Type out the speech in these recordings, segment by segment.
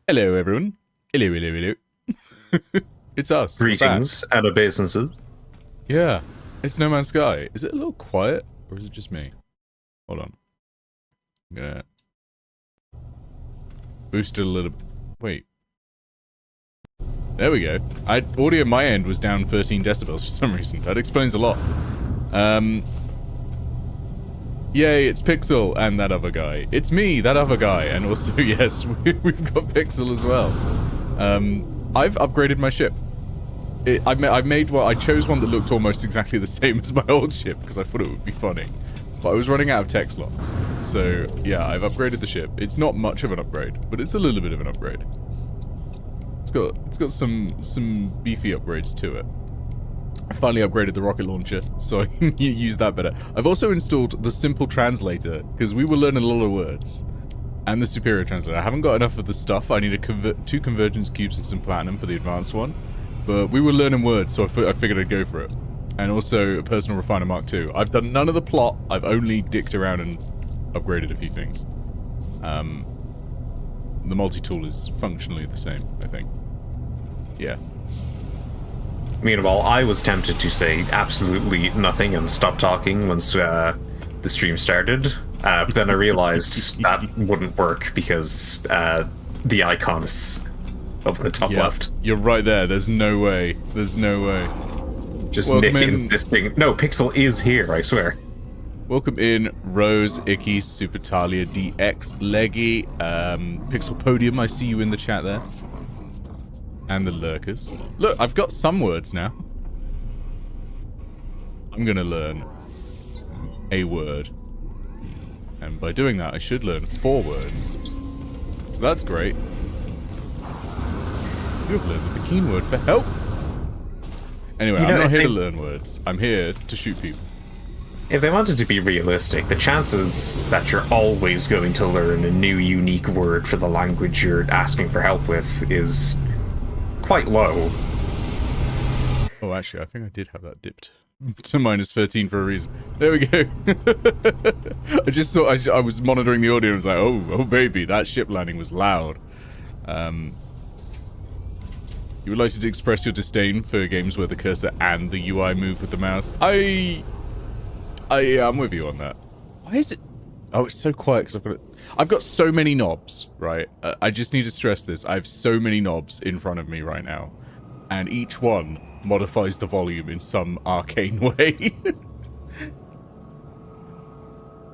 Hello, everyone. Hello, hello, hello. It's us. Greetings and obeisances. Yeah, it's No Man's Sky. Is it a little quiet, or is it just me? Hold on. I'm gonna boost it a little. Wait. There we go. Audio on my end was down 13 decibels for some reason. That explains a lot. Yay, it's Pixel and that other guy. It's me, that other guy, and also, yes, we've got Pixel as well. I've upgraded my ship. I've made one. I chose one that looked almost exactly the same as my old ship because I thought it would be funny. But I was running out of tech slots, so yeah, I've upgraded the ship. It's not much of an upgrade, but it's a little bit of an upgrade. It's got some beefy upgrades to it. I finally upgraded the rocket launcher, so I can use that better. I've also installed the simple translator because we were learning a lot of words. And the superior translator. I haven't got enough of the stuff. I need to 2 convergence cubes and some platinum for the advanced one. But we were learning words, so I figured I'd go for it. And also a personal refiner Mark II. I've done none of the plot. I've only dicked around and upgraded a few things. The multi-tool is functionally the same, I think. Yeah. Meanwhile, I was tempted to say absolutely nothing and stop talking once the stream started. But then I realized that wouldn't work because the icon is up in the top left. You're right there. There's no way. There's no way. Just Nick insisting. No, Pixel is here, I swear. Welcome in, Rose, Icky, Supertalia, DX, Leggy, Pixel Podium. I see you in the chat there. And the lurkers. Look, I've got some words now. I'm gonna learn a word. And by doing that, I should learn 4 words. So that's great. You've learned the Pekin word for help. Anyway, I'm not here to learn words. I'm here to shoot people. If they wanted to be realistic, the chances that you're always going to learn a new unique word for the language you're asking for help with is quite low. Oh, actually, I think I did have that dipped to minus 13 for a reason. There we go. I just saw, I was monitoring the audio and was like, oh baby, that ship landing was loud. You would like to express your disdain for games where the cursor and the UI move with the mouse? Yeah, I'm with you on that. Why is it? Oh, it's so quiet because I've got so many knobs, right? I just need to stress this. I have so many knobs in front of me right now, and each one modifies the volume in some arcane way.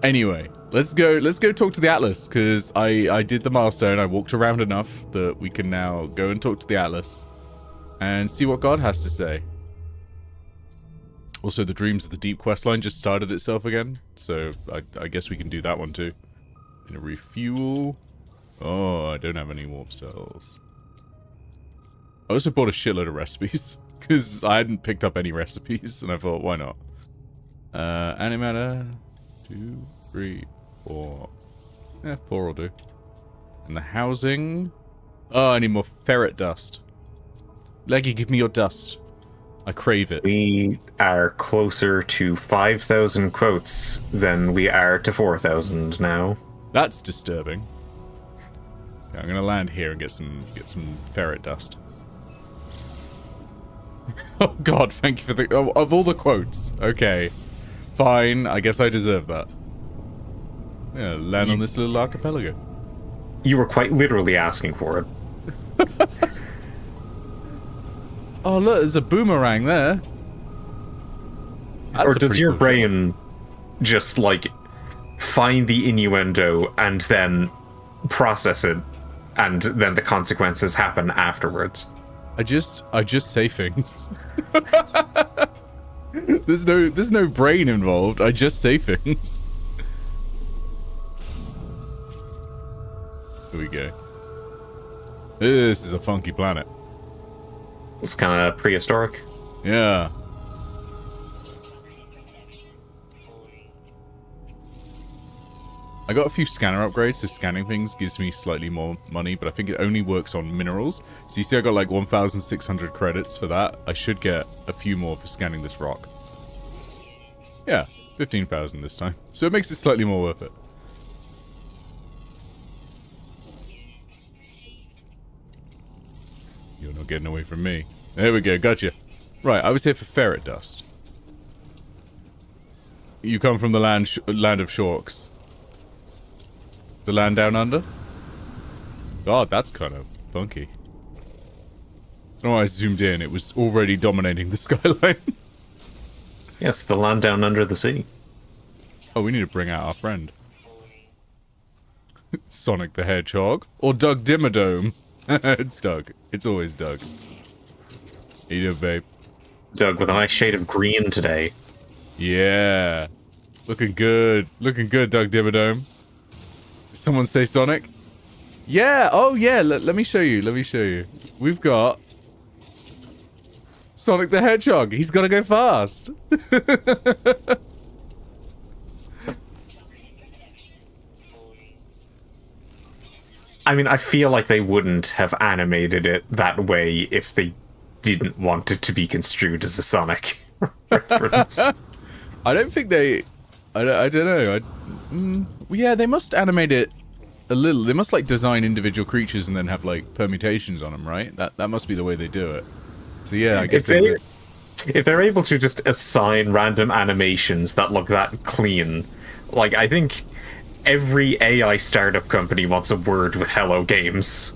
Anyway, let's go talk to the Atlas, because I did the milestone. I walked around enough that we can now go and talk to the Atlas and see what God has to say. Also, the Dreams of the Deep questline just started itself again, so I guess we can do that one too. In a refuel. Oh, I don't have any warp cells. I also bought a shitload of recipes, because I hadn't picked up any recipes, and I thought, why not? Animator. 2, 3, 4. Yeah, 4 will do. And the housing. Oh, I need more ferret dust. Leggy, give me your dust. I crave it. We are closer to 5,000 quotes than we are to 4,000 now. That's disturbing. Okay, I'm gonna land here and get some ferret dust. Oh God, thank you for the of all the quotes. Okay, fine. I guess I deserve that. Yeah, land on this little archipelago. You were quite literally asking for it. Oh look, there's a boomerang there. Or does your brain just, like, find the innuendo and then process it, and then the consequences happen afterwards? I just say things. There's no brain involved. I just say things. Here we go. This is a funky planet. It's kind of prehistoric. Yeah. I got a few scanner upgrades, so scanning things gives me slightly more money, but I think it only works on minerals. So you see I got like 1,600 credits for that. I should get a few more for scanning this rock. Yeah, 15,000 this time. So it makes it slightly more worth it. You're not getting away from me. There we go, gotcha. Right, I was here for ferret dust. You come from the land of Shorks. The land down under? God, that's kind of funky. I don't know why I zoomed in. It was already dominating the skyline. Yes, the land down under the sea. Oh, we need to bring out our friend. Sonic the Hedgehog. Or Doug Dimmadome. It's Doug. It's always Doug. How you doing, babe? Doug, with a nice shade of green today. Yeah. Looking good. Looking good, Doug Dimmadome. Did someone say Sonic? Yeah. Oh, yeah. Let me show you. Let me show you. We've got Sonic the Hedgehog. He's got to go fast. I mean, I feel like they wouldn't have animated it that way if they didn't want it to be construed as a Sonic reference. I don't think they... I don't know. Yeah, they must animate it a little. They must, like, design individual creatures and then have, like, permutations on them, right? That must be the way they do it. So, yeah, I guess if they're able to just assign random animations that look that clean, like, I think every AI startup company wants a word with Hello Games.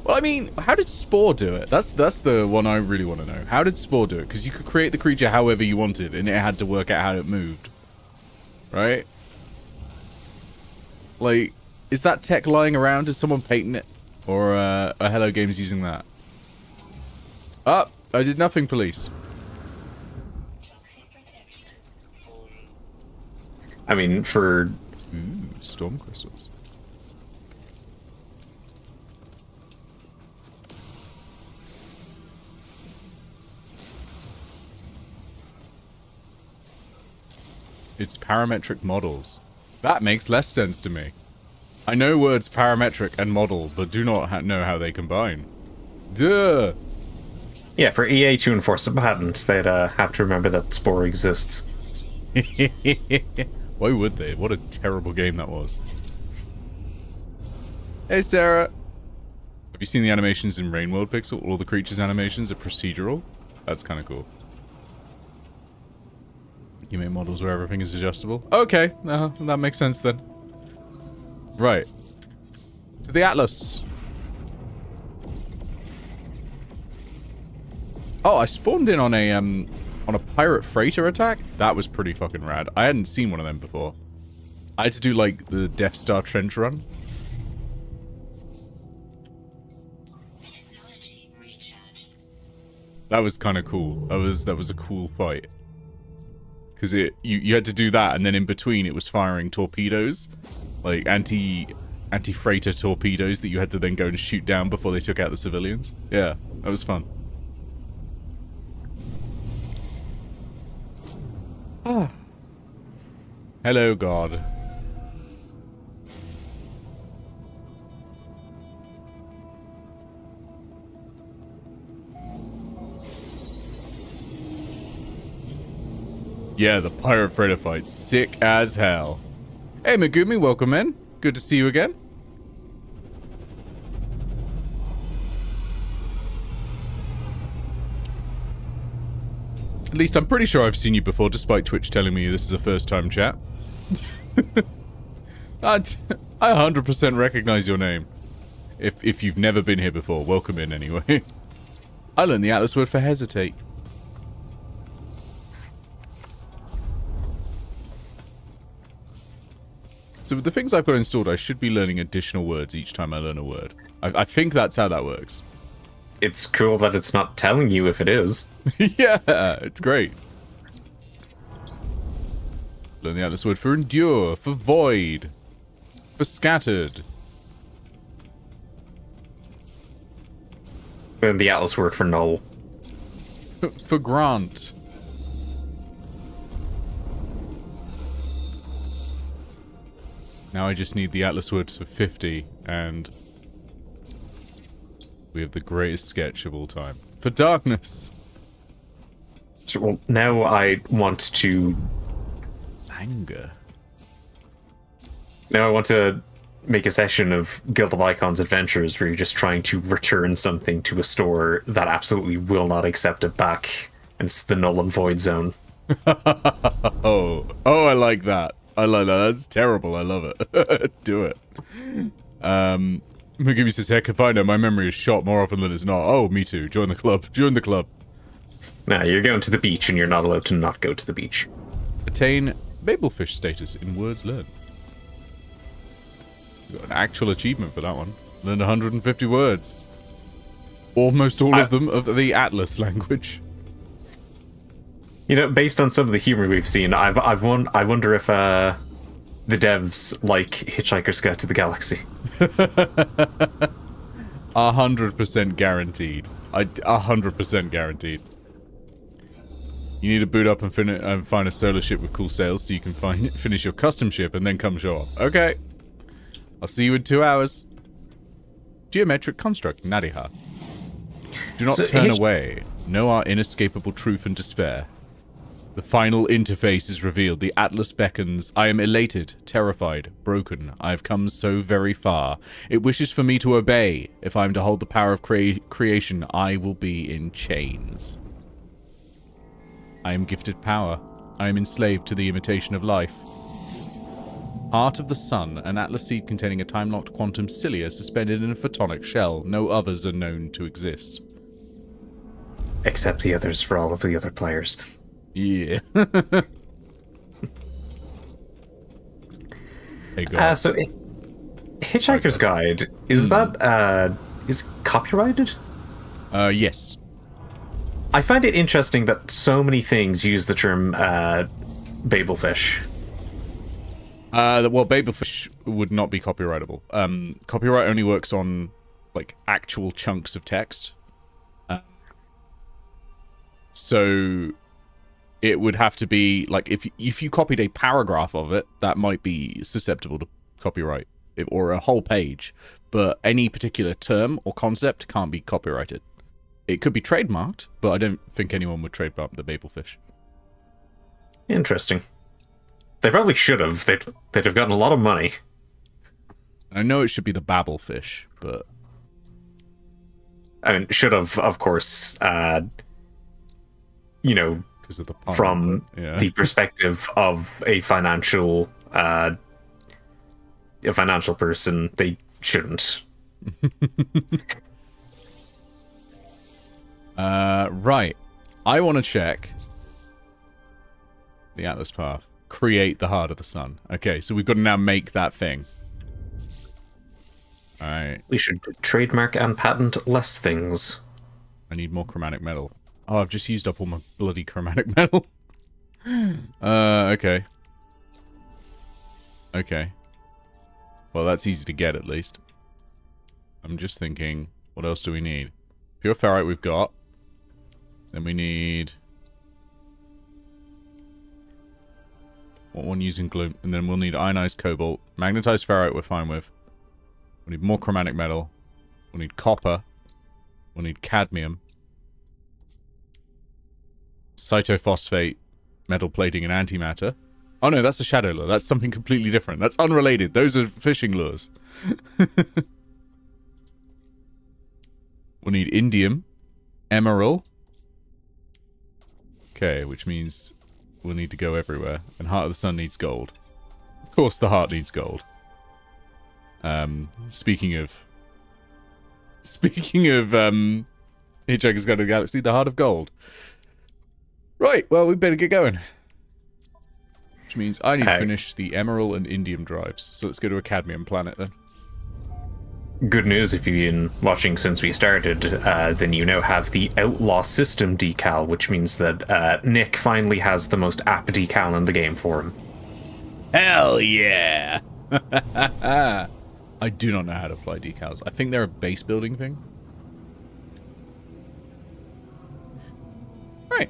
Well, I mean, how did Spore do it? That's the one I really want to know. How did Spore do it? Because you could create the creature however you wanted, and it had to work out how it moved. Right? Like, is that tech lying around? Did someone patent it? Or are Hello Games using that? Ah, I did nothing, police. I mean, for... Ooh, storm crystals. It's parametric models. That makes less sense to me. I know words parametric and model, but do not know how they combine. Duh! Yeah, for EA to enforce a patent, they'd have to remember that Spore exists. Why would they? What a terrible game that was. Hey, Sarah. Have you seen the animations in Rain World Pixel? All the creatures' animations are procedural. That's kind of cool. You make models where everything is adjustable? Okay, that makes sense then. Right. To the Atlas. Oh, I spawned in on a pirate freighter attack? That was pretty fucking rad. I hadn't seen one of them before. I had to do, like, the Death Star trench run. That was kind of cool. That was a cool fight. Because you had to do that, and then in between it was firing torpedoes. Like, anti-freighter torpedoes that you had to then go and shoot down before they took out the civilians. Yeah, that was fun. Ah. Hello, God. Yeah, the pirate freighter fight. Sick as hell. Hey, Megumi, welcome in. Good to see you again. At least I'm pretty sure I've seen you before, despite Twitch telling me this is a first-time chat. I 100% recognize your name. If you've never been here before, welcome in anyway. I learned the Atlas word for hesitate. So with the things I've got installed, I should be learning additional words each time I learn a word. I think that's how that works. It's cool that it's not telling you if it is. Yeah, it's great. Learn the Atlas word for endure, for void, for scattered. Learn the Atlas word for null. For grant. Now I just need the Atlas words for 50, and we have the greatest sketch of all time. For darkness. So, well, now I want to... Anger. Now I want to make a session of Guild of Icons Adventures where you're just trying to return something to a store that absolutely will not accept it back, and it's the null and void zone. Oh, I like that. I like that. That's terrible. I love it. Do it. Megumi says, heck if I know, my memory is shot more often than it's not. Oh, me too. Join the club. Join the club. Nah, you're going to the beach and you're not allowed to not go to the beach. Attain Babelfish status in words learned. You got an actual achievement for that one. Learned 150 words. Almost all of them of the Atlas language. You know, based on some of the humor we've seen, I wonder if the devs like Hitchhiker's Guide to the Galaxy. 100% guaranteed. 100% guaranteed. You need to boot up and find a solar ship with cool sails so you can finish your custom ship and then come show off. Okay. I'll see you in 2 hours. Geometric construct, Nadiha. Do not turn away. Know our inescapable truth and despair. The final interface is revealed. The Atlas beckons. I am elated, terrified, broken. I have come so very far. It wishes for me to obey. If I am to hold the power of creation, I will be in chains. I am gifted power. I am enslaved to the imitation of life. Heart of the Sun, an Atlas seed containing a time-locked quantum cilia suspended in a photonic shell. No others are known to exist. Except the others for all of the other players. Yeah. Hey, go. So, Hitchhiker's Guide, is that, is copyrighted? Yes. I find it interesting that so many things use the term, Babelfish. Well, Babelfish would not be copyrightable. Copyright only works on, like, actual chunks of text. So it would have to be, like, if you copied a paragraph of it, that might be susceptible to copyright, or a whole page. But any particular term or concept can't be copyrighted. It could be trademarked, but I don't think anyone would trademark the Babelfish. Interesting. They probably should have. They'd have gotten a lot of money. I know it should be the Babelfish, but... I mean, should have, of course, you know, of the pun, from yeah. the perspective of a financial person, they shouldn't. Right. I want to check the Atlas Path. Create the Heart of the Sun. Okay, so we've got to now make that thing. Alright. We should trademark and patent less things. I need more chromatic metal. Oh, I've just used up all my bloody chromatic metal. Okay. Okay. Well, that's easy to get, at least. I'm just thinking, what else do we need? Pure ferrite we've got. Then we need... what one using glue? And then we'll need ionized cobalt. Magnetized ferrite we're fine with. We need more chromatic metal. We'll need copper. We'll need cadmium. Cytophosphate, metal plating, and antimatter. Oh no, that's a shadow lure. That's something completely different. That's unrelated. Those are fishing lures. We'll need indium, emerald. Okay, which means we'll need to go everywhere. And Heart of the Sun needs gold. Of course the heart needs gold. Speaking of Hitchhiker's Guide to the Galaxy, the Heart of Gold. Right, well, we better get going. Which means I need to finish the emerald and indium drives. So let's go to a cadmium planet then. Good news if you've been watching since we started, then you now have the Outlaw System decal, which means that Nick finally has the most app decal in the game for him. Hell yeah! I do not know how to apply decals. I think they're a base building thing. Right.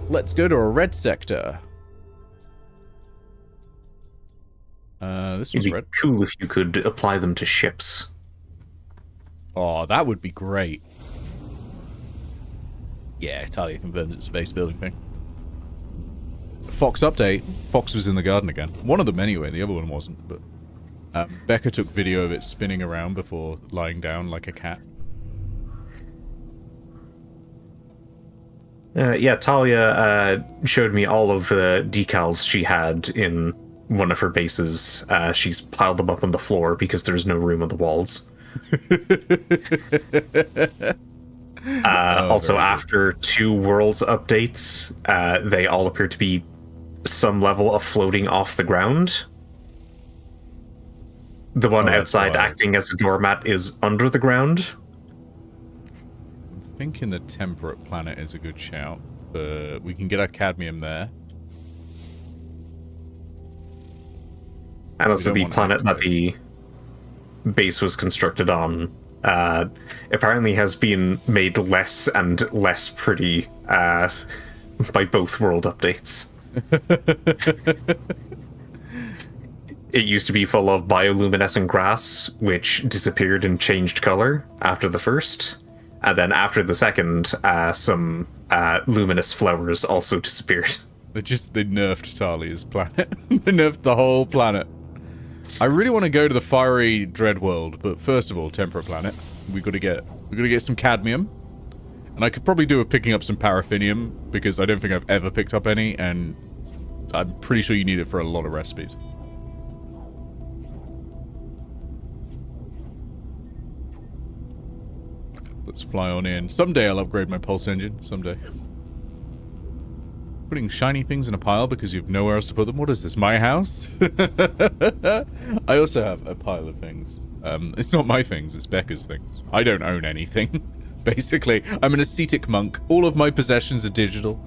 Let's go to a red sector. This was It'd be red. cool if you could apply them to ships. Oh, that would be great. Yeah, Talia confirms it's a base building thing. Fox update. Fox was in the garden again. One of them anyway, the other one wasn't, but... Becca took video of it spinning around before lying down like a cat. Yeah, Talia showed me all of the decals she had in one of her bases. She's piled them up on the floor because there's no room on the walls. Also, after 2 Worlds updates, they all appear to be some level of floating off the ground. The one outside acting as a doormat is under the ground. I'm thinking the temperate planet is a good shout. We can get our cadmium there. And also the planet that the base was constructed on apparently has been made less and less pretty by both world updates. It used to be full of bioluminescent grass, which disappeared and changed color after the first. And then after the second, some luminous flowers also disappeared. They nerfed Talia's planet. They nerfed the whole planet. I really want to go to the fiery dread world, but first of all, temperate planet. We gotta get some cadmium. And I could probably do with picking up some paraffinium, because I don't think I've ever picked up any, and I'm pretty sure you need it for a lot of recipes. Let's fly on in. Someday I'll upgrade my pulse engine. Someday. Putting shiny things in a pile because you have nowhere else to put them? What is this, my house? I also have a pile of things. It's not my things, it's Becca's things. I don't own anything. Basically, I'm an ascetic monk. All of my possessions are digital.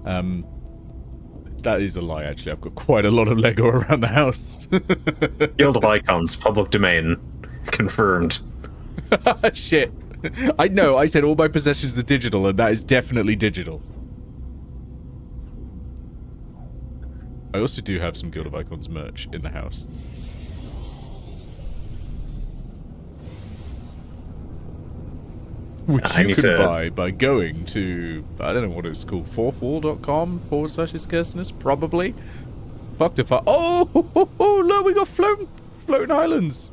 That is a lie, actually. I've got quite a lot of Lego around the house. Guild of Icons, public domain. Confirmed. Shit. I said all my possessions are digital, and that is definitely digital. I also do have some Guild of Icons merch in the house. Which you can buy by going to, I don't know what it's called, 4fall.com/Cursedness, probably. Fucked if I... Oh, look, we got floating islands.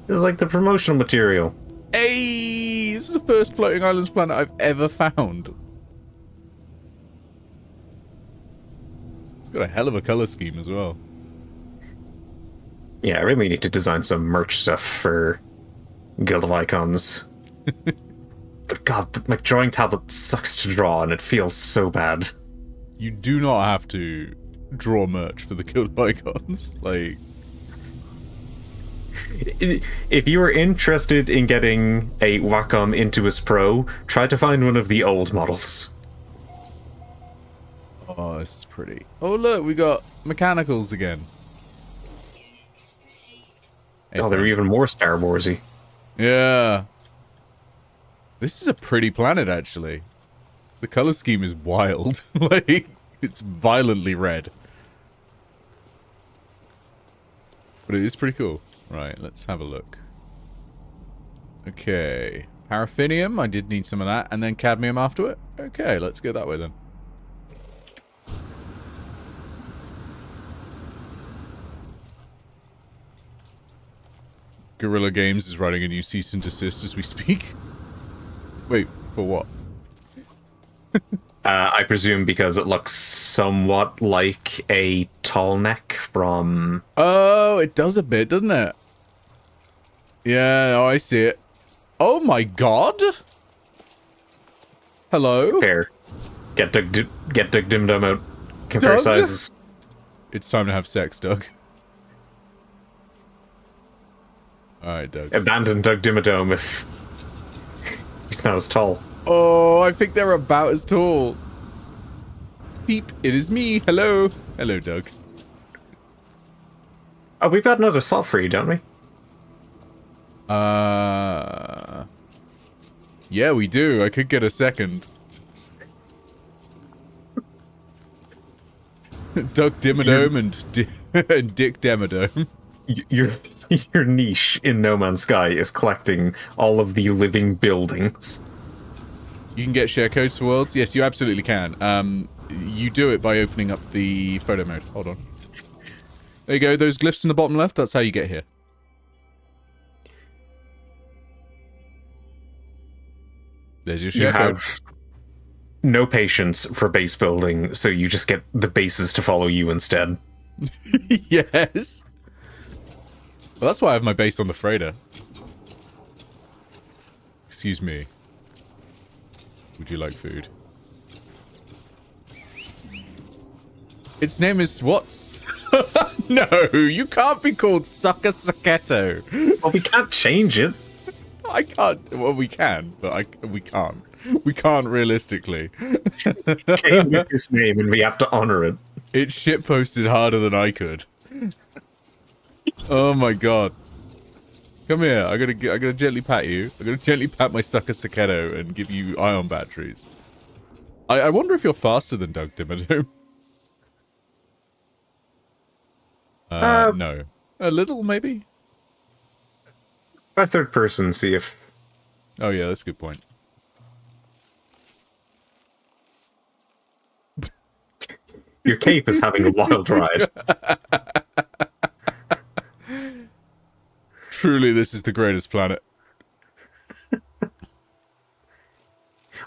This is like the promotional material. Hey, this is the first floating islands planet I've ever found. It's got a hell of a color scheme as well. Yeah, I really need to design some merch stuff for Guild of Icons. But god, my drawing tablet sucks to draw and it feels so bad. You do not have to draw merch for the Guild of Icons. Like... If you are interested in getting a Wacom Intuos Pro, try to find one of the old models. Oh, this is pretty. Oh, look, we got mechanicals again. Oh, they're even more Star Warsy. Yeah. This is a pretty planet, actually. The color scheme is wild. Like, it's violently red. But it is pretty cool. Right, let's have a look. Okay. Paraffinium, I did need some of that. And then cadmium after it. Okay, let's go that way then. Guerrilla Games is writing a new cease and desist as we speak. Wait, for what? I presume because it looks somewhat like a tall neck from... Oh, it does a bit, doesn't it? Yeah, oh, I see it. Oh my god! Hello? Fair. Get Doug Dim Dum out. Compare Doug? sizes. It's time to have sex, Doug. Alright, Doug. Abandon Doug Dimmadome if he's not as tall. Oh, I think they're about as tall. Peep, it is me. Hello. Hello, Doug. Oh, we've got another slot for you, don't we? Yeah, we do. I could get a second. Doug Dimmadome and Dick Demmadome. Your niche in No Man's Sky is collecting all of the living buildings. You can get share codes for worlds? Yes, you absolutely can. You do it by opening up the photo mode. Hold on. There you go. Those glyphs in the bottom left. That's how you get here. There's your share You code. have no patience for base building, so you just get the bases to follow you instead. Yes. Well, that's why I have my base on the freighter. Excuse me. Would you like food? Its name is what's? No, you can't be called Sucker Sacchetto. Well, we can't change it. I can't. Well, we can, but we can't. We can't realistically. Came with his name, and we have to honor it. It shitposted harder than I could. Oh my god. Come here. I gotta gently pat you. I gotta gently pat my Sucker Sacchetto and give you ion batteries. I wonder if you're faster than Doug Dimmadome. No. A little, maybe? By third person, see if... Oh yeah, that's a good point. Your cape is having a wild ride. Truly, this is the greatest planet.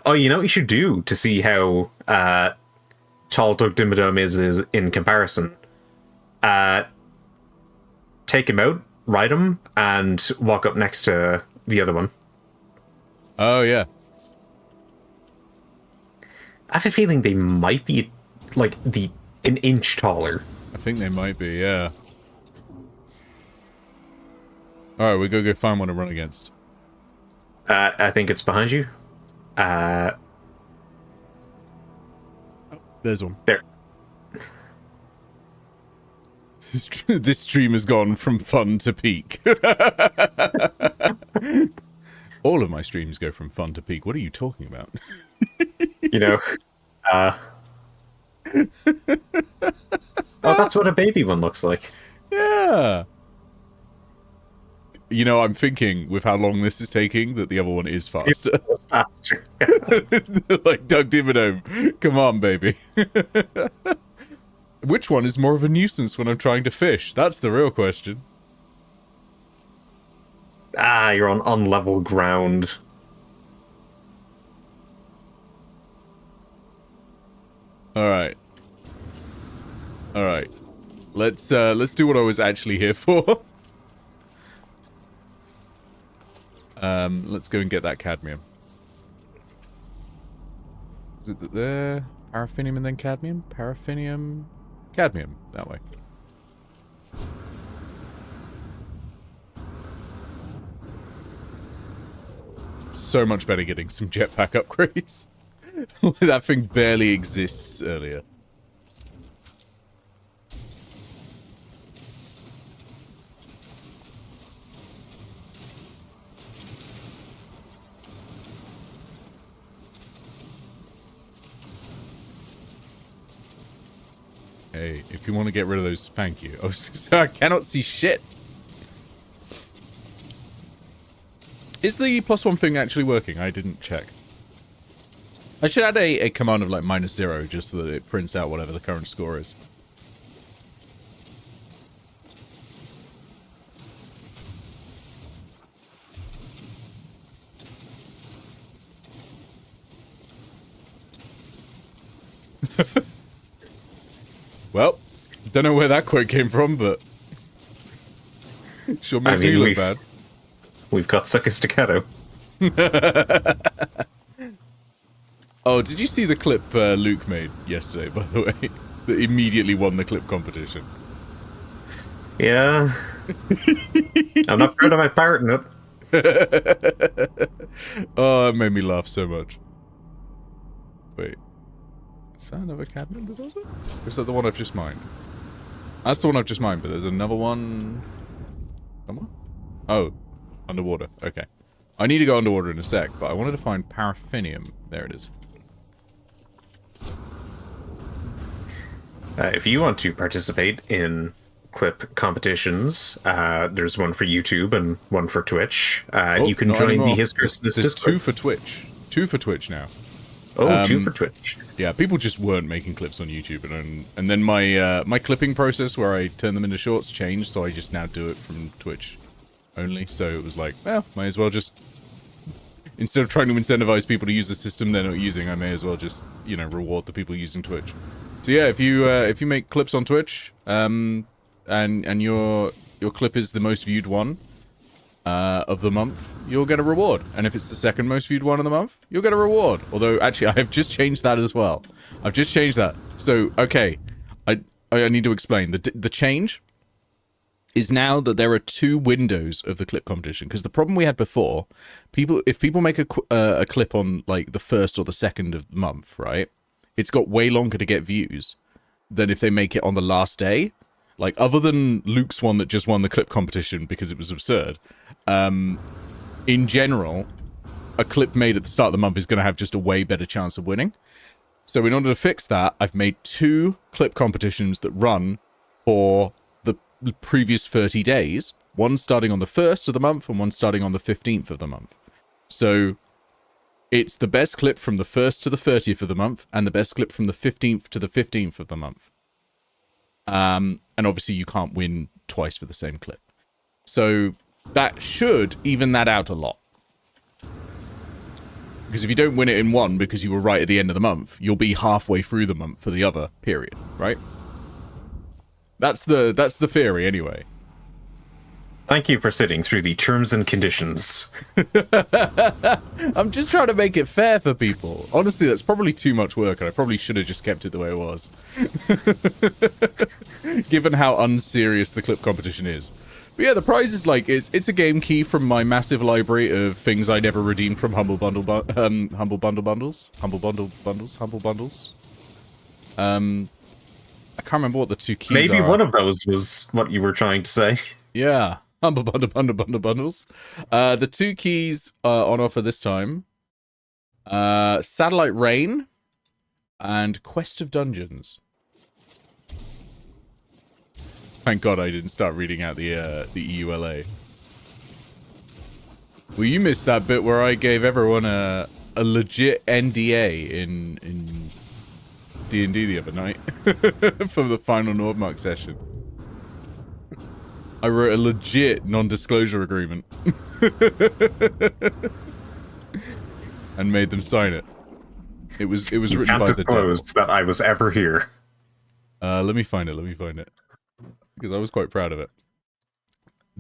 Oh, you know what you should do to see how tall Doug Dimmadome is in comparison? Take him out, ride him, and walk up next to the other one. Oh yeah. I have a feeling they might be like an inch taller. I think they might be, yeah. Alright, we gotta go find one to run against. I think it's behind you. There's one. There. This stream has gone from fun to peak. All of my streams go from fun to peak. What are you talking about? You know, oh, that's what a baby one looks like. Yeah. You know, I'm thinking, with how long this is taking, that the other one is faster. It's faster. Like Doug Dimmadome. Come on, baby. Which one is more of a nuisance when I'm trying to fish? That's the real question. You're on unlevel ground. Alright. Alright. Let's do what I was actually here for. Let's go and get that cadmium. Is it there? Paraffinium and then cadmium? Paraffinium... Cadmium. That way. So much better getting some jetpack upgrades. That thing barely exists earlier. Hey, if you want to get rid of those, thank you. I cannot see shit. Is the +1 thing actually working? I didn't check. I should add a command of like -0 just so that it prints out whatever the current score is. Well, don't know where that quote came from, but sure makes me look bad. We've got Sucker Staccato. Oh, did you see the clip Luke made yesterday, by the way? That immediately won the clip competition. Yeah. I'm not proud of my part in it. Oh, it made me laugh so much. Wait. Is that another cadmium that does it? Or is that the one I've just mined? That's the one I've just mined, but there's another one... somewhere? Oh. Underwater. Okay. I need to go underwater in a sec, but I wanted to find paraffinium. There it is. If you want to participate in clip competitions, there's one for YouTube and one for Twitch. You can join the Cursedness There's Discord. 2 for Twitch. 2 for Twitch now. Oh, two for Twitch. Yeah, people just weren't making clips on YouTube, and then my my clipping process where I turn them into shorts changed, so I just now do it from Twitch only. So it was like, well, might as well just, instead of trying to incentivize people to use the system they're not using, I may as well just, you know, reward the people using Twitch. So yeah, if you make clips on Twitch, and your clip is the most viewed one of the month, you'll get a reward. And if it's the second most viewed one of the month, you'll get a reward. Although, actually, I've just changed that as well. I've just changed that. So, okay, I need to explain. The change is now that there are 2 windows of the clip competition. Because the problem we had before, if people make a clip on, like, the 1st or the 2nd of the month, right? It's got way longer to get views than if they make it on the last day. Like, other than Luke's one that just won the clip competition because it was absurd, in general, a clip made at the start of the month is going to have just a way better chance of winning. So in order to fix that, I've made 2 clip competitions that run for the previous 30 days. One starting on the 1st of the month and one starting on the 15th of the month. So it's the best clip from the 1st to the 30th of the month and the best clip from the 15th to the 15th of the month. And obviously you can't win twice for the same clip. So that should even that out a lot. Because if you don't win it in one because you were right at the end of the month, you'll be halfway through the month for the other period, right? That's the theory anyway. Thank you for sitting through the terms and conditions. I'm just trying to make it fair for people. Honestly, that's probably too much work, and I probably should have just kept it the way it was. Given how unserious the clip competition is. But yeah, the prize is like, it's a game key from my massive library of things I never redeemed from Humble Bundle Bundles. I can't remember what the 2 keys are. Maybe one of those was what you were trying to say. Yeah. Humble Bundles. The 2 keys are on offer this time. Satellite Rain and Quest of Dungeons. Thank God I didn't start reading out the EULA. Well, you missed that bit where I gave everyone a legit NDA in D&D the other night from the final Nordmark session. I wrote a legit non-disclosure agreement. And made them sign it. It was written by the devil. Disclose that I was ever here. Let me find it. Because I was quite proud of it.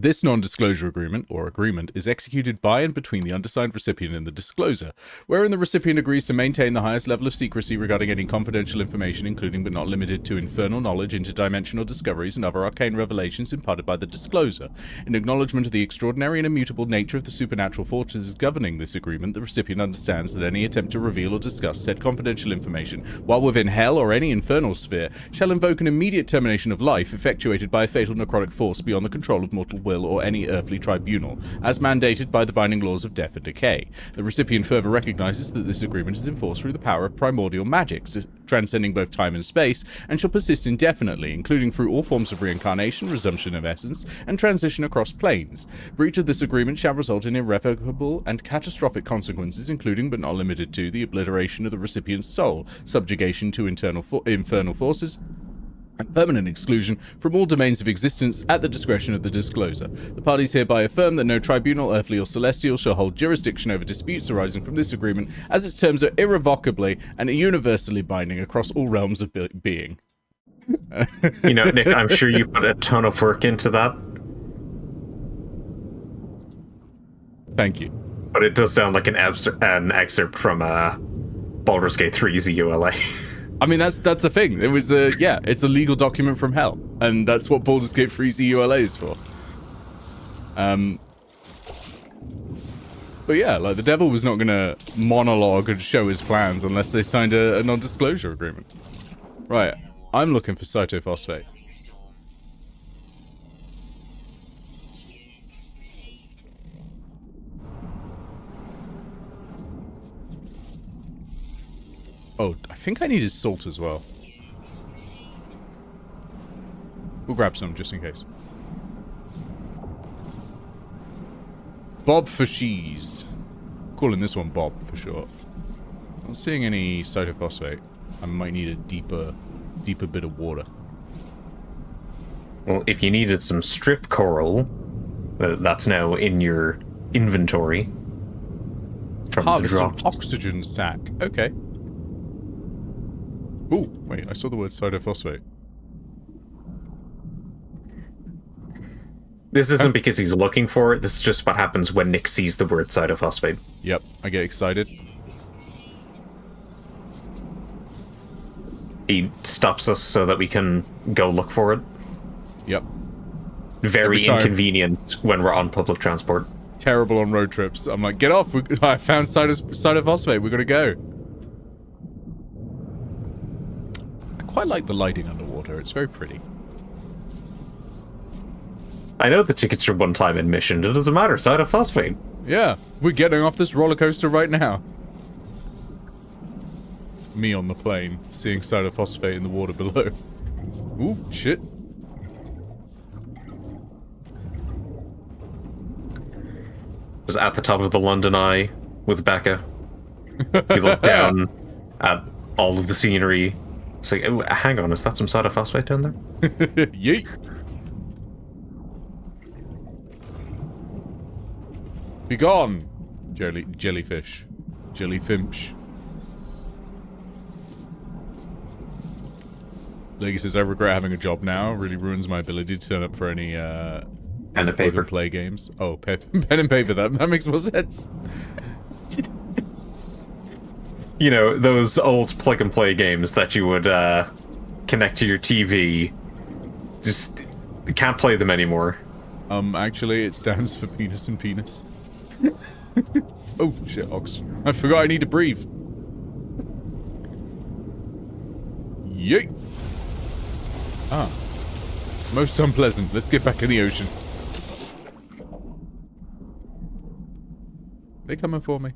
This non-disclosure agreement, or agreement, is executed by and between the undersigned recipient and the discloser, wherein the recipient agrees to maintain the highest level of secrecy regarding any confidential information, including but not limited to infernal knowledge, interdimensional discoveries, and other arcane revelations imparted by the discloser. In acknowledgement of the extraordinary and immutable nature of the supernatural forces governing this agreement, the recipient understands that any attempt to reveal or discuss said confidential information, while within hell or any infernal sphere, shall invoke an immediate termination of life effectuated by a fatal necrotic force beyond the control of mortal will or any earthly tribunal, as mandated by the binding laws of death and decay. The recipient further recognizes that this agreement is enforced through the power of primordial magics, transcending both time and space, and shall persist indefinitely, including through all forms of reincarnation, resumption of essence, and transition across planes. Breach of this agreement shall result in irrevocable and catastrophic consequences, including but not limited to the obliteration of the recipient's soul, subjugation to infernal forces, and permanent exclusion from all domains of existence at the discretion of the discloser. The parties hereby affirm that no tribunal, earthly or celestial, shall hold jurisdiction over disputes arising from this agreement, as its terms are irrevocably and universally binding across all realms of being. You know, Nick, I'm sure you put a ton of work into that. Thank you. But it does sound like an excerpt from Baldur's Gate 3's EULA. I mean, that's the thing. It was yeah, it's a legal document from hell, and that's what Baldur's Gate 3's EULA is for. But yeah, like the devil was not gonna monologue and show his plans unless they signed a non-disclosure agreement. Right, I'm looking for cytophosphate. Oh, I think I needed salt as well. We'll grab some just in case. Bob for cheese. Calling this one Bob for short. Not seeing any cytophosphate. I might need a deeper bit of water. Well, if you needed some strip coral, that's now in your inventory. From Harvest the an drops. oxygen sac. Okay. Ooh, wait, I saw the word cytophosphate. This isn't because he's looking for it, this is just what happens when Nick sees the word cytophosphate. Yep, I get excited. He stops us so that we can go look for it. Yep. Very inconvenient when we're on public transport. Terrible on road trips. I'm like, get off! I found cytophosphate. We gotta go. I quite like the lighting underwater. It's very pretty. I know the tickets are one-time admission. It doesn't matter. Cytophosphate. Yeah, we're getting off this roller coaster right now. Me on the plane, seeing cytophosphate in the water below. Ooh, shit. Was at the top of the London Eye with Becca. You look down at all of the scenery. It's like, oh, hang on, is that some cytophosphate down there? Yeet. Be gone, jellyfish. Jellyfinch. Leggy says, I regret having a job now. It really ruins my ability to turn up for any, Pen and paper. play games. Oh, pen and paper, that makes more sense. You know, those old plug-and-play games that you would, connect to your TV. Just can't play them anymore. Actually, it stands for penis and penis. Oh, shit, Ox. I forgot I need to breathe. Yeet. Ah. Most unpleasant. Let's get back in the ocean. They coming for me?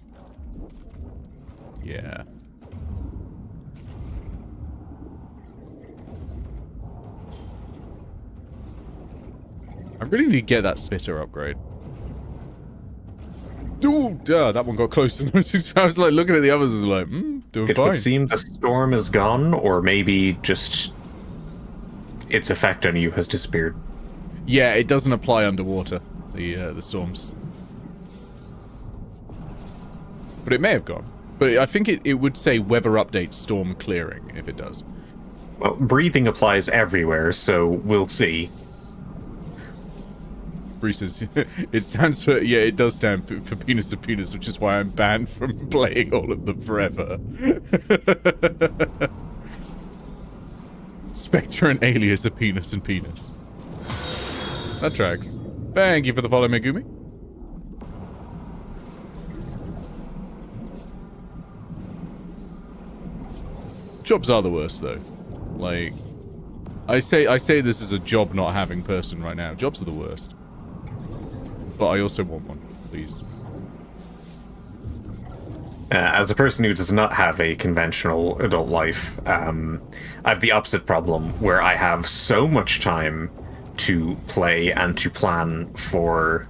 Yeah. I really need to get that spitter upgrade. Ooh, duh, that one got close to those. I was like looking at the others and like, doing It fine. would seem the storm is gone, or maybe just its effect on you has disappeared. Yeah, it doesn't apply underwater, the storms. But it may have gone. But I think it would say weather update storm clearing if it does. Well, breathing applies everywhere, so we'll see. Bruce says, it stands for, yeah, it does stand for penis to penis, which is why I'm banned from playing all of them forever. Spectre and Alias are penis and penis. That tracks. Thank you for the follow, Megumi. Jobs are the worst, though. Like, I say this is a job not having person right now. Jobs are the worst. But I also want one, please. As a person who does not have a conventional adult life, I have the opposite problem, where I have so much time to play and to plan for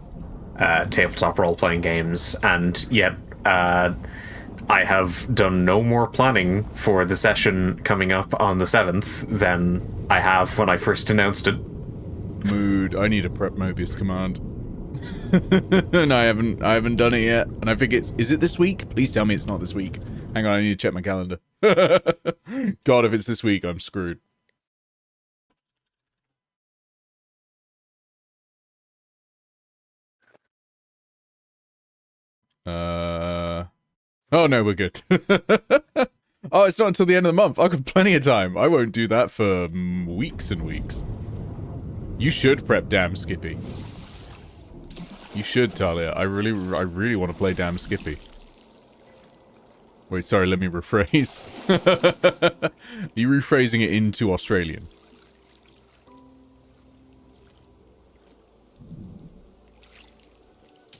tabletop role-playing games, and yet I have done no more planning for the session coming up on the 7th than I have when I first announced it. Mood. I need a prep Mobius command. And I haven't done it yet. And I think is it this week? Please tell me it's not this week. Hang on, I need to check my calendar. God, if it's this week, I'm screwed. Oh no, we're good. Oh, it's not until the end of the month. I've got plenty of time. I won't do that for weeks and weeks. You should prep Damn Skippy. You should, Talia. I really want to play Damn Skippy. Wait, sorry, let me rephrase. You rephrasing it into Australian.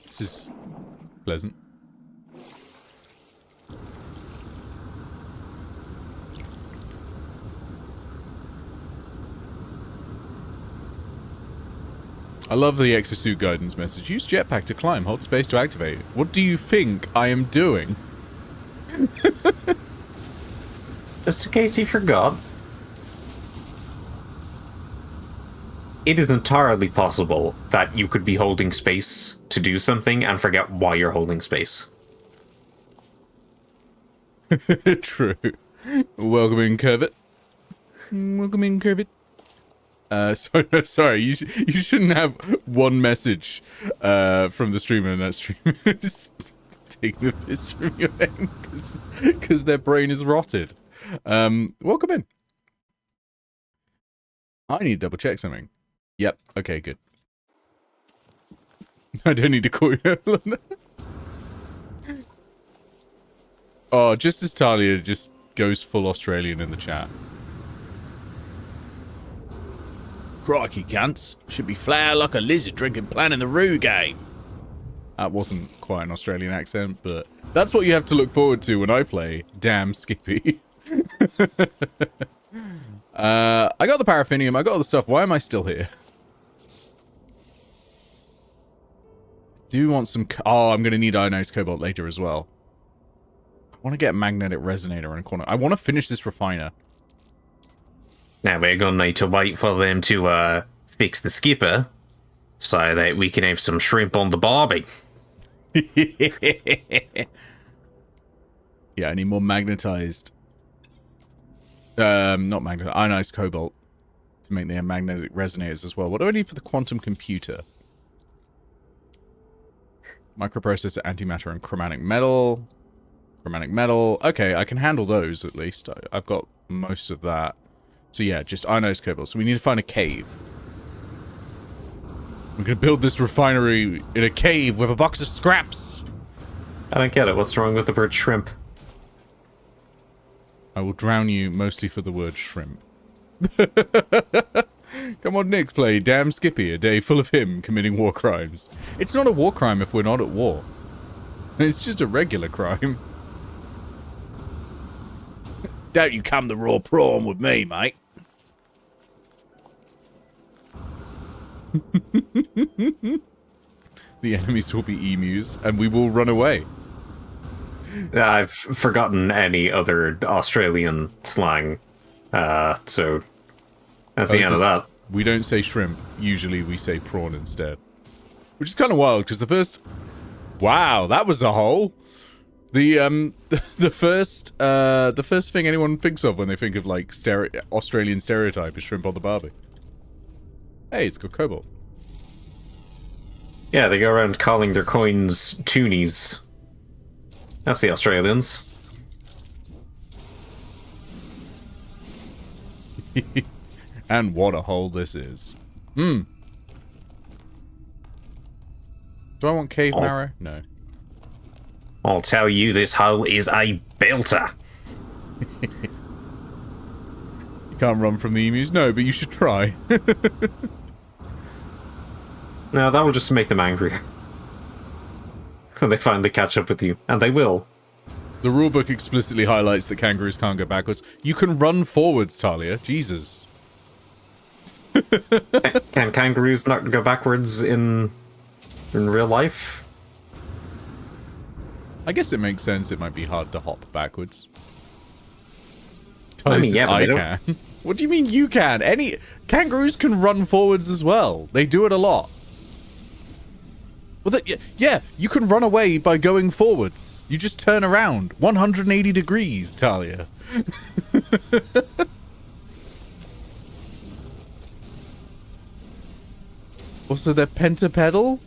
This is pleasant. I love the exosuit guidance message. Use jetpack to climb. Hold space to activate. What do you think I am doing? Just in case you forgot, it is entirely possible that you could be holding space to do something and forget why you're holding space. True. Welcome in, Curvet. Welcome in, Curvet. Sorry, you shouldn't have one message from the streamer, and that streamer is taking the piss from your name because their brain is rotted. Welcome in. I need to double check something. Yep, okay, good. I don't need to call you. Oh, just as Talia just goes full Australian in the chat. Crikey, cunts. Should be flower like a lizard drinking planning the Roo game. That wasn't quite an Australian accent, but that's what you have to look forward to when I play Damn Skippy. I got the paraffinium, I got all the stuff. Why am I still here? Do you want some... Oh, I'm going to need ionized cobalt later as well. I want to get a magnetic resonator in a corner. I want to finish this refiner. Now we're going to need to wait for them to fix the skipper so that we can have some shrimp on the barbie. Yeah, I need more magnetized... not magnetized, ionized cobalt to make the magnetic resonators as well. What do I need for the quantum computer? Microprocessor, antimatter, and chromatic metal. Chromatic metal. Okay, I can handle those at least. I've got most of that. So yeah, just ionized cobalt. So we need to find a cave. We're gonna build this refinery in a cave with a box of scraps. I don't get it. What's wrong with the word shrimp? I will drown you mostly for the word shrimp. Come on, Nick, play Damn Skippy, a day full of him committing war crimes. It's not a war crime if we're not at war. It's just a regular crime. Don't you come the raw prawn with me, mate. The enemies will be emus, and we will run away. I've forgotten any other Australian slang, so that's the end of that. We don't say shrimp. Usually we say prawn instead. Which is kind of wild, because the first... Wow, that was a hole! The first thing anyone thinks of when they think of, like, Australian stereotype is shrimp on the barbie. Hey, it's got cobalt. Yeah, they go around calling their coins toonies. That's the Australians. And what a hole this is. Hmm. Do I want cave marrow? No. I'll tell you, this hole is a belter. You can't run from the emus? No, but you should try. No, that will just make them angry. When they finally catch up with you. And they will. The rulebook explicitly highlights that kangaroos can't go backwards. You can run forwards, Talia. Jesus. Can kangaroos not go backwards in real life? I guess it makes sense. It might be hard to hop backwards. I mean, yeah, but I can. What do you mean you can? Kangaroos can run forwards as well. They do it a lot. Well, yeah, you can run away by going forwards. You just turn around 180 degrees, Talia. Also, they're pentapedal?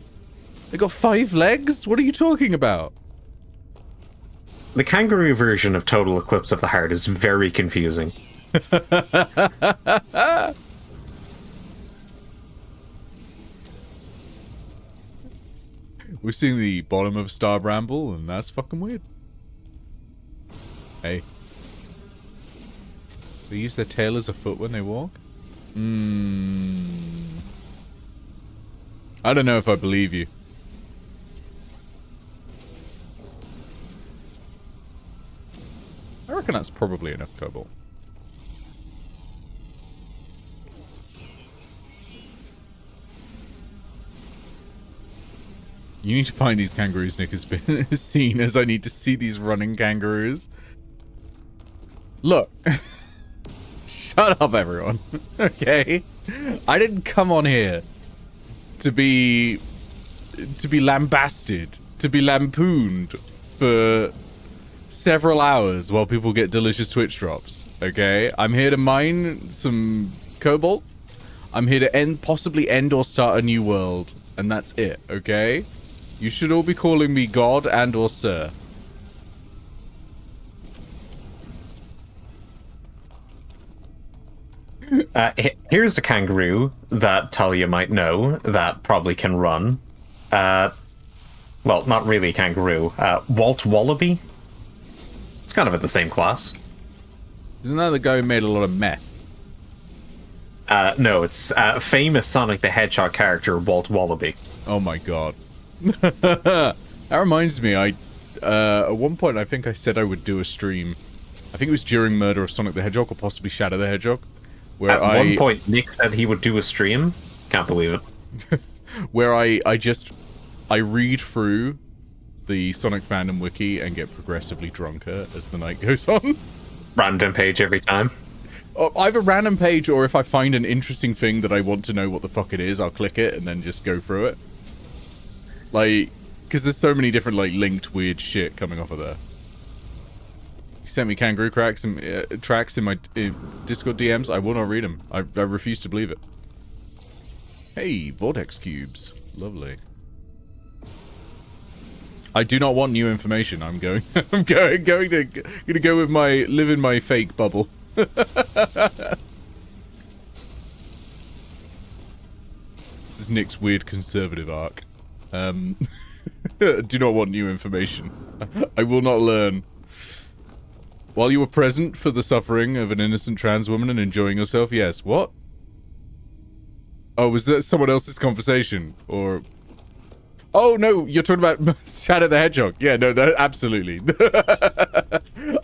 They got 5 legs? What are you talking about? The kangaroo version of Total Eclipse of the Heart is very confusing. We're seeing the bottom of Star Bramble, and that's fucking weird. Hey. They use their tail as a foot when they walk? I don't know if I believe you. I reckon that's probably enough cobalt. You need to find these kangaroos Nick has been seen, as I need to see these running kangaroos. Look. Shut up, everyone. Okay? I didn't come on here to be lambasted, to be lampooned for several hours while people get delicious Twitch drops. Okay? I'm here to mine some cobalt. I'm here to possibly end or start a new world. And that's it, okay? You should all be calling me God and or Sir. Here's a kangaroo that Talia might know that probably can run. Well, not really a kangaroo. Walt Wallaby. It's kind of in the same class. Isn't that the guy who made a lot of meth? No, it's famous Sonic the Hedgehog character Walt Wallaby. Oh my god. That reminds me, at one point I think I said I would do a stream. I think it was during Murder of Sonic the Hedgehog, or possibly Shadow the Hedgehog. Where At one point, Nick said he would do a stream. Can't believe it. Where I read through the Sonic fandom wiki and get progressively drunker as the night goes on. Random page every time. Either random page, or if I find an interesting thing that I want to know what the fuck it is, I'll click it and then just go through it. Like, because there's so many different, like, linked weird shit coming off of there. You sent me kangaroo tracks in my Discord DMs. I will not read them. I refuse to believe it. Hey, vortex cubes. Lovely. I do not want new information. I'm going to go with live in my fake bubble. This is Nick's weird conservative arc. Do not want new information. I will not learn. While you were present for the suffering of an innocent trans woman and enjoying yourself, yes. What? Oh, was that someone else's conversation? Or... Oh, no, you're talking about Shadow the Hedgehog. Yeah, no, absolutely.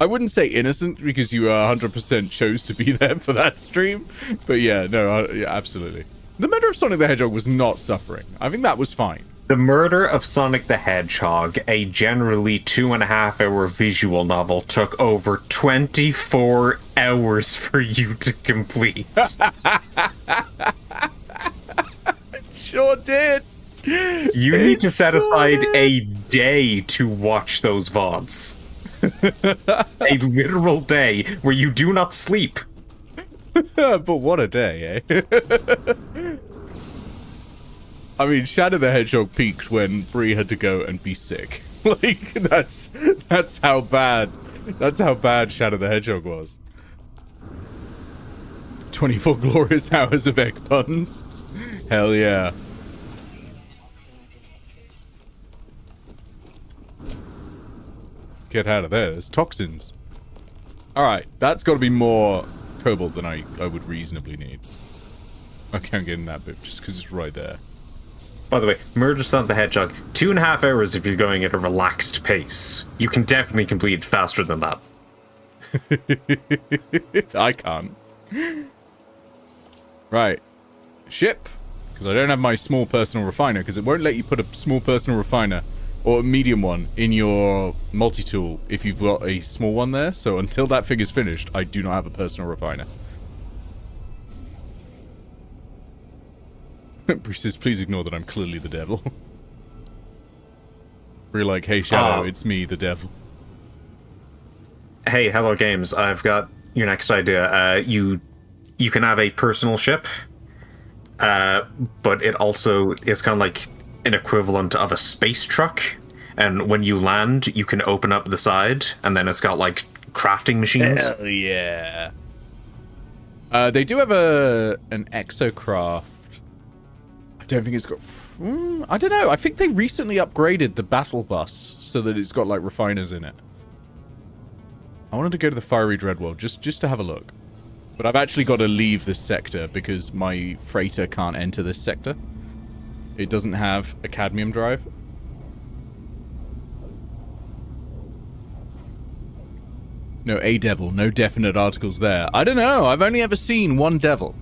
I wouldn't say innocent, because you 100% chose to be there for that stream. But yeah, no, yeah, absolutely. The murder of Sonic the Hedgehog was not suffering. I think that was fine. The Murder of Sonic the Hedgehog, a generally 2.5-hour visual novel, took over 24 hours for you to complete. Sure did. You need to set aside a day to watch those VODs. A literal day where you do not sleep. But what a day, eh? I mean, Shadow the Hedgehog peaked when Bree had to go and be sick. Like, that's how bad Shadow the Hedgehog was. 24 glorious hours of egg puns. Hell yeah. Get out of there. There's toxins. Alright, that's got to be more cobalt than I would reasonably need. Okay, I'm getting that bit just because it's right there. By the way, Murder of Sonic the Hedgehog, 2.5 hours if you're going at a relaxed pace. You can definitely complete it faster than that. I can't. Right. Ship. Because I don't have my small personal refiner, because it won't let you put a small personal refiner or a medium one in your multi-tool if you've got a small one there. So until that thing is finished, I do not have a personal refiner. Bruce says, please ignore that I'm clearly the devil. We're like, hey Shadow, it's me, the devil. Hey, Hello Games, I've got your next idea. You can have a personal ship, but it also is kind of like an equivalent of a space truck. And when you land, you can open up the side, and then it's got like crafting machines. Hell yeah. They do have an exocraft. I don't think it's got... I don't know. I think they recently upgraded the battle bus so that it's got, like, refiners in it. I wanted to go to the Fiery Dreadworld just to have a look. But I've actually got to leave this sector because my freighter can't enter this sector. It doesn't have a cadmium drive. No, a devil. No definite articles there. I don't know. I've only ever seen one devil.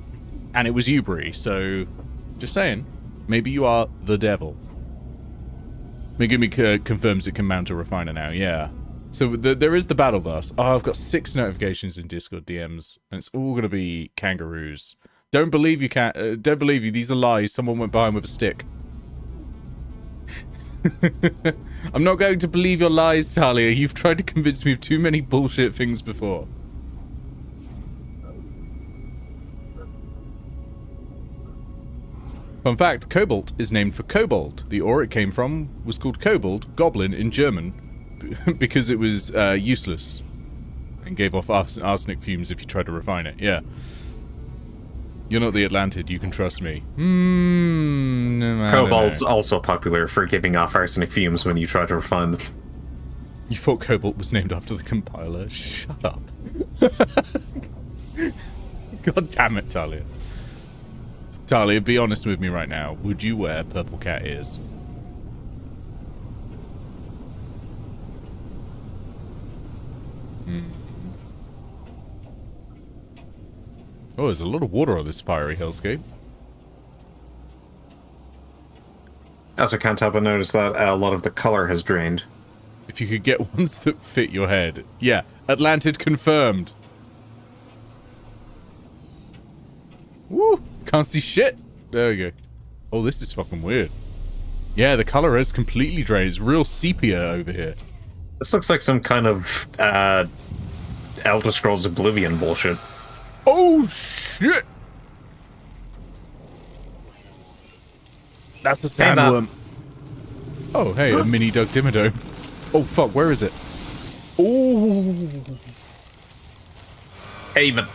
And it was you, Bree, so... Just saying. Maybe you are the devil. Megumi confirms it can mount a refiner now, yeah. So there is the battle bus. Oh, I've got 6 notifications in Discord DMs, and it's all going to be kangaroos. Don't believe you, don't believe you, these are lies. Someone went by him with a stick. I'm not going to believe your lies, Talia. You've tried to convince me of too many bullshit things before. Fun fact, cobalt is named for kobold. The ore it came from was called kobold, goblin in German, because it was useless and gave off arsenic fumes if you tried to refine it. Yeah. You're not the Atlantid, you can trust me. No, Cobalt's also popular for giving off arsenic fumes when you try to refine them. You thought cobalt was named after the compiler? Shut up. God damn it, Talia. Talia, be honest with me right now. Would you wear purple cat ears? Oh, there's a lot of water on this fiery hellscape. Also, can't help but notice that a lot of the color has drained. If you could get ones that fit your head. Yeah, Atlantid confirmed. Woo! Can't see shit. There we go. Oh, this is fucking weird. Yeah, the color is completely drained. It's real sepia over here. This looks like some kind of Elder Scrolls Oblivion bullshit. Oh, shit! That's a sandworm. Oh, hey, a mini Doug Dimmadome. Oh, fuck, where is it? Oh! Haven.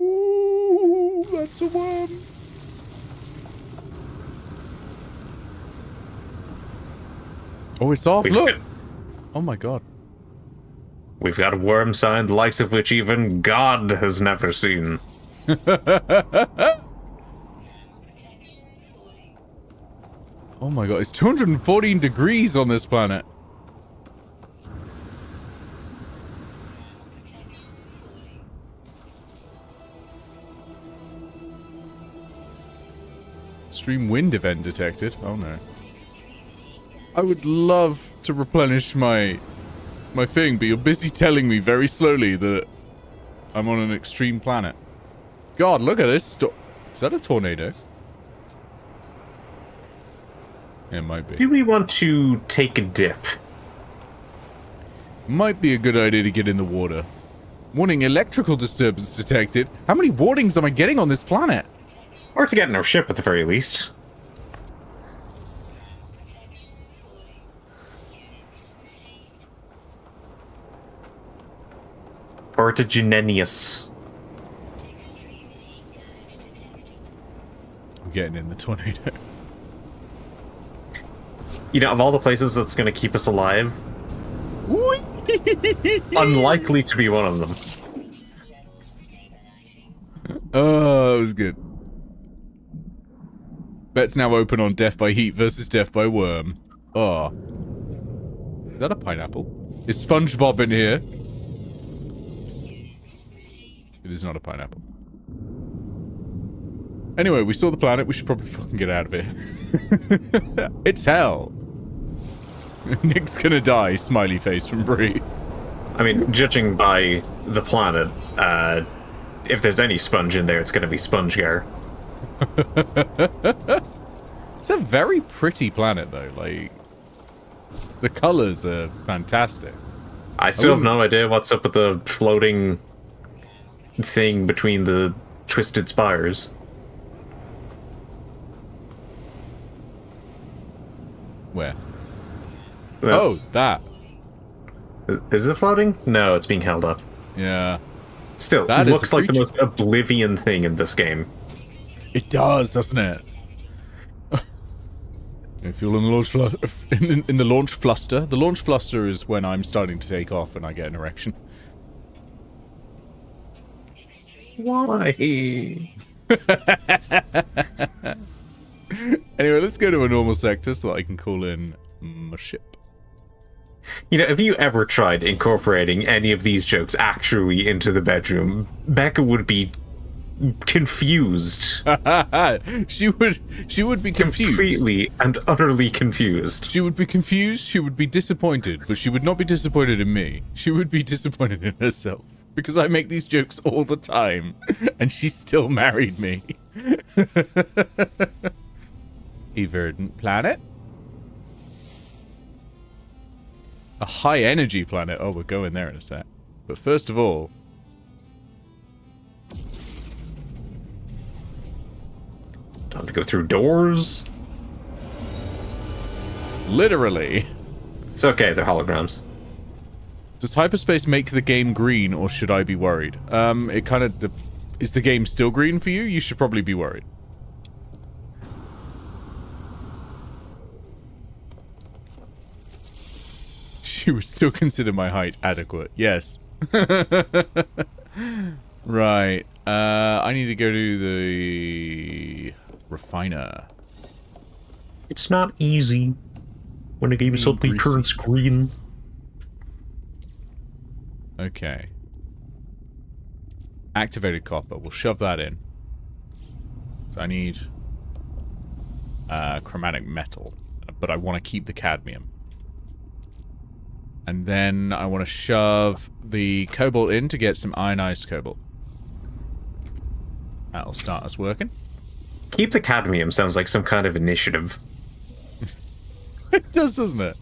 Ooh, that's a worm. Oh, it's off. Look! Oh my god. We've got a worm sign, the likes of which even God has never seen. Oh my god, it's 214 degrees on this planet. Extreme wind event detected. Oh no. I would love to replenish my thing, but you're busy telling me very slowly that I'm on an extreme planet. God, look at this. Is that a tornado? Yeah, it might be. Do we want to take a dip? Might be a good idea to get in the water. Warning, electrical disturbance detected. How many warnings am I getting on this planet? Or to get in our ship at the very least. Or to Genenius. I'm getting in the tornado. You know, of all the places that's going to keep us alive, unlikely to be one of them. Oh, that was good. Bet's now open on death by heat versus death by worm. Oh. Is that a pineapple? Is SpongeBob in here? It is not a pineapple. Anyway, we saw the planet. We should probably fucking get out of here. It's hell. Nick's gonna die, smiley face from Bree. I mean, judging by the planet, if there's any sponge in there, it's gonna be Spongegar. It's a very pretty planet, though. Like, the colors are fantastic. I still have no idea what's up with the floating thing between the twisted spires. Where? Oh, that. Is it floating? No, it's being held up. Yeah. Still, That it is looks a like the creature. most Oblivion thing in this game. It does, doesn't it? If you're in the launch in the launch fluster. The launch fluster is when I'm starting to take off and I get an erection. Why? Anyway, let's go to a normal sector so that I can call in my ship. You know, have you ever tried incorporating any of these jokes actually into the bedroom? Becca would be confused. she would be confused. Completely and utterly confused. She would be confused, she would be disappointed, but she would not be disappointed in me. She would be disappointed in herself. Because I make these jokes all the time, and she still married me. A verdant planet. A high energy planet. Oh, we're going there in a sec. But first of all... Time to go through doors. Literally. It's okay, they're holograms. Does hyperspace make the game green, or should I be worried? It kind of... Is the game still green for you? You should probably be worried. She would still consider my height adequate. Yes. Right. I need to go to the... refiner. It's not easy when a game is suddenly turns green. Okay. Activated copper. We'll shove that in. So I need chromatic metal. But I want to keep the cadmium. And then I want to shove the cobalt in to get some ionized cobalt. That'll start us working. Keep the cadmium sounds like some kind of initiative. It does, doesn't it?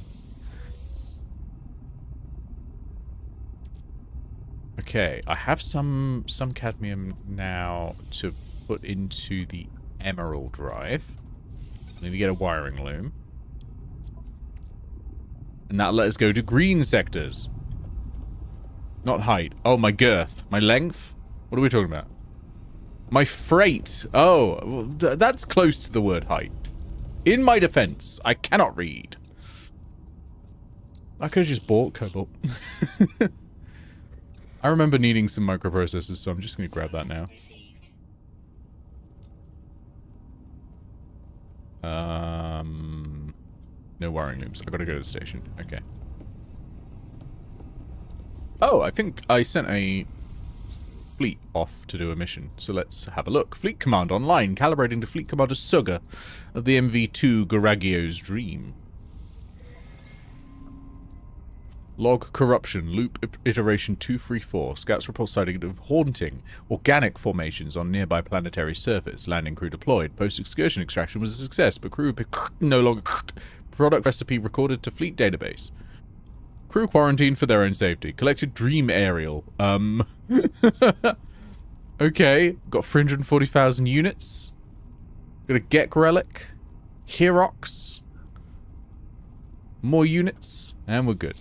Okay, I have some cadmium now to put into the emerald drive. I need to get a wiring loom. And that'll let us go to green sectors. Not height. Oh, my girth. My length? What are we talking about? My freight. Oh, well, that's close to the word height. In my defense, I cannot read. I could have just bought cobalt. I remember needing some microprocessors, so I'm just going to grab that now. No wiring looms. I gotta go to the station. Okay. Oh, I think I sent a fleet off to do a mission. So let's have a look. Fleet command online. Calibrating to Fleet Commander Suga of the MV2 Garagio's Dream. Log corruption. Loop iteration 234. Scouts report sighting of haunting organic formations on nearby planetary surface. Landing crew deployed. Post-excursion extraction was a success, but crew no longer... Product recipe recorded to fleet database. Crew quarantined for their own safety. Collected dream aerial. Okay. Got 340,000 units. Got a Gek relic. Herox. More units. And we're good.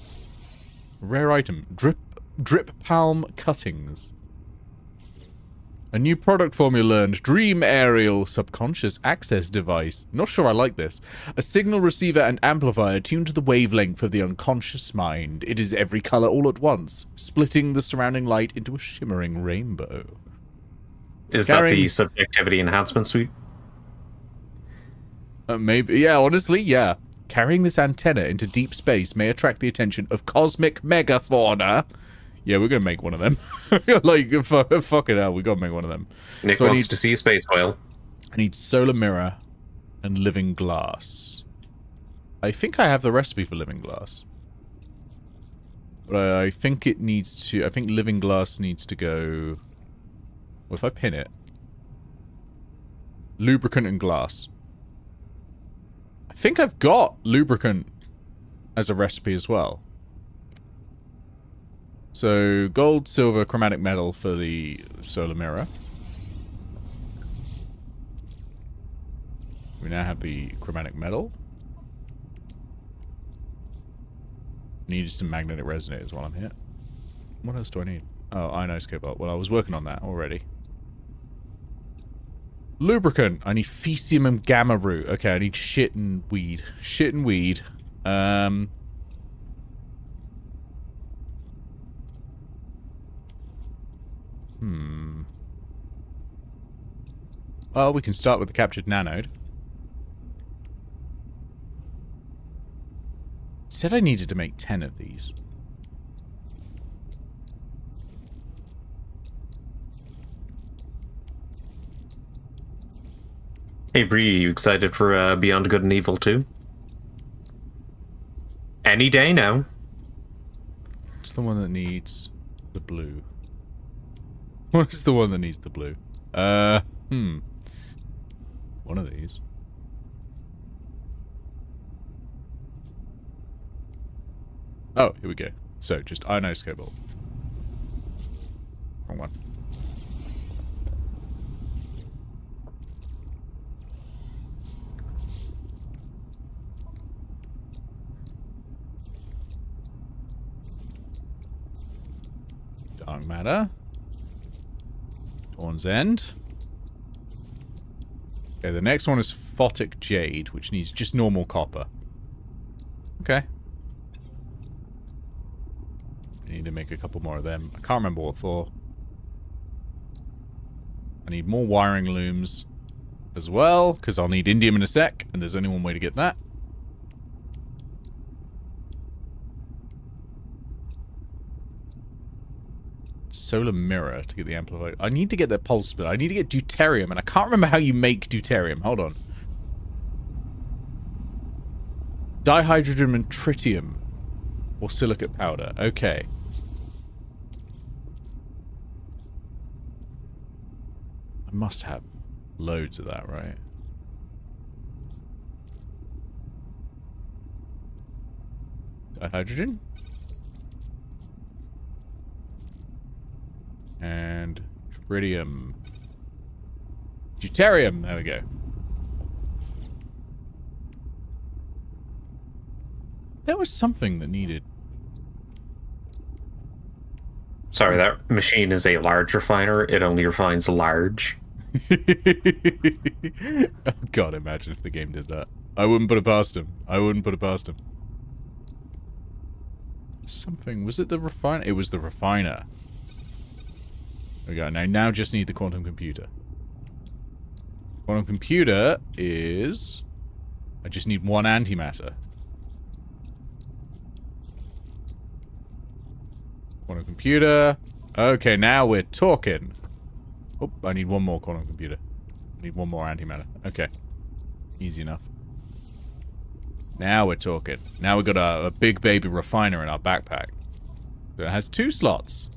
Rare item. Drip palm cuttings. A new product formula learned. Dream aerial subconscious access device. Not sure I like this. A signal receiver and amplifier tuned to the wavelength of the unconscious mind. It is every color all at once, splitting the surrounding light into a shimmering rainbow. Is that the subjectivity enhancement suite? Maybe. Yeah, honestly, yeah. Carrying this antenna into deep space may attract the attention of cosmic megafauna. Yeah, we're gonna make one of them. Like, fucking hell, we gotta make one of them. Nick wants to see a space whale. I need solar mirror and living glass. I think I have the recipe for living glass. But I think it needs to... I think living glass needs to go... Well, if I pin it... Lubricant and glass. I think I've got lubricant as a recipe as well. So, gold, silver, chromatic metal for the solar mirror. We now have the chromatic metal. Needed some magnetic resonators while I'm here. What else do I need? Oh, ionized cobalt. Well, I was working on that already. Lubricant. I need fecium and gamma root. Okay, I need shit and weed. Shit and weed. Well, we can start with the captured nanode. It said I needed to make 10 of these. Hey Bree, you excited for Beyond Good and Evil 2? Any day now. It's the one that needs the blue. What is the one that needs the blue? One of these. Oh, here we go. So, just ionized cobalt. Wrong one. Dark matter. Dawn's End. Okay, the next one is photic jade, which needs just normal copper. Okay. I need to make a couple more of them. I can't remember what for. I need more wiring looms as well, because I'll need indium in a sec, and there's only one way to get that. Solar mirror to get the amplifier. I need to get the pulse split. I need to get deuterium, and I can't remember how you make deuterium. Hold on. Dihydrogen and tritium. Or silicate powder. Okay. I must have loads of that, right? Dihydrogen. And tritium. Deuterium. There we go. There was something that needed. Sorry, that machine is a large refiner. It only refines large. Oh God, imagine if the game did that. I wouldn't put it past him. I wouldn't put it past him. Something. Was it the refiner? It was the refiner. There we go. Now just need the quantum computer. Quantum computer is... I just need one antimatter. Quantum computer. Okay, now we're talking. Oh, I need one more quantum computer. I need one more antimatter. Okay. Easy enough. Now we're talking. Now we've got a big baby refiner in our backpack. It has 2 slots.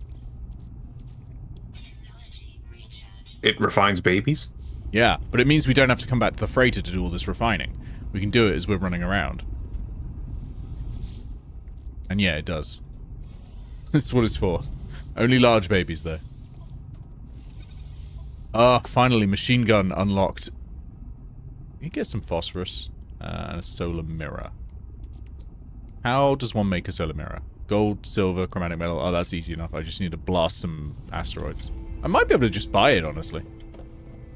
It refines babies? Yeah, but it means we don't have to come back to the freighter to do all this refining. We can do it as we're running around. And yeah, it does. This is what it's for. Only large babies, though. Ah, finally, machine gun unlocked. You get some phosphorus and a solar mirror. How does one make a solar mirror? Gold, silver, chromatic metal. Oh, that's easy enough. I just need to blast some asteroids. I might be able to just buy it, honestly.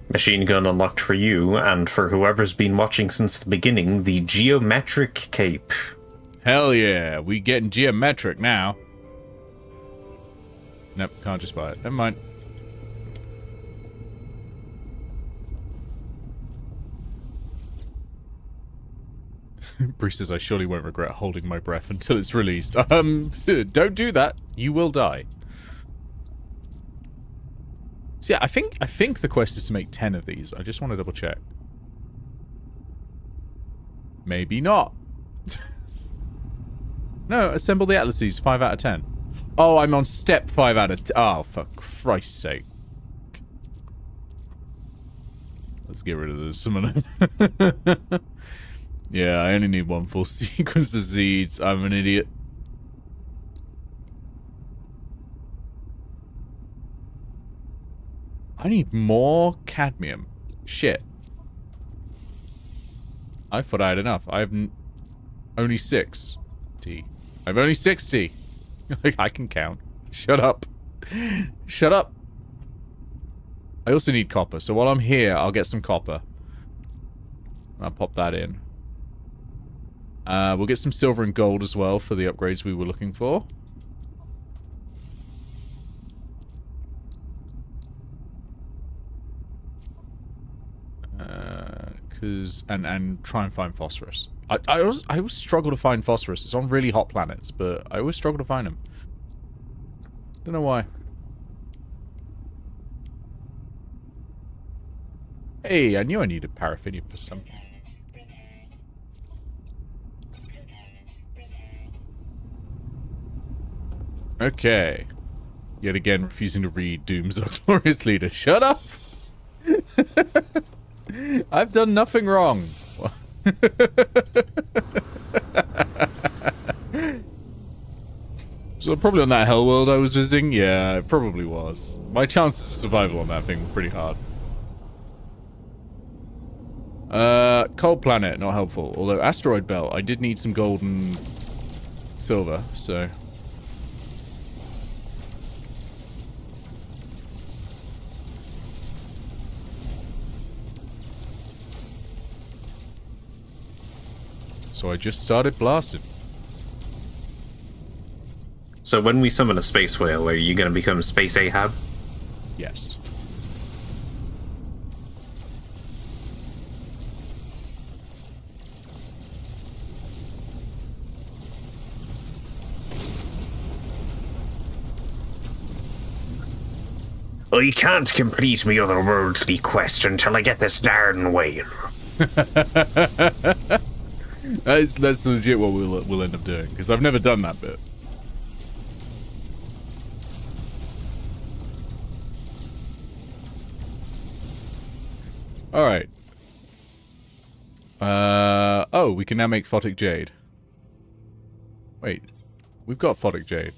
Machine gun unlocked for you, and for whoever's been watching since the beginning, the geometric cape. Hell yeah, we getting geometric now. Nope, can't just buy it. Never mind. Bree says I surely won't regret holding my breath until it's released. Don't do that. You will die. So yeah, I think the quest is to make 10 of these. I just want to double check. Maybe not. No, assemble the atlases. 5 out of 10. Oh, I'm on step 5 out of 10. Oh, for Christ's sake. Let's get rid of some of them. Yeah, I only need one full sequence of seeds. I'm an idiot. I need more cadmium. Shit. I thought I had enough. I have only 60. I have only 60. I can count. Shut up. Shut up. I also need copper. So while I'm here, I'll get some copper. I'll pop that in. We'll get some silver and gold as well for the upgrades we were looking for. And try and find phosphorus. I always struggle to find phosphorus. It's on really hot planets, but I always struggle to find them. Don't know why. Hey, I knew I needed paraffinium for something. Okay. Yet again, refusing to read Doom's Glorious Leader. Shut up! I've done nothing wrong. So probably on that hell world I was visiting? Yeah, it probably was. My chances of survival on that thing were pretty hard. Cold planet, not helpful. Although asteroid belt, I did need some gold and silver, so... So I just started blasting. So when we summon a space whale, are you going to become Space Ahab? Yes. I can't complete my otherworldly quest until I get this darn whale. That's legit what we'll end up doing, because I've never done that bit. Alright. Oh, we can now make photic jade. Wait. We've got photic jade.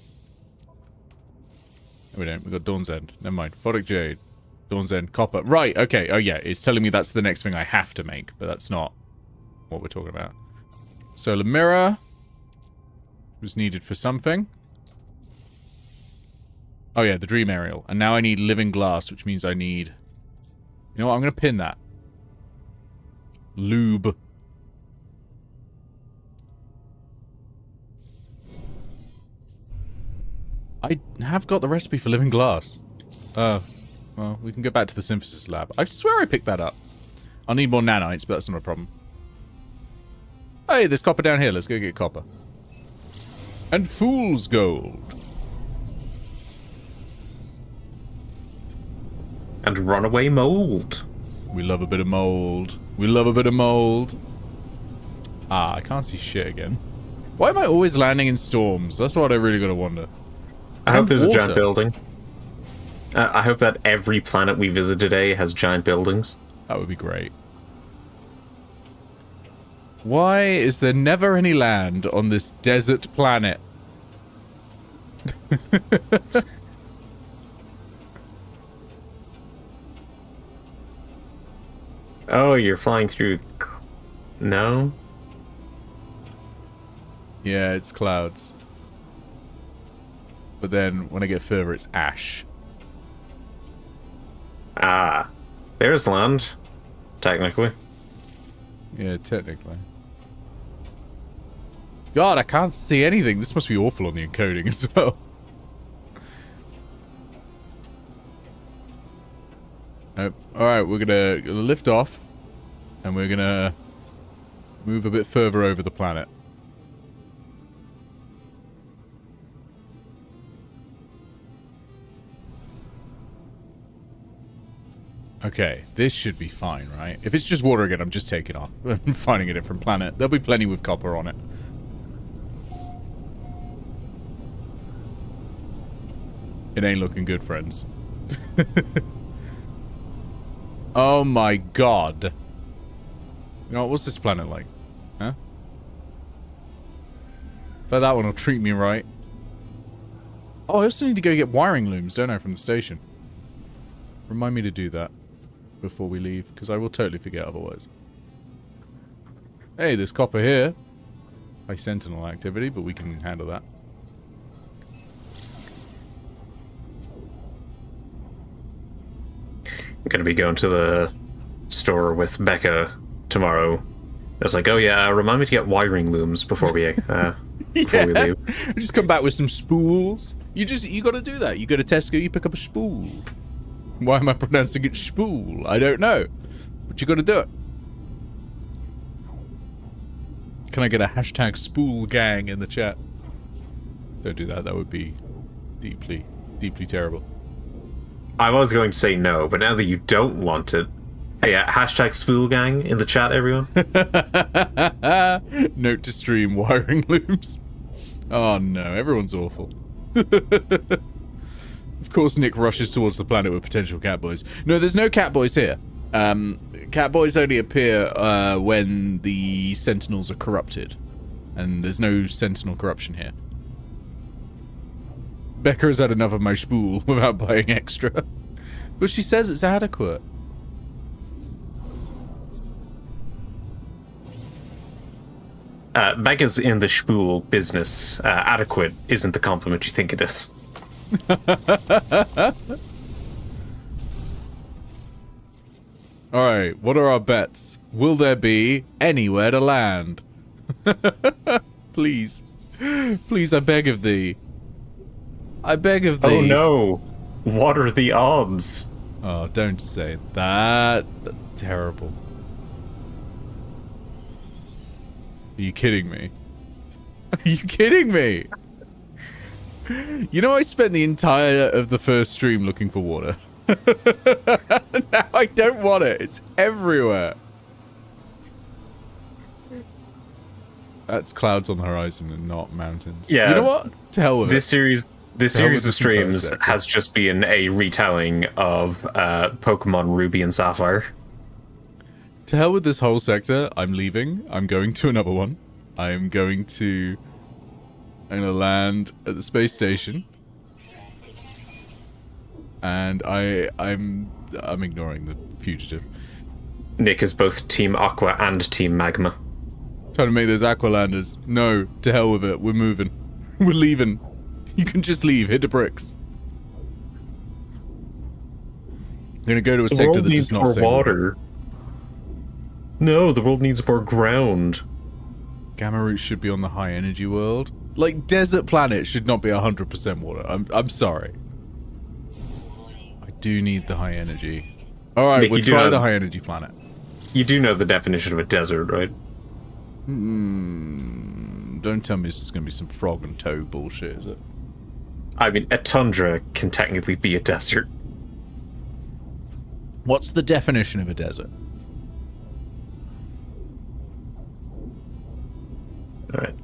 No, we don't. We've got Dawn's End. Never mind. Photic jade. Dawn's End. Copper. Right, okay. Oh, yeah. It's telling me that's the next thing I have to make, but that's not what we're talking about. Solar mirror was needed for something. Oh, yeah. The dream aerial. And now I need living glass, which means I need... You know what? I'm going to pin that. Lube. I have got the recipe for living glass. Well, we can go back to the synthesis lab. I swear I picked that up. I'll need more nanites, but that's not a problem. Hey, there's copper down here. Let's go get copper. And fool's gold. And runaway mold. We love a bit of mold. We love a bit of mold. Ah, I can't see shit again. Why am I always landing in storms? That's what I really gotta wonder. I hope there's a giant building. I hope that every planet we visit today has giant buildings. That would be great. Why is there never any land on this desert planet? Oh, you're flying through... No? Yeah, it's clouds. But then, when I get further, it's ash. Ah. There's land. Technically. Yeah, technically. God, I can't see anything. This must be awful on the encoding as well. Nope. Alright, we're gonna lift off. And we're gonna move a bit further over the planet. Okay, this should be fine, right? If it's just water again, I'm just taking off. I'm finding a different planet. There'll be plenty with copper on it. It ain't looking good, friends. Oh my god. You know, what's this planet like? Huh? Bet that one will treat me right. Oh, I also need to go get wiring looms, don't I, from the station? Remind me to do that before we leave, because I will totally forget otherwise. Hey, there's copper here. High sentinel activity, but we can handle that. I'm gonna be going to the store with Becca tomorrow. I was like, oh yeah, remind me to get wiring looms before we we leave. Just come back with some spools. You gotta do that. You go to Tesco, you pick up a spool. Why am I pronouncing it spool? I don't know. But you gotta do it. Can I get a hashtag spool gang in the chat? Don't do that. That would be deeply, deeply terrible. I was going to say no, but now that you don't want it, Hey, hashtag spool gang in the chat, everyone. Note to stream wiring looms. Oh no, everyone's awful. Of course, Nick rushes towards the planet with potential catboys. No, there's no catboys here. Catboys only appear when the Sentinels are corrupted. And there's no Sentinel corruption here. Becca has had enough of my spool without buying extra. But she says it's adequate. Mega's in the spool business. Adequate isn't the compliment you think it is. Alright, what are our bets? Will there be anywhere to land? Please. Please, I beg of thee. I beg of thee. Oh no! What are the odds? Oh, don't say that. That's terrible. Are you kidding me? Are you kidding me? You know, I spent the entire of the first stream looking for water. Now I don't want it. It's everywhere. That's clouds on the horizon and not mountains. Yeah. You know what? To hell with This it. series of streams has just been a retelling of Pokemon Ruby and Sapphire. To hell with this whole sector. I'm leaving. I'm going to another one. I'm going to land at the space station. And I'm ignoring the fugitive. Nick is both Team Aqua and Team Magma. Trying to make those Aqualanders. No, to hell with it. We're moving. We're leaving. You can just leave. Hit the bricks. I'm gonna go to a sector that does not say water. No, the world needs more ground. Gamma Root should be on the high energy world. Like, desert planet should not be 100% water. I'm sorry. I do need the high energy. Alright, we'll try the high energy planet. You do know the definition of a desert, right? Don't tell me this is going to be some frog and toe bullshit, is it? I mean, a tundra can technically be a desert. What's the definition of a desert? Alright.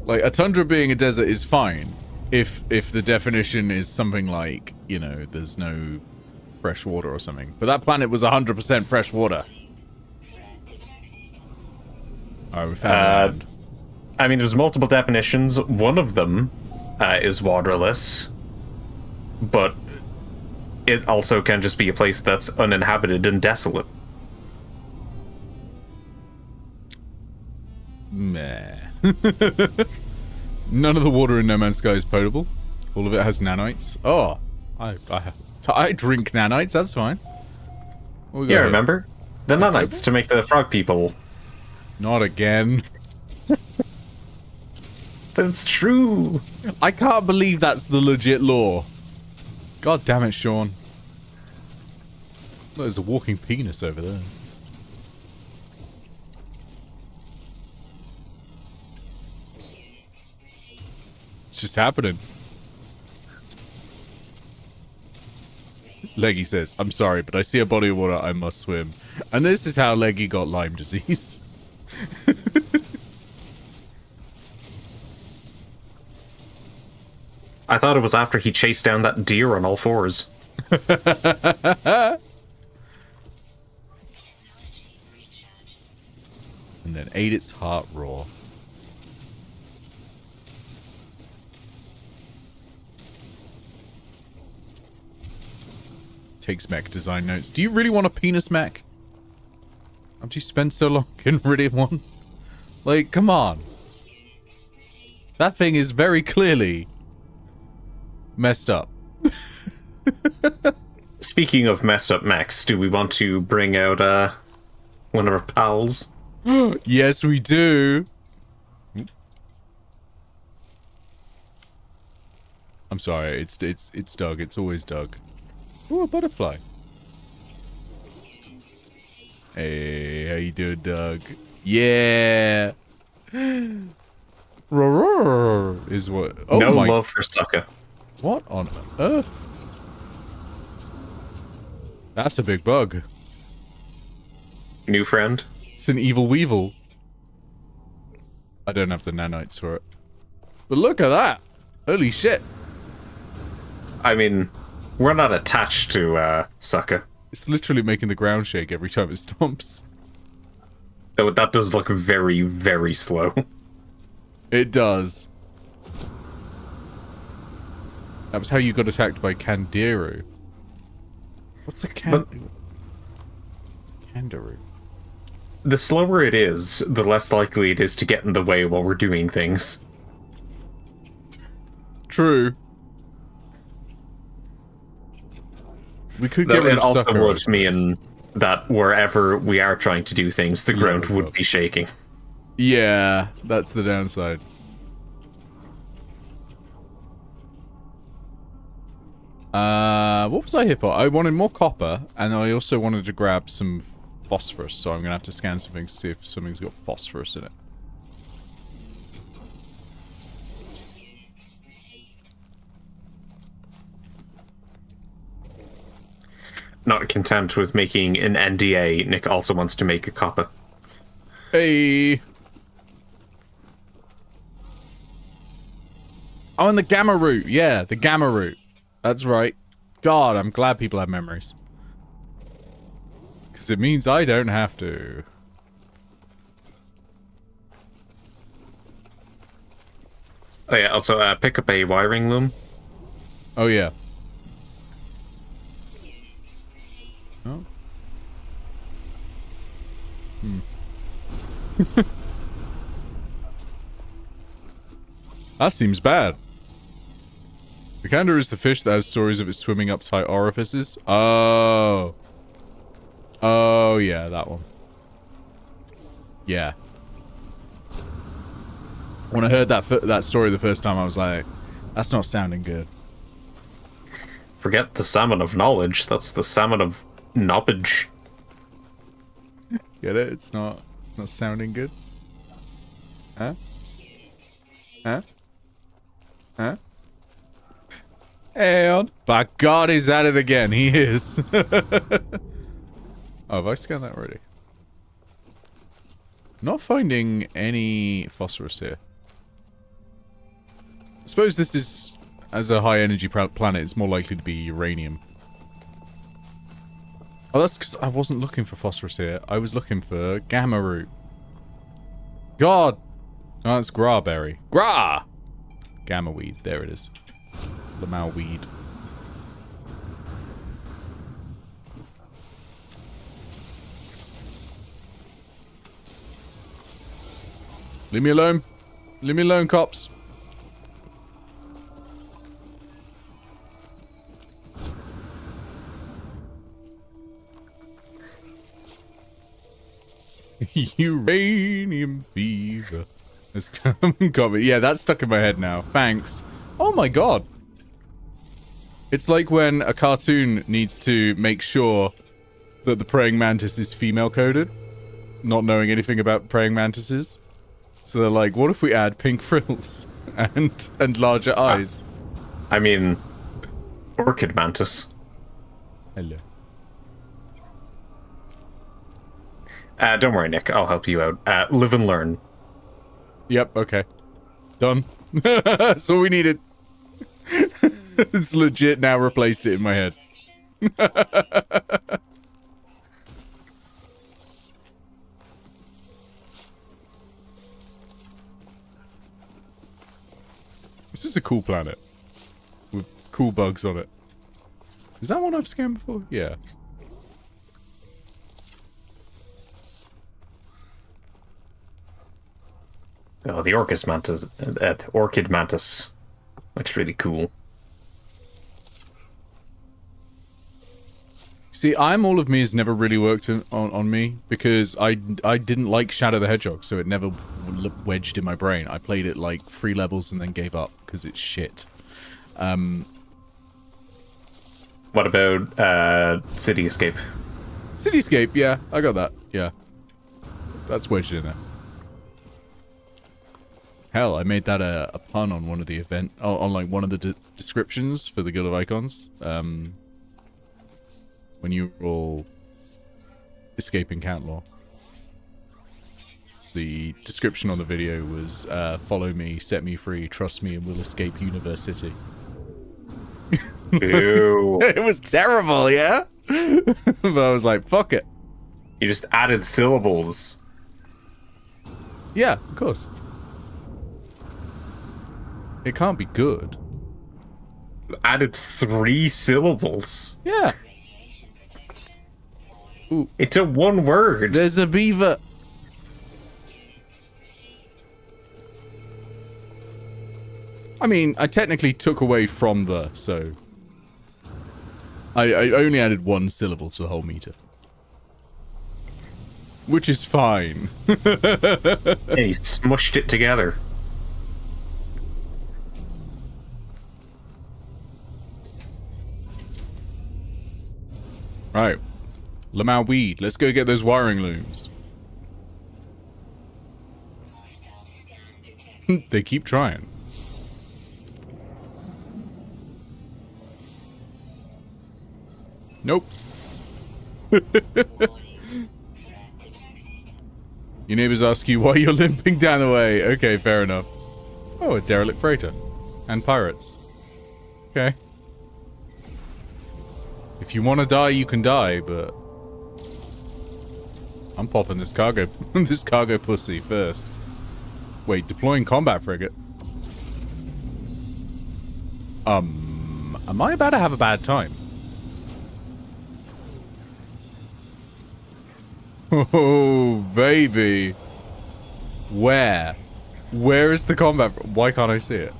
Like, a tundra being a desert is fine if the definition is something like, you know, there's no fresh water or something. But that planet was 100% fresh water. Alright, we found land. I mean, there's multiple definitions. One of them is waterless, but it also can just be a place that's uninhabited and desolate. Meh. None of the water in No Man's Sky is potable. All of it has nanites. Oh, I drink nanites. That's fine. Yeah, remember the nanites to make the frog people. Not again. That's true. I can't believe that's the legit lore. God damn it, Sean. Look, there's a walking penis over there. It's just happening. Leggy says, I'm sorry, but I see a body of water, I must swim. And this is how Leggy got Lyme disease. I thought it was after he chased down that deer on all fours. And then ate its heart raw. Takes mech design notes. Do you really want a penis mech? Haven't you spent so long getting rid of one? Like, come on. That thing is very clearly messed up. Speaking of messed up mechs, do we want to bring out one of our pals? Yes, we do. I'm sorry, it's Doug. It's always Doug. Ooh, a butterfly. Hey, how you doing, Doug? Yeah. Roar is what? Oh no my. love for Sucka. What on earth? That's a big bug. New friend? It's an evil weevil. I don't have the nanites for it. But look at that! Holy shit! I mean, we're not attached to Sucker. It's literally making the ground shake every time it stomps. Though that does look very, very slow. It does. That was how you got attacked by Kandiru. What's a Kandiru? The slower it is, the less likely it is to get in the way while we're doing things. True. We could get rid it of also Sucker, would mean that wherever we are trying to do things, the ground would be shaking. Yeah, that's the downside. What was I here for? I wanted more copper, and I also wanted to grab some phosphorus, so I'm gonna have to scan something to see if something's got phosphorus in it. Not content with making an NDA, Nick also wants to make a copper. Hey! Oh, and the gamma root! Yeah, the gamma root. That's right. God, I'm glad people have memories. Because it means I don't have to. Oh yeah, also pick up a wiring loom. Oh yeah. Oh. That seems bad. Picander is the fish that has stories of it swimming up tight orifices. Oh. Oh, yeah, that one. Yeah. When I heard that story the first time, I was like, that's not sounding good. Forget the salmon of knowledge, that's the salmon of knowledge. Get it? It's not sounding good. Huh? Huh? Huh? And by God, he's at it again. He is. Oh, have I scanned that already? Not finding any phosphorus here. I suppose this is, as a high energy planet, it's more likely to be uranium. Oh, that's because I wasn't looking for phosphorus here. I was looking for gamma root. God! Oh, that's grawberry. Gra! Gamma weed. There it is. Lamau weed. Leave me alone. Leave me alone, cops. Uranium fever has got me. Yeah, that's stuck in my head now. Thanks. Oh my God. It's like when a cartoon needs to make sure that the praying mantis is female coded, not knowing anything about praying mantises. So they're like, what if we add pink frills and larger eyes? I mean, orchid mantis. Hello. Don't worry, Nick. I'll help you out. Live and learn. Yep, okay. Done. That's all we needed. It's legit now replaced it in my head. This is a cool planet. With cool bugs on it. Is that one I've scanned before? Yeah. Oh, the orchid mantis. Looks really cool. See, I'm All of Me has never really worked on me because I didn't like Shadow the Hedgehog, so it never wedged in my brain. I played it like 3 levels and then gave up because it's shit. What about City Escape? Cityscape, yeah, I got that. Yeah, that's wedged in there. Hell, I made that a pun on one of the on like one of the descriptions for the Guild of Icons. when you were all escaping Cantlaw. The description on the video was, follow me, set me free, trust me, and we'll escape University. Ew. It was terrible, yeah? But I was like, fuck it. You just added syllables. Yeah, of course. It can't be good. Added 3 syllables. Yeah. Ooh. It's a one word. There's a beaver. I mean, I technically took away from the, so... I only added 1 syllable to the whole meter. Which is fine. And he smushed it together. Right. Lamau weed. Let's go get those wiring looms. They keep trying. Nope. Your neighbors ask you why you're limping down the way. Okay, fair enough. Oh, a derelict freighter. And pirates. Okay. If you want to die, you can die, but... I'm popping this cargo... this cargo pussy first. Wait, deploying combat frigate? Am I about to have a bad time? Oh, baby. Where? Where is the combat? Why can't I see it?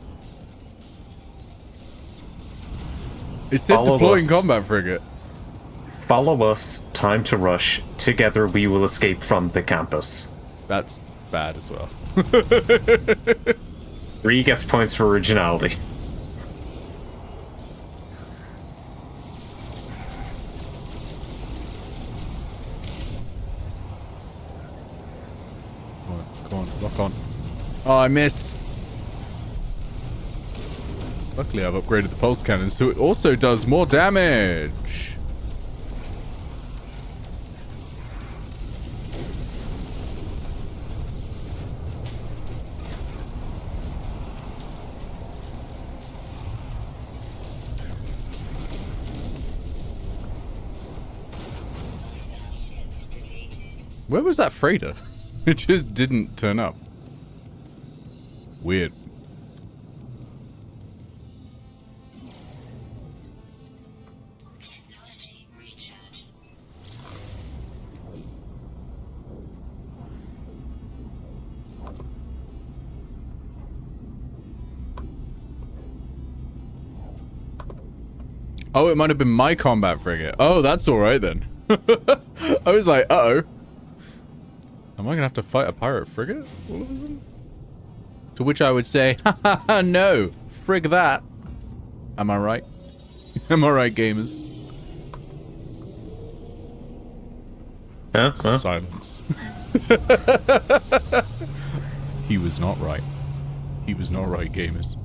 It said deploying combat frigate. Follow us. Time to rush. Together we will escape from the campus. That's bad as well. 3 gets points for originality. Come on, lock on. Oh, I missed. Luckily, I've upgraded the pulse cannon, so it also does more damage. Where was that freighter? It just didn't turn up. Weird. Oh, it might have been my combat frigate. Oh, that's alright then. I was like, uh-oh. Am I gonna have to fight a pirate frigate all of a sudden? To which I would say, ha ha ha, no, frig that. Am I right? Am I right, gamers? Huh? Silence. He was not right. He was not right, gamers.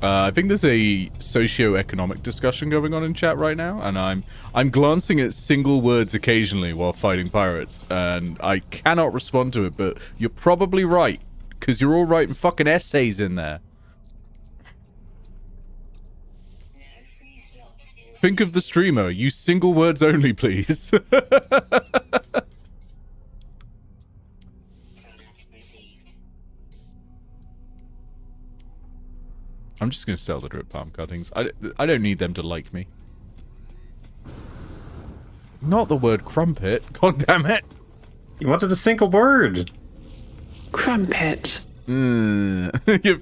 I think there's a socio-economic discussion going on in chat right now, and I'm glancing at single words occasionally while fighting pirates, and I cannot respond to it, but you're probably right, because you're all writing fucking essays in there. Think of the streamer. Use single words only, please. I'm just going to sell the drip palm cuttings. I don't need them to like me. Not the word crumpet. God damn it. You wanted a single word. Crumpet. Yeah,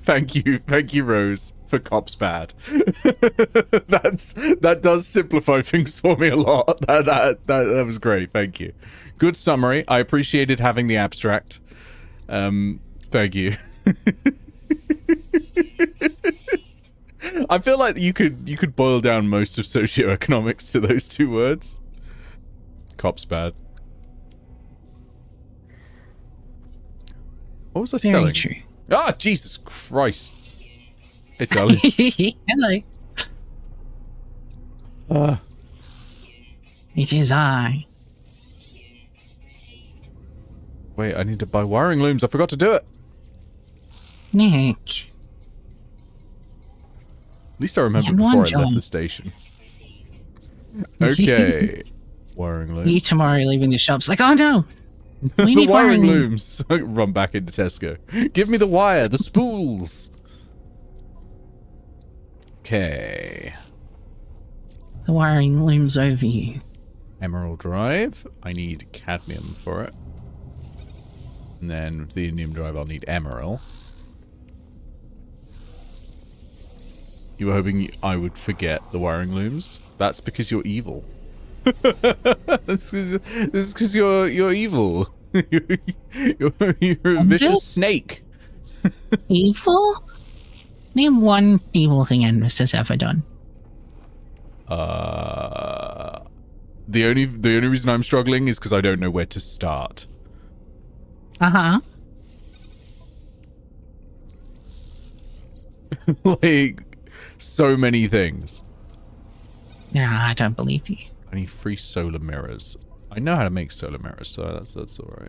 thank you, Rose, for cops bad. That does simplify things for me a lot. That was great. Thank you. Good summary. I appreciated having the abstract. Thank you. I feel like you could boil down most of socioeconomics to those 2 words. Cops bad. What was I selling? True. Ah, Jesus Christ! It's early. Hello. It is I. Wait, I need to buy wiring looms. I forgot to do it. Nick. At least I remembered You had before one I left job. the station. Okay. Wiring looms. You tomorrow leaving the shops like, oh no! We The need wiring wiring looms. Run back into Tesco. Give me the wire, the spools. Okay. The wiring looms over you. Emerald drive. I need cadmium for it. And then with the indium drive, I'll need emerald. You were hoping I would forget the wiring looms? That's because you're evil. This is because you're evil. you're a vicious snake. Evil? Name one evil thing Endless has ever done. The only reason I'm struggling is because I don't know where to start. Uh-huh. Like, so many things. Nah, I don't believe you. I need 3 solar mirrors. I know how to make solar mirrors, so that's all right.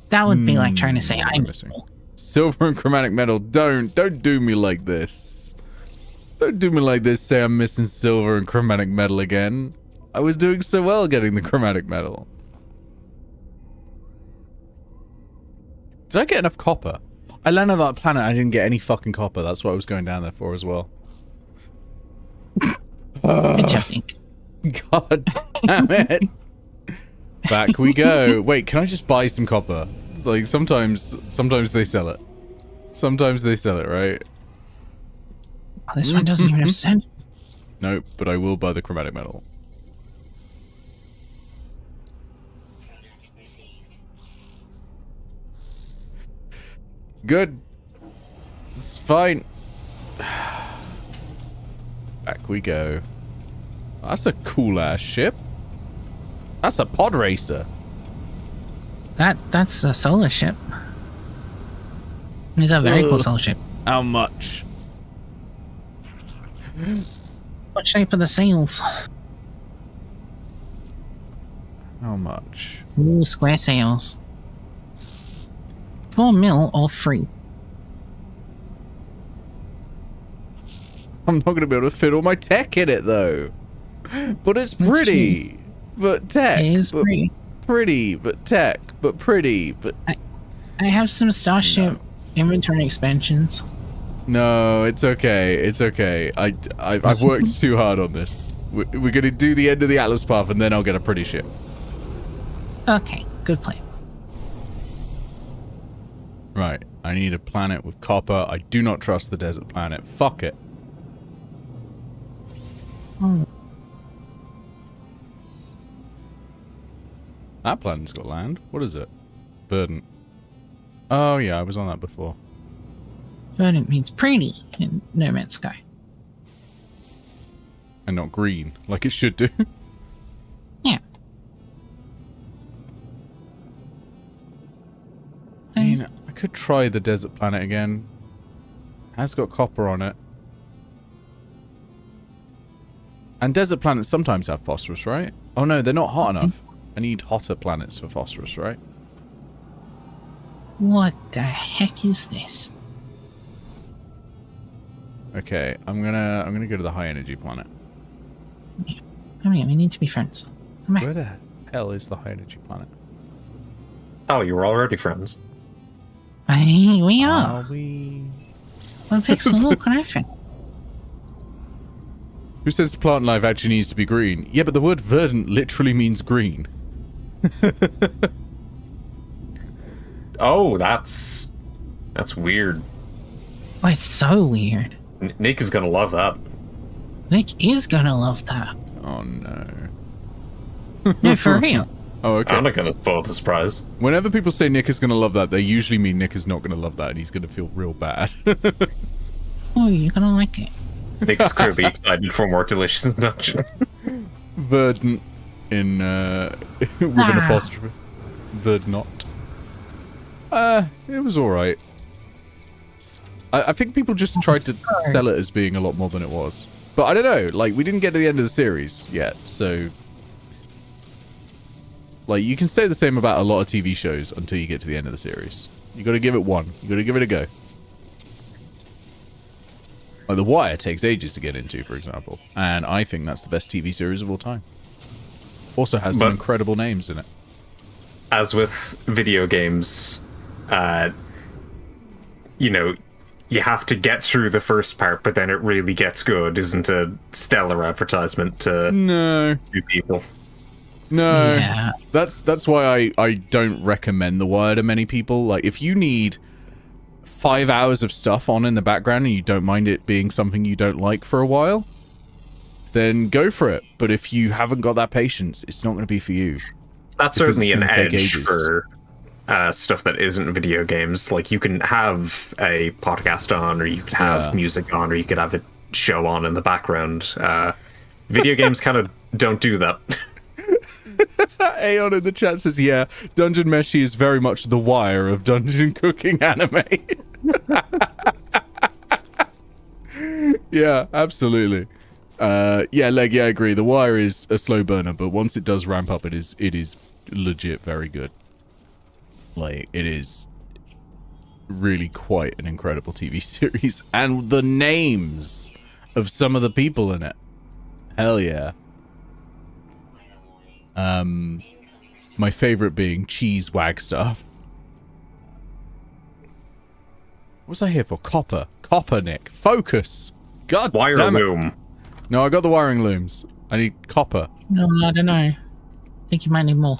That would be like trying to say what am I I'm missing? evil. Silver and chromatic metal. Don't do me like this. Don't do me like this. Say I'm missing silver and chromatic metal again. I was doing so well getting the chromatic metal. Did I get enough copper? I landed on that planet. I didn't get any fucking copper. That's what I was going down there for as well. Good job, Nick. God damn it. Back we go. Wait, can I just buy some copper? It's like sometimes they sell it. Sometimes they sell it, right? Oh, this one doesn't even have sense. Nope, but I will buy the chromatic metal. Good. It's fine. Back we go. That's a cool ass ship. That's a pod racer. That's a solar ship. It's a very cool solar ship. How much? What shape are the sails? How much? Ooh, square sails. 4 mil or free. I'm not going to be able to fit all my tech in it, though. But it's pretty. But tech. It is but pretty. Pretty, but tech. But pretty, but... I have some Starship inventory expansions. No, it's okay. It's okay. I've worked too hard on this. We're going to do the end of the Atlas path, and then I'll get a pretty ship. Okay, good plan. Right. I need a planet with copper. I do not trust the desert planet. Fuck it. Oh. That planet's got land. What is it? Verdant. Oh, yeah, I was on that before. Verdant means pretty in No Man's Sky. And not green, like it should do. Yeah. I mean, I could try the desert planet again. Has got copper on it. And desert planets sometimes have phosphorus, right? Oh no, they're not hot enough. I need hotter planets for phosphorus, right? What the heck is this? Okay, I'm gonna go to the high energy planet. Come here, we need to be friends. Come Where back. the hell is the high energy planet? Oh, you were already friends. Hey, we are. we? Well, Pixel, look what I found. Who says plant life actually needs to be green? Yeah, but the word verdant literally means green. Oh, that's weird. Oh, it's so weird. Nick is gonna love that. Nick is gonna love that. Oh no. No, for real. Oh, okay. I'm not gonna spoil the surprise. Whenever people say Nick is gonna love that, they usually mean Nick is not gonna love that and he's gonna feel real bad. Oh, you're gonna like it. Nick's clearly excited for more delicious dungeon. Verdant in with an apostrophe. Verdant. It was alright. I think people just tried to sell it as being a lot more than it was. But I don't know, like, we didn't get to the end of the series yet, so... Like, you can say the same about a lot of TV shows until you get to the end of the series. You gotta give it one. You gotta give it a go. Like, The Wire takes ages to get into, for example. And I think that's the best TV series of all time. Also has some incredible names in it. As with video games, you know, you have to get through the first part, but then it really gets good isn't a stellar advertisement to people. No. Yeah. That's why I don't recommend The Wire to many people. Like, if you need 5 hours of stuff on in the background and you don't mind it being something you don't like for a while, then go for it. But if you haven't got that patience, it's not going to be for you. That's certainly an edge for stuff that isn't video games. Like, you can have a podcast on, or you could have music on, or you could have a show on in the background. Video games kind of don't do that. Aeon in the chat says, yeah, Dungeon Meshi is very much The Wire of dungeon cooking anime. Yeah, absolutely. Yeah, Leg, yeah, I agree. The Wire is a slow burner, but once it does ramp up, it is legit very good. Like, it is really quite an incredible TV series. And the names of some of the people in it. Hell yeah. My favorite being Cheese Wagstaff. What was I here for? Copper. Copper, Nick. Focus. God Wire damn it. loom. No, I got the wiring looms. I need copper. No, I don't know. I think you might need more.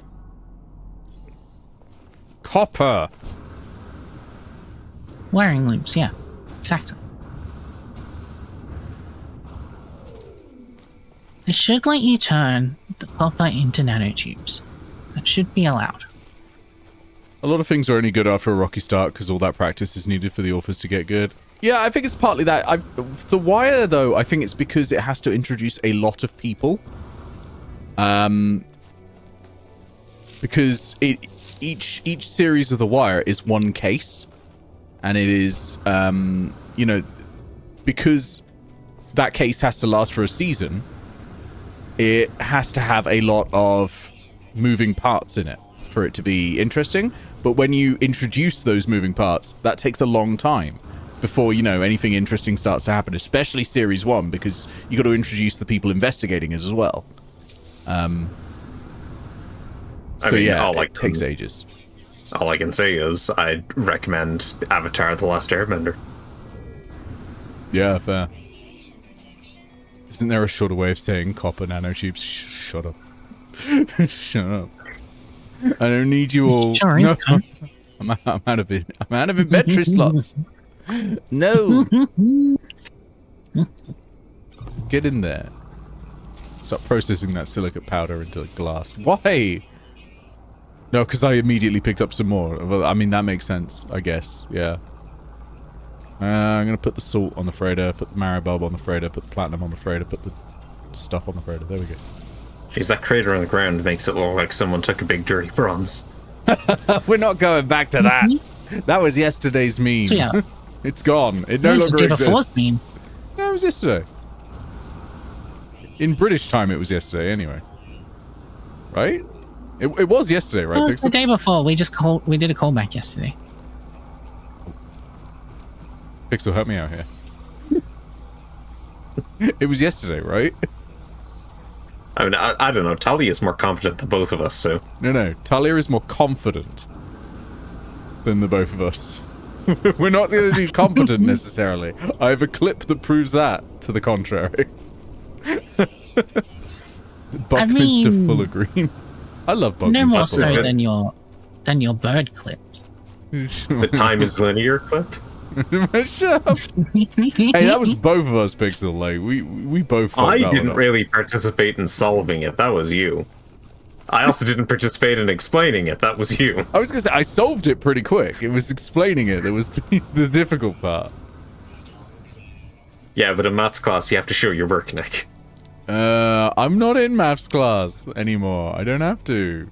Copper. Wiring loops, yeah. Exactly. They should let you turn the copper into nanotubes. That should be allowed. A lot of things are only good after a rocky start because all that practice is needed for the authors to get good. Yeah, I think it's partly that. The Wire, though, I think it's because it has to introduce a lot of people. Because each series of The Wire is one case. And it is, you know, because that case has to last for a season, it has to have a lot of moving parts in it for it to be interesting. But when you introduce those moving parts, that takes a long time before, you know, anything interesting starts to happen, especially series 1, because you got to introduce the people investigating it as well. So yeah, it takes ages. All I can say is I'd recommend Avatar: The Last Airbender. Yeah, fair. Isn't there a shorter way of saying copper nanotubes? Shut up. Shut up. I don't need you all. Sure No. is. I'm out of it. I'm out of inventory slots. No. Get in there. Stop processing that silicate powder into glass. Why? No, because I immediately picked up some more. Well, I mean, that makes sense, I guess. Yeah. I'm going to put the salt on the freighter, put the marrow bulb on the freighter, put the platinum on the freighter, put the stuff on the freighter. There we go. Jeez, that crater on the ground makes it look like someone took a big dirty bronze. We're not going back to that. That was yesterday's meme. So, yeah. It's gone. It no Where's the longer day before's exists. meme? No, it was yesterday. In British time, it was yesterday anyway. Right? It was yesterday, right, Well, it's the Pixel? day before. We did a callback yesterday. Pixel, help me out here. It was yesterday, right? I mean, I don't know. Talia is more confident than both of us, so... No. Talia is more confident than the both of us. We're not going to do competent necessarily. I have a clip that proves that to the contrary. Buckminster mean, Fuller Green. I love No Buckminster more Fuller so good. than your bird clips. The time is linear clip? Shut up. Hey, that was both of us, Pixel. Like, we both fucked I that one didn't up. really participate in solving it. That was you. I also didn't participate in explaining it. That was you. I was going to say, I solved it pretty quick. It was explaining it that was the difficult part. Yeah, but in maths class, you have to show your work, Nick. I'm not in maths class anymore. I don't have to.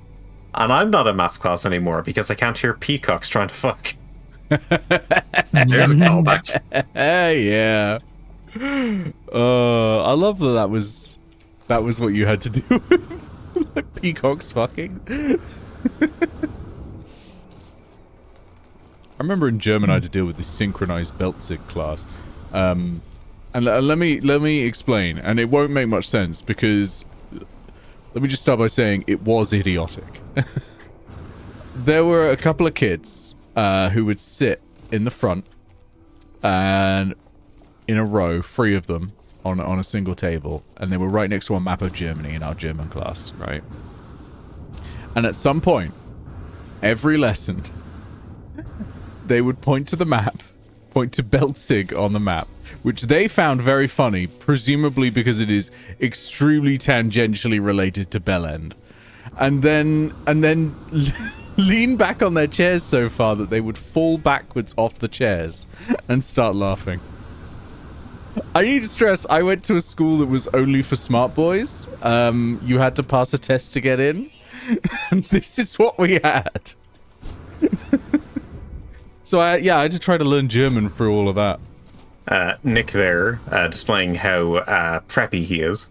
And I'm not in maths class anymore because I can't hear peacocks trying to fuck. There's a callback. Yeah. I love that was what you had to do. Like peacocks fucking. I remember in German I had to deal with this synchronized Beltzig class. And let me explain, and it won't make much sense because let me just start by saying it was idiotic. There were a couple of kids who would sit in the front and in a row, 3 of them on a single table, and they were right next to a map of Germany in our German class, right? And at some point, every lesson, they would point to the map, point to Beltzig on the map, which they found very funny, presumably because it is extremely tangentially related to Bellend, and then lean back on their chairs so far that they would fall backwards off the chairs and start laughing. I need to stress, I went to a school that was only for smart boys. You had to pass a test to get in, and this is what we had. So I had to try to learn German through all of that. Nick there, displaying how preppy he is.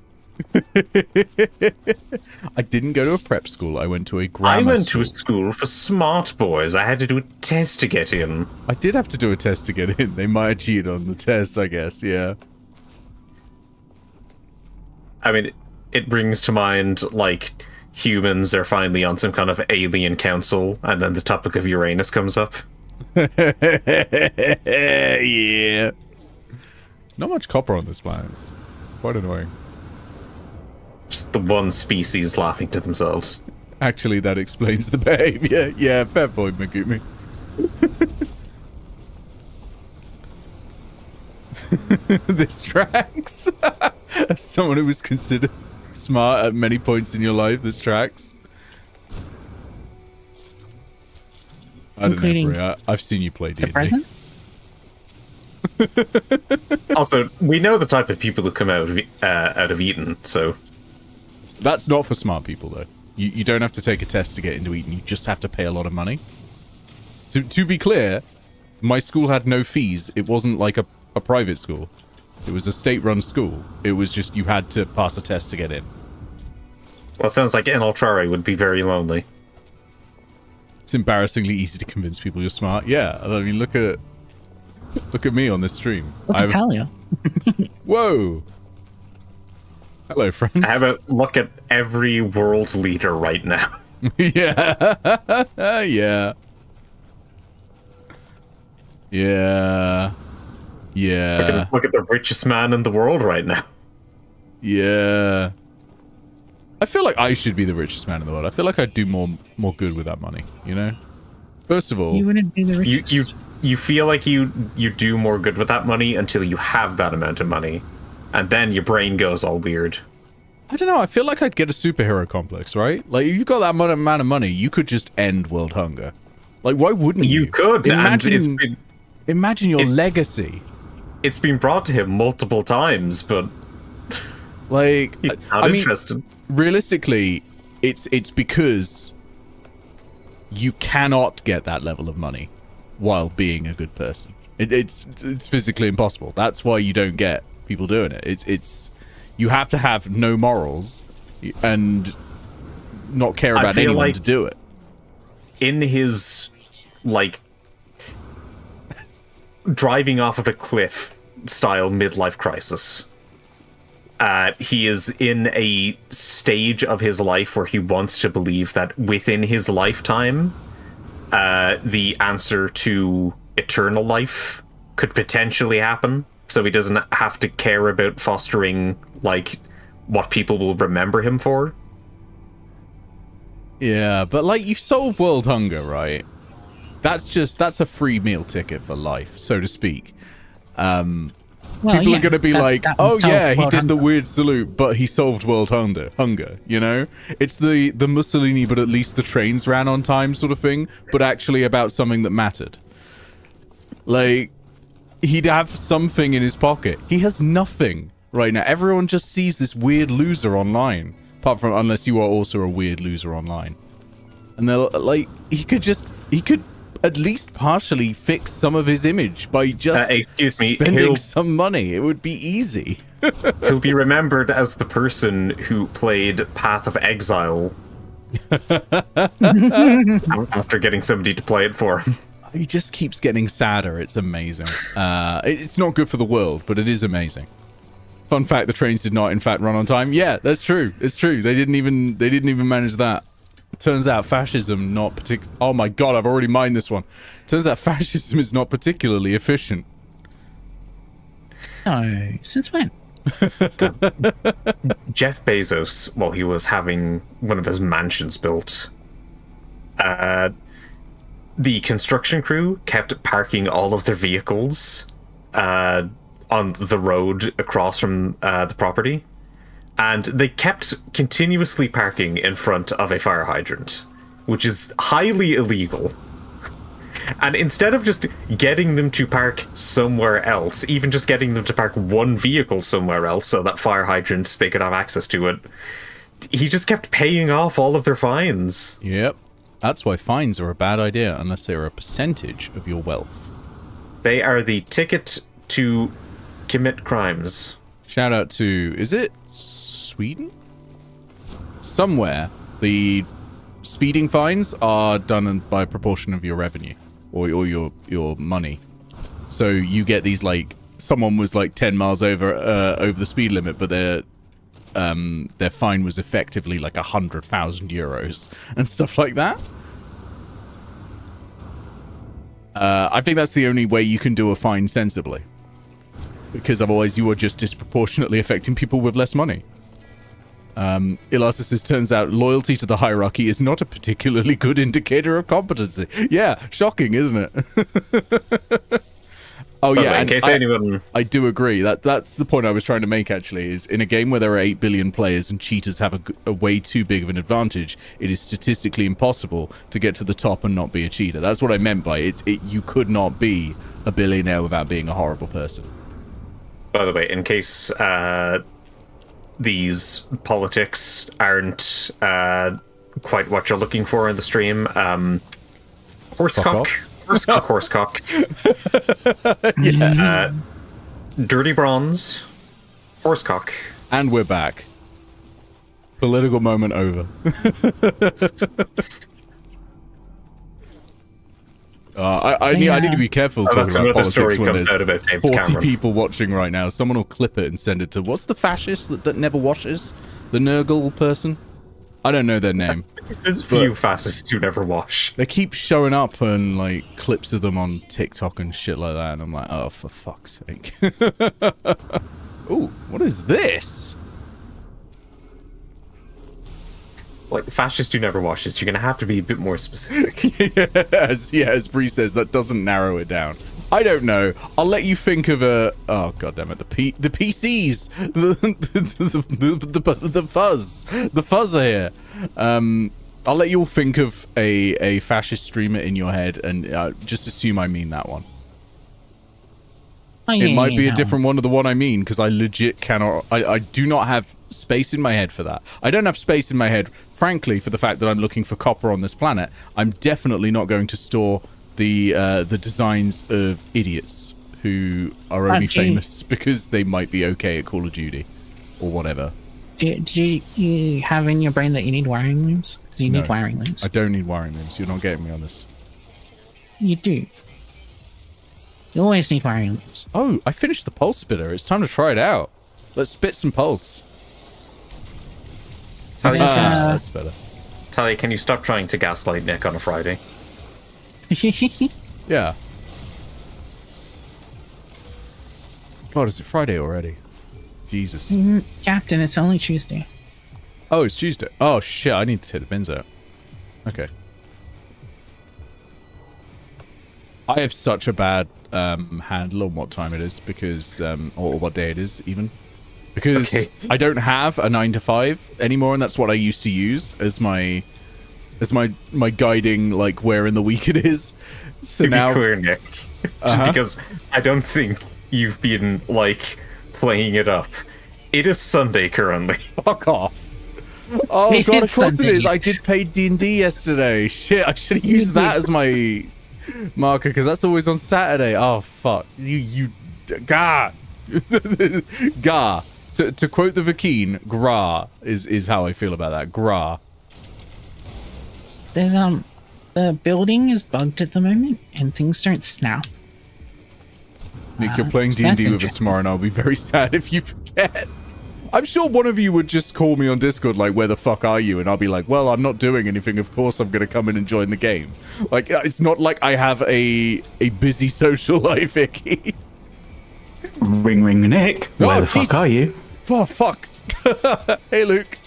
I didn't go to a prep school. I went to a grammar school. I went to a school for smart boys. I had to do a test to get in. I did have to do a test to get in. They might have cheated on the test, I guess, yeah. I mean, it brings to mind, like, humans are finally on some kind of alien council, and then the topic of Uranus comes up. Yeah. Not much copper on this planet. It's quite annoying. Just the one species laughing to themselves. Actually, that explains the behavior. Yeah, fair point, Megumi. This tracks. As someone who was considered smart at many points in your life, this tracks. I don't know, Bria. I've seen you play D&D. The present? Also, we know the type of people who come out of Eden, so... That's not for smart people, though. You don't have to take a test to get into Eden. You just have to pay a lot of money. To be clear, my school had no fees. It wasn't like a private school. It was a state-run school. It was just you had to pass a test to get in. Well, it sounds like Enaltrare would be very lonely. It's embarrassingly easy to convince people you're smart. Yeah, I mean, look at me on this stream. Look at Paleo. Whoa! Hello, friends. How about look at every world leader right now? Yeah. Yeah. Yeah. Yeah. Look at the richest man in the world right now. Yeah. I feel like I should be the richest man in the world. I feel like I'd do more good with that money, you know? First of all... You wouldn't be the richest. You feel like you do more good with that money until you have that amount of money. And then your brain goes all weird. I don't know. I feel like I'd get a superhero complex, right? Like, if you've got that amount of money, you could just end world hunger. Like, why wouldn't you? You could. Imagine your legacy. It's been brought to him multiple times, but... Like, he's not interested. Realistically, it's because you cannot get that level of money while being a good person. It's physically impossible. That's why you don't get people doing it. It's you have to have no morals and not care about anyone like to do it. In his, like, driving off of a cliff style midlife crisis, he is in a stage of his life where he wants to believe that within his lifetime, the answer to eternal life could potentially happen. So he doesn't have to care about fostering, like, what people will remember him for. Yeah, but, like, you solve world hunger, right? That's a free meal ticket for life, so to speak. People are going to be like, oh yeah, he did the weird salute, but he solved world hunger, you know? It's the Mussolini, but at least the trains ran on time sort of thing, but actually about something that mattered. Like, he'd have something in his pocket. He has nothing right now. Everyone just sees this weird loser online. Apart from, unless you are also a weird loser online. And they're like, he could at least partially fix some of his image by just excuse me, spending some money. It would be easy. He'll be remembered as the person who played Path of Exile after getting somebody to play it for him. He just keeps getting sadder. It's amazing. It's not good for the world, but it is amazing. Fun fact: the trains did not, in fact, run on time. Yeah, that's true. It's true. They didn't even manage that. Turns out fascism not Oh my god! I've already mined this one. Turns out fascism is not particularly efficient. Oh, since when? Jeff Bezos, while he was having one of his mansions built, the construction crew kept parking all of their vehicles on the road across from the property, and they kept continuously parking in front of a fire hydrant, which is highly illegal. And instead of just getting them to park somewhere else, even just getting them to park one vehicle somewhere else so that fire hydrants, they could have access to it, he just kept paying off all of their fines. Yep. That's why fines are a bad idea unless they're a percentage of your wealth. They are the ticket to commit crimes. Shout out to, is it Sweden? Somewhere, the speeding fines are done by a proportion of your revenue or your money. So you get these, like, someone was like 10 miles over the speed limit, but their fine was effectively like 100,000 euros and stuff like that. I think that's the only way you can do a fine sensibly, because otherwise you are just disproportionately affecting people with less money. Ilasa says, turns out loyalty to the hierarchy is not a particularly good indicator of competency. Yeah, shocking, isn't it? Oh yeah, in case anyone... I do agree. That's the point I was trying to make, actually, is in a game where there are 8 billion players and cheaters have a way too big of an advantage, it is statistically impossible to get to the top and not be a cheater. That's what I meant by it. You could not be a billionaire without being a horrible person. By the way, in case these politics aren't quite what you're looking for in the stream, horsecock. Horsecock. Yeah. Dirty bronze. Horsecock. And we're back. Political moment over. I need to be careful talking about politics when there's 40 people watching right now. Someone will clip it and send it to... What's the fascist that never washes? The Nurgle person? I don't know their name. There's few fascists who never wash. They keep showing up and like clips of them on TikTok and shit like that, and I'm like, oh, for fuck's sake. Ooh, what is this? Like, fascists who never washes, you're gonna have to be a bit more specific. As Bree says, that doesn't narrow it down. I don't know. I'll let you think of a... Oh, goddammit. The PCs. The fuzz. The fuzz are here. I'll let you all think of a fascist streamer in your head and just assume I mean that one. Oh, it might be a different one to the one I mean, because I legit cannot... I do not have space in my head for that. I don't have space in my head, frankly, for the fact that I'm looking for copper on this planet. I'm definitely not going to store the designs of idiots who are only famous because they might be okay at Call of Duty or whatever. Do you have in your brain that you need wiring looms? Do you need wiring looms? I don't need wiring looms. You're not getting me on this. You do. You always need wiring looms. Oh, I finished the pulse spitter. It's time to try it out. Let's spit some pulse. That's better. Talia, can you stop trying to gaslight Nick on a Friday? Yeah. God, is it Friday already? Jesus. Captain, it's only Tuesday. Oh, it's Tuesday. Oh, shit. I need to take the bins out. Okay. I have such a bad handle on what time it is because... or what day it is, even. Because I don't have a 9 to 5 anymore, and that's what I used to use as my guiding, like, where in the week it is. So to be clear, Nick, just because I don't think you've been, like, playing it up. It is Sunday currently. Fuck off. Oh god, of course Sunday. It is. I did play D&D yesterday. Shit, I should have used that as my Marker, because that's always on Saturday. Oh, fuck. Gah! Gah. To quote the Vakeen, gra is how I feel about that. Gra. There's the building is bugged at the moment and things don't snap. Nick, you're playing so that's D&D with us interesting. tomorrow, and I'll be very sad if you forget. I'm sure one of you would just call me on Discord, like, where the fuck are you? And I'll be like, well, I'm not doing anything. Of course I'm going to come in and join the game. Like, it's not like I have a busy social life, Icky. Ring, ring, Nick. Where Oh, the fuck jeez. are you? Oh, fuck. Hey, Luke.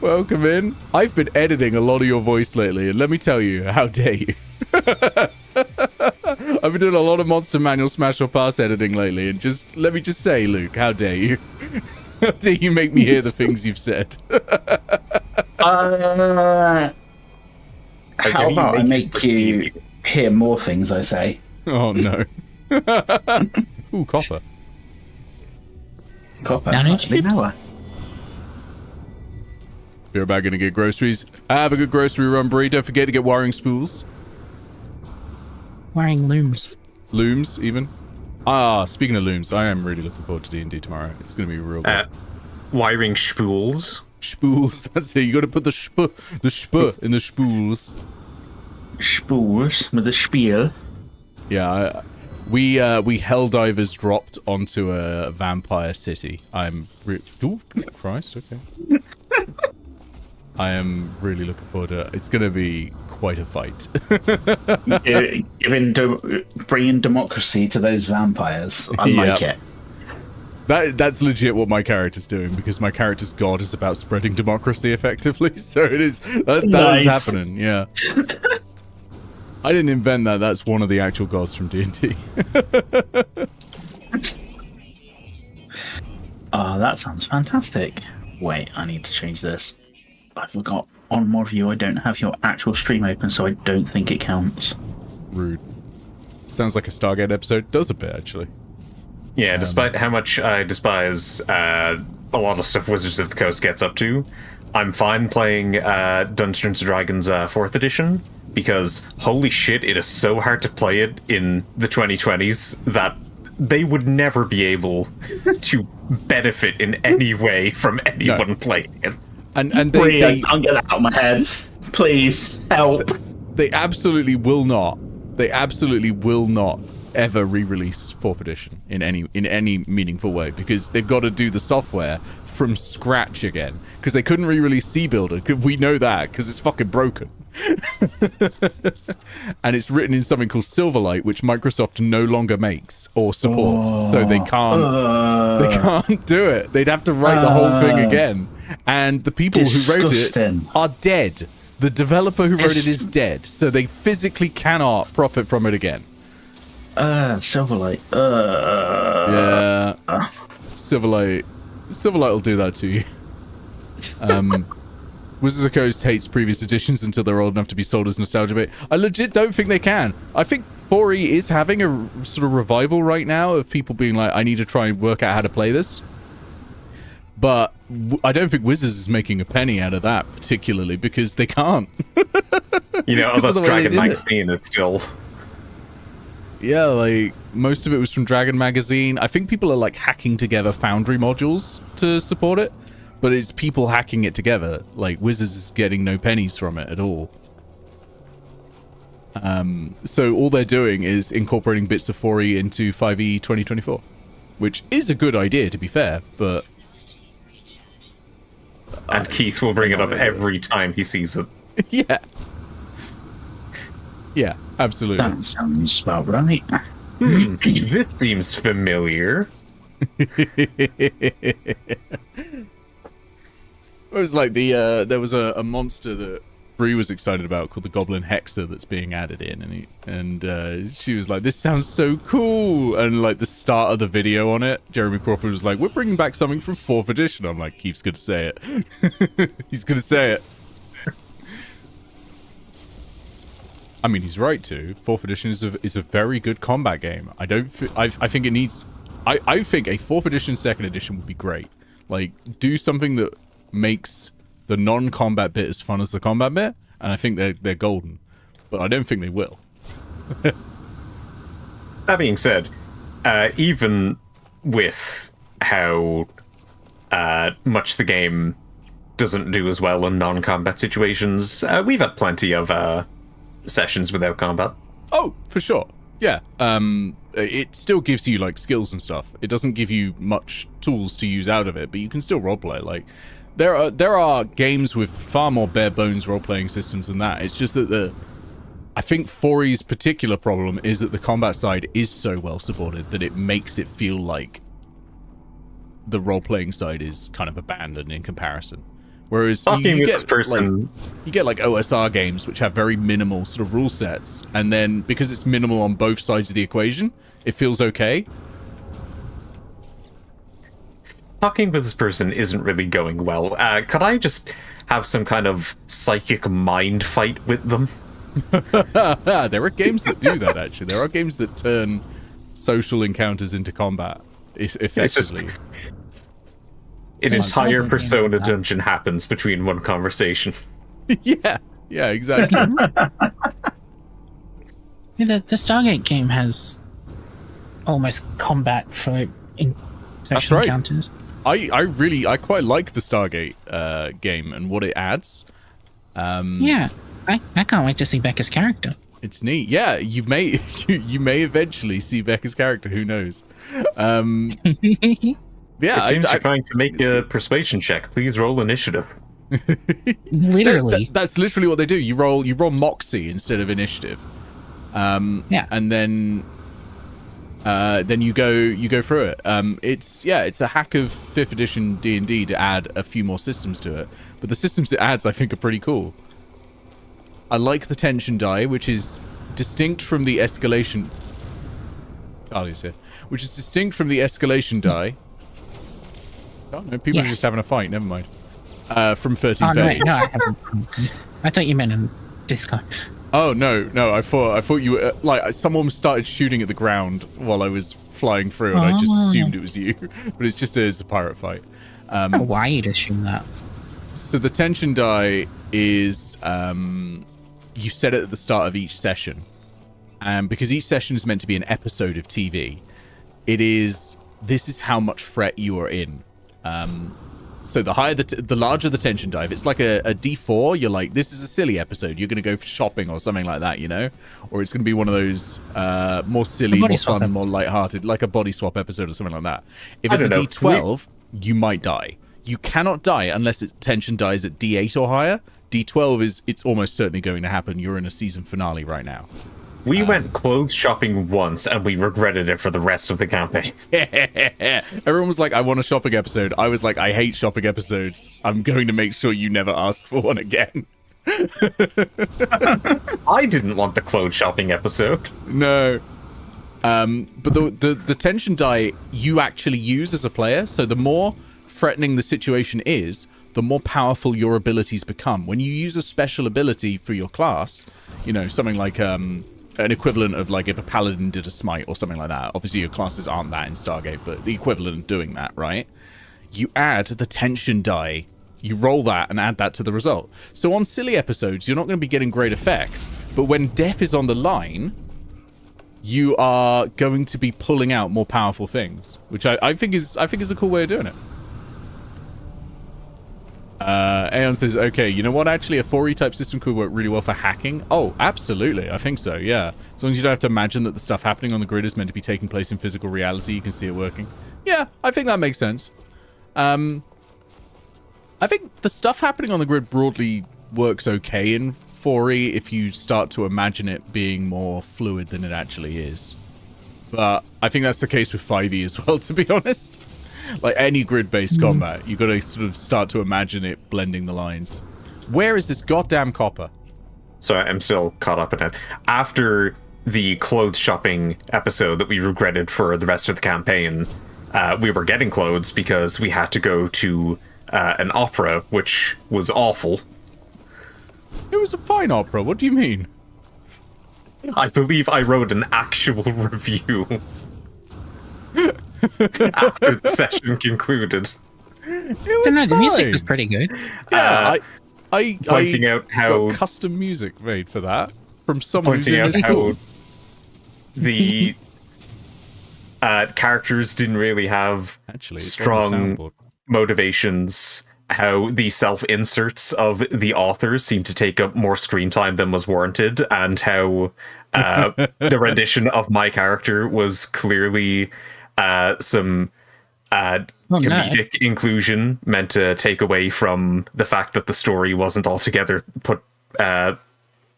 Welcome in. I've been editing a lot of your voice lately, and let me tell you, how dare you? I've been doing a lot of Monster Manual Smash or Pass editing lately, and let me just say, Luke, how dare you? How dare you make me hear the things you've said? How dare you about I make make it you hear more things I say? Oh, no. Ooh, copper. Copper. Nano Actually, chips? no. You're about going to get groceries. Have a good grocery run, Brie. Don't forget to get wiring spools. Wearing looms. Looms, even. Ah, speaking of looms, I am really looking forward to D&D tomorrow. It's going to be real good. Wiring spools. Spools, that's it. You got to put the sp in the spools. Spools with a spiel. Yeah, we Helldivers dropped onto a vampire city. Oh, Christ, okay. I am really looking forward to it. It's going to be quite a fight. Bringing democracy to those vampires. I like Yeah. it. That's legit what my character's doing, because my character's god is about spreading democracy effectively. So it is that is Nice. happening. Yeah. I didn't invent that. That's one of the actual gods from D&D. Oh, that sounds fantastic. Wait, I need to change this. I forgot. On more view, I don't have your actual stream open, so I don't think it counts. Rude. Sounds like a Stargate episode. Does a bit, actually. Yeah, despite how much I despise a lot of stuff Wizards of the Coast gets up to, I'm fine playing Dungeons & Dragons 4th edition, because holy shit, it is so hard to play it in the 2020s that they would never be able to benefit in any way from anyone playing it. And Please, they can't get that out of my head. Please, help. they absolutely will not. They absolutely will not ever re-release 4th edition in any meaningful way, because they've got to do the software from scratch again, because they couldn't re-release Sea Builder. We know that because it's fucking broken. And it's written in something called Silverlight, which Microsoft no longer makes or supports, so they can't do it. They'd have to write the whole thing again, and the people who wrote it Disgusting. are dead. The developer who wrote it is dead, so they physically cannot profit from it again. Silverlight. Yeah, Silverlight will do that to you. Wizards of the Coast hates previous editions until they're old enough to be sold as nostalgia bait. I legit don't think they can. I think 4E is having a sort of revival right now of people being like, I need to try and work out how to play this. But I don't think Wizards is making a penny out of that, particularly because they can't. You know, Because of unless the way Dragon they did it. Magazine is still... Yeah, like, most of it was from Dragon Magazine. I think people are, like, hacking together Foundry modules to support it. But it's people hacking it together. Like, Wizards is getting no pennies from it at all. So all they're doing is incorporating bits of 4E into 5E 2024. Which is a good idea, to be fair, but... And Keith will bring it up every time he sees it. yeah. Yeah, absolutely. That sounds about right. This seems familiar. It was like there was a monster that Bree was excited about called the Goblin Hexer that's being added in, and she was like, "This sounds so cool!" And like the start of the video on it, Jeremy Crawford was like, "We're bringing back something from 4th edition." I'm like, Keith's gonna say it. He's gonna say it. I mean, he's right to. 4th edition is a very good combat game. I think it needs. I think a 4th edition, 2nd edition would be great. Like, do something that makes the non-combat bit as fun as the combat bit, and I think they're golden, but I don't think they will. That being said, even with how much the game doesn't do as well in non-combat situations, we've had plenty of sessions without combat. Oh, for sure. Yeah. It still gives you like skills and stuff. It doesn't give you much tools to use out of it, but you can still roleplay. Like there are games with far more bare bones role-playing systems than that. It's just that I think 4E's particular problem is that the combat side is so well supported that it makes it feel like the role-playing side is kind of abandoned in comparison. Whereas you get like OSR games which have very minimal sort of rule sets, and then because it's minimal on both sides of the equation, it feels okay. Talking with this person isn't really going well. Could I just have some kind of psychic mind fight with them? There are games that do that, actually. There are games that turn social encounters into combat effectively. An entire Persona dungeon happens between one conversation. Yeah, exactly. The Stargate game has almost combat for social encounters. I quite like the Stargate game and what it adds. Yeah, I can't wait to see Becca's character. It's neat. Yeah, you may eventually see Becca's character. Who knows? Yeah, it seems you're trying to make a persuasion check. Please roll initiative. Literally, that's literally what they do. You roll Moxie instead of initiative. Yeah, and then you go through it. It's a hack of 5th edition D&D to add a few more systems to it, but the systems it adds I think are pretty cool. I like the tension die, which is distinct from the escalation. Charlie's here, which is distinct from the escalation die. Oh no, people are just having a fight. Never mind. From 13th Age. No, I haven't. I thought you meant in Discord. Oh no! I thought you were like someone started shooting at the ground while I was flying through, and I just assumed it was you. But it's just a pirate fight. Why you'd assume that? So the tension die is you set it at the start of each session, and because each session is meant to be an episode of TV, this is how much fret you are in. So the higher the larger the tension dive, it's like a D4. You're like, this is a silly episode. You're going to go shopping or something like that, you know? Or it's going to be one of those more silly, more fun, more lighthearted, like a body swap episode or something like that. If it's a D12, you might die. You cannot die unless tension dies at D8 or higher. D12 it's almost certainly going to happen. You're in a season finale right now. We went clothes shopping once, and we regretted it for the rest of the campaign. Everyone was like, I want a shopping episode. I was like, I hate shopping episodes. I'm going to make sure you never ask for one again. I didn't want the clothes shopping episode. No. But the tension die you actually use as a player, so the more threatening the situation is, the more powerful your abilities become. When you use a special ability for your class, you know, something like an equivalent of like if a paladin did a smite or something like that. Obviously your classes aren't that in Stargate, but the equivalent of doing that, right? You add the tension die, you roll that and add that to the result. So on silly episodes, you're not going to be getting great effect, but when death is on the line, you are going to be pulling out more powerful things, which I think is a cool way of doing it. Aeon says, okay, you know what? Actually, a 4E type system could work really well for hacking. Oh, absolutely. I think so, yeah. As long as you don't have to imagine that the stuff happening on the grid is meant to be taking place in physical reality, you can see it working. Yeah, I think that makes sense. I think the stuff happening on the grid broadly works okay in 4E if you start to imagine it being more fluid than it actually is. But I think that's the case with 5E as well, to be honest. Like any grid-based combat, you've got to sort of start to imagine it blending the lines. Where is this goddamn copper? So I'm still caught up in it. After the clothes shopping episode that we regretted for the rest of the campaign, we were getting clothes because we had to go to an opera, which was awful. It was a fine opera. What do you mean? I believe I wrote an actual review. After the session concluded. It was the music was pretty good. Yeah, Pointing out how got custom music made for that from someone who's pointing in out this how pool. the characters didn't really have Actually, it's on the strong soundboard. motivations, how the self-inserts of the authors seem to take up more screen time than was warranted, and how the rendition of my character was clearly some comedic inclusion meant to take away from the fact that the story wasn't altogether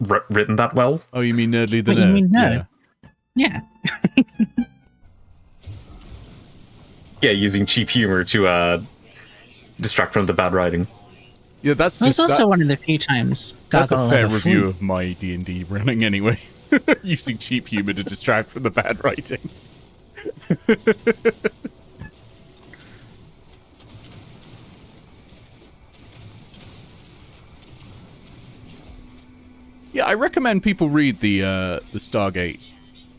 written that well. Oh, you mean Nerdly the What, Nerd? you mean nerd? Yeah. Yeah, using cheap humor to distract from the bad writing. Yeah, that's That's just also that, one of the few times that's a Gargoyle fair ever review flew. of my D&D running anyway. Using cheap humor to distract from the bad writing. Yeah, I recommend people read the Stargate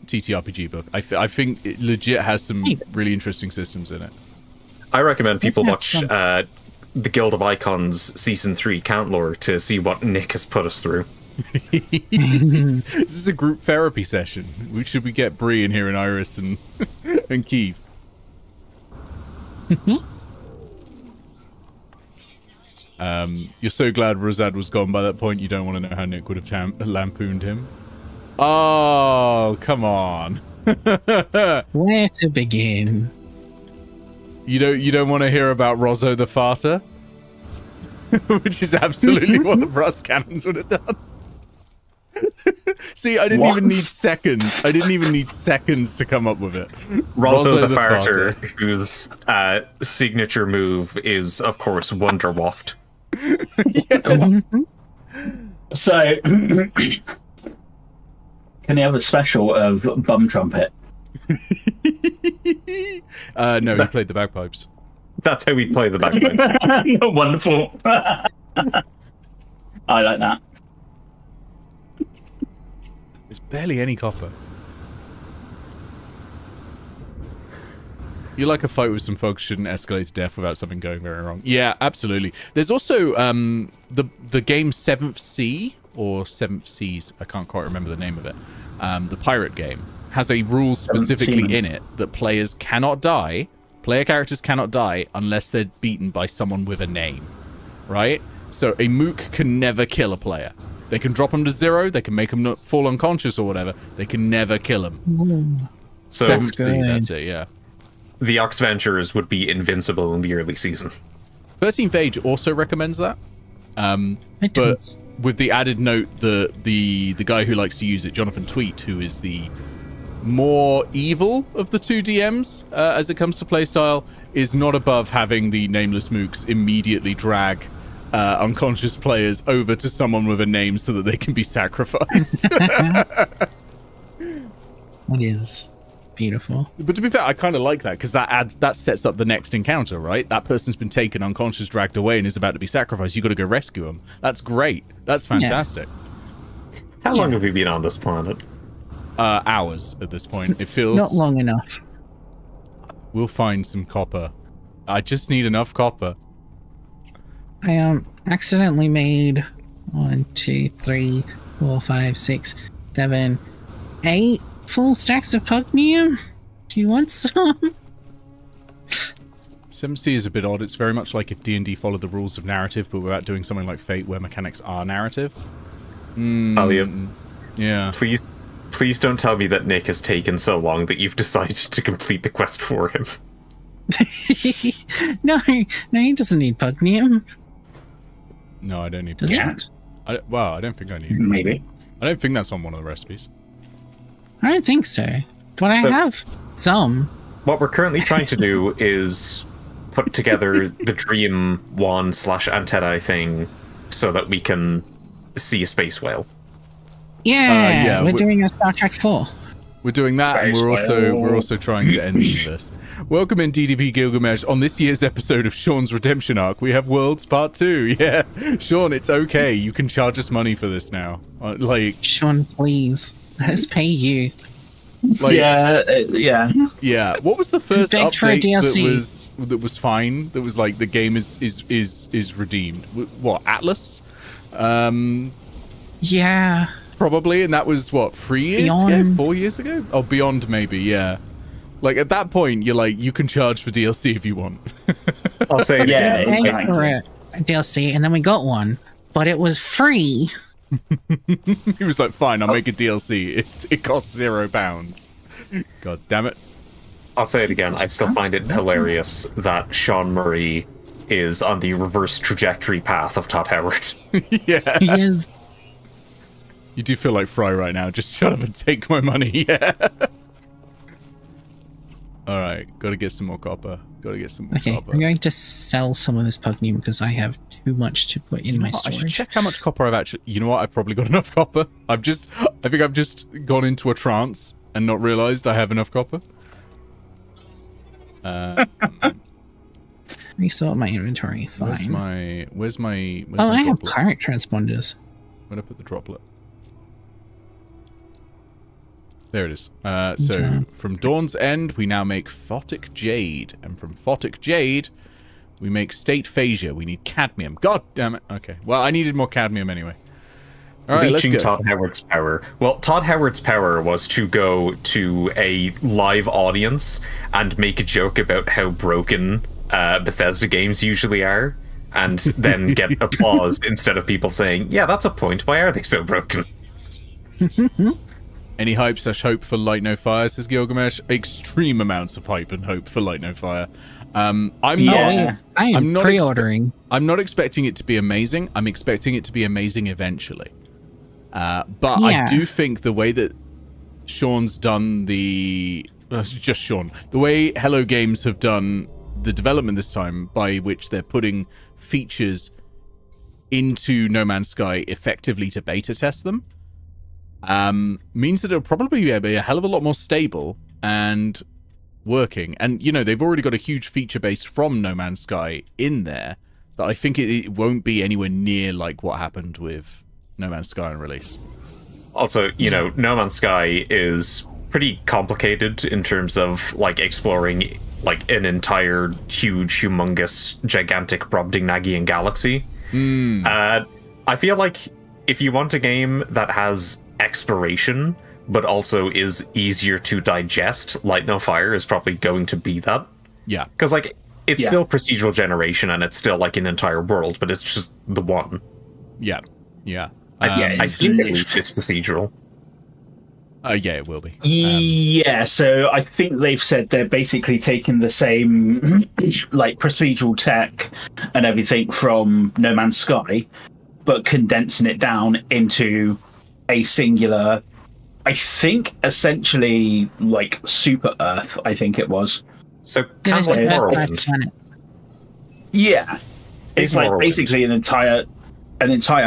TTRPG book. I think it legit has some really interesting systems in it. I recommend people Let's watch have the Guild of Icons Season 3 Count Lore to see what Nick has put us through. This is a group therapy session. Should we get Bree in here and Iris and and Keith? You're so glad Rosad was gone by that point. You don't want to know how Nick would have lampooned him. Oh, come on. Where to begin? You don't want to hear about Rozzo the farter? Which is absolutely what the brass cannons would have done. See, I didn't even need seconds. I didn't even need seconds to come up with it. Rozzo the Farter, whose signature move is, of course, Wonder Waft. Yes. So, can you have a special of Bum Trumpet? No, he played the bagpipes. That's how we play the bagpipe. Wonderful. I like that. There's barely any copper. You like a fight with some folks shouldn't escalate to death without something going very wrong. Yeah, absolutely. There's also the game 7th Sea or 7th Seas. I can't quite remember the name of it. The pirate game has a rule specifically in it that players cannot die. Player characters cannot die unless they're beaten by someone with a name, right? So a mook can never kill a player. They can drop them to 0. They can make them fall unconscious or whatever. They can never kill them. So 7th Sea, that's it, yeah. the Oxventures would be invincible in the early season. 13th Age also recommends that. It But does. with the added note, the guy who likes to use it, Jonathan Tweet, who is the more evil of the two DMs as it comes to playstyle, is not above having the nameless mooks immediately drag unconscious players over to someone with a name so that they can be sacrificed. It is beautiful. But to be fair, I kind of like that because that sets up the next encounter, right? That person's been taken unconscious, dragged away, and is about to be sacrificed. You got to go rescue him. That's great. That's fantastic. How long have we been on this planet? Hours at this point. It feels Not long enough. We'll find some copper. I just need enough copper. I accidentally made 1, 2, 3, 4, 5, 6, 7, 8 full stacks of pugnium. Do you want some? 7C is a bit odd. It's very much like if D&D followed the rules of narrative, but without doing something like Fate, where mechanics are narrative. Elliot, Yeah. please don't tell me that Nick has taken so long that you've decided to complete the quest for him. No, he doesn't need pugnium. No, I don't need. Does to. he? I don't think I need. Maybe. I don't think that's on one of the recipes. I don't think so. But I So- have some. What we're currently trying to do is put together the dream wand/antennae thing so that we can see a space whale. Yeah, yeah, we're doing a Star Trek 4. We're doing that, and Space we're whale. also trying to end the universe. Welcome in DDP Gilgamesh. On this year's episode of Sean's Redemption Arc, we have Worlds Part 2. Yeah, Sean, it's okay. You can charge us money for this now. Sean, please. Let us pay you. Yeah. Yeah. What was the first Beg for a update DLC. that was fine? That was like the game is redeemed. What, Atlas? Yeah. Probably, and that was what, 3 years ago? Beyond. 4 years ago? Oh, Beyond maybe, yeah. Like at that point, you're like, you can charge for DLC if you want. I'll say it Yeah, again. Pay for a DLC, and then we got one, but it was free. He was like, fine, I'll make a DLC. It costs £0. God damn it. I'll say it again. I still find it hilarious that Sean Murray is on the reverse trajectory path of Todd Howard. Yeah. He is. You do feel like Fry right now. Just shut up and take my money. Yeah. Alright, gotta get some more copper. Gotta get some more Okay, copper. I'm going to sell some of this pugnium because I have too much to put in my I should storage. check how much copper I've actually... You know what? I've probably got enough copper. I think I've just gone into a trance and not realized I have enough copper. Resort my inventory. Fine. Where's my Oh, I have droplet? current transponders. Where'd I put the droplet? There it is. job. So, from Dawn's End, we now make Photic Jade. And from Photic Jade, we make State Phasia. We need cadmium. God damn it. Okay. Well, I needed more cadmium anyway. Alright, let's Reaching go. Todd Howard's power. Well, Todd Howard's power was to go to a live audience and make a joke about how broken Bethesda games usually are, and then get applause instead of people saying, yeah, that's a point. Why are they so broken? Any hype/hope for Light No Fire, says Gilgamesh? Extreme amounts of hype and hope for Light No Fire. I'm I am I'm not pre-ordering. I'm not expecting it to be amazing. I'm expecting it to be amazing eventually. But I Yeah. do think the way that Sean's done the way Hello Games have done the development this time, by which they're putting features into No Man's Sky effectively to beta test them, means that it'll probably be a hell of a lot more stable and working. And, you know, they've already got a huge feature base from No Man's Sky in there that I think it won't be anywhere near like what happened with No Man's Sky on release. Also, you know, No Man's Sky is pretty complicated in terms of like exploring like an entire huge, humongous, gigantic Brobdingnagian galaxy. I feel like if you want a game that has exploration but also is easier to digest, Light No Fire is probably going to be that. Yeah. Because like it's Yeah. still procedural generation and it's still like an entire world, but it's just the one. Yeah. Yeah. I think at least it's procedural. Yeah, it will be. Yeah, so I think they've said they're basically taking the same like procedural tech and everything from No Man's Sky, but condensing it down into a singular, I think essentially like Super Earth, I think it was. So It is kind the of Earth-sized world. planet. Yeah. It's like Morrowind. basically an entire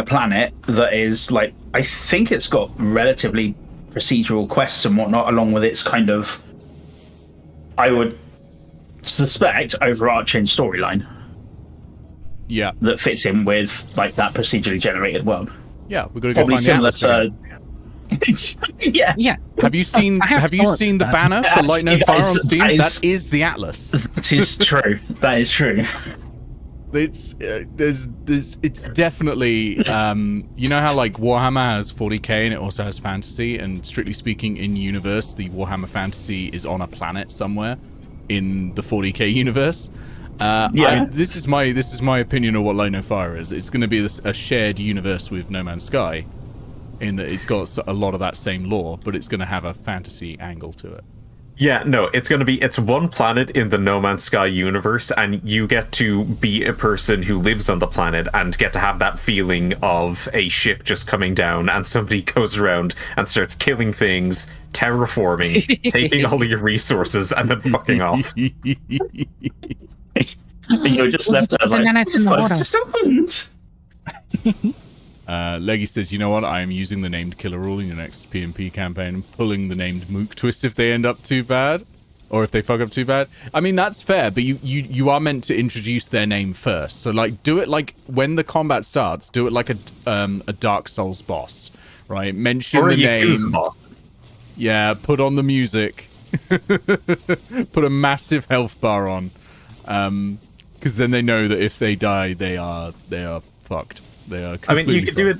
planet that is like, I think it's got relatively procedural quests and whatnot, along with its kind of, I would suspect, overarching storyline Yeah. that fits in with like that procedurally generated world. Yeah, we're gonna go Probably find the similar Atlas again. to yeah. Yeah. Have you seen I have Have you thoughts, seen the but- banner for Light No Fire on Steam? That That is the Atlas. That is true. That is true. It's it's definitely you know how like Warhammer has 40k and it also has fantasy, and strictly speaking in universe the Warhammer fantasy is on a planet somewhere in the 40k universe. Yeah. This is my opinion of what Light No Fire is. It's going to be a shared universe with No Man's Sky, in that it's got a lot of that same lore, but it's going to have a fantasy angle to it. Yeah, no, it's one planet in the No Man's Sky universe, and you get to be a person who lives on the planet and get to have that feeling of a ship just coming down and somebody goes around and starts killing things, terraforming, taking all of your resources, and then fucking off. And you're just left there The like, nanites in the what water. just happened? Leggy says, you know what? I am using the named killer rule in your next PMP campaign and pulling the named mook twist if they end up too bad. Or if they fuck up too bad. I mean, that's fair, but you are meant to introduce their name first. So, like, do it like when the combat starts, do it like a Dark Souls boss, right? Mention Or the you name. choose a boss. Yeah, put on the music. Put a massive health bar on. Because then they know that if they die, they are fucked. They are. I mean, you completely could do it.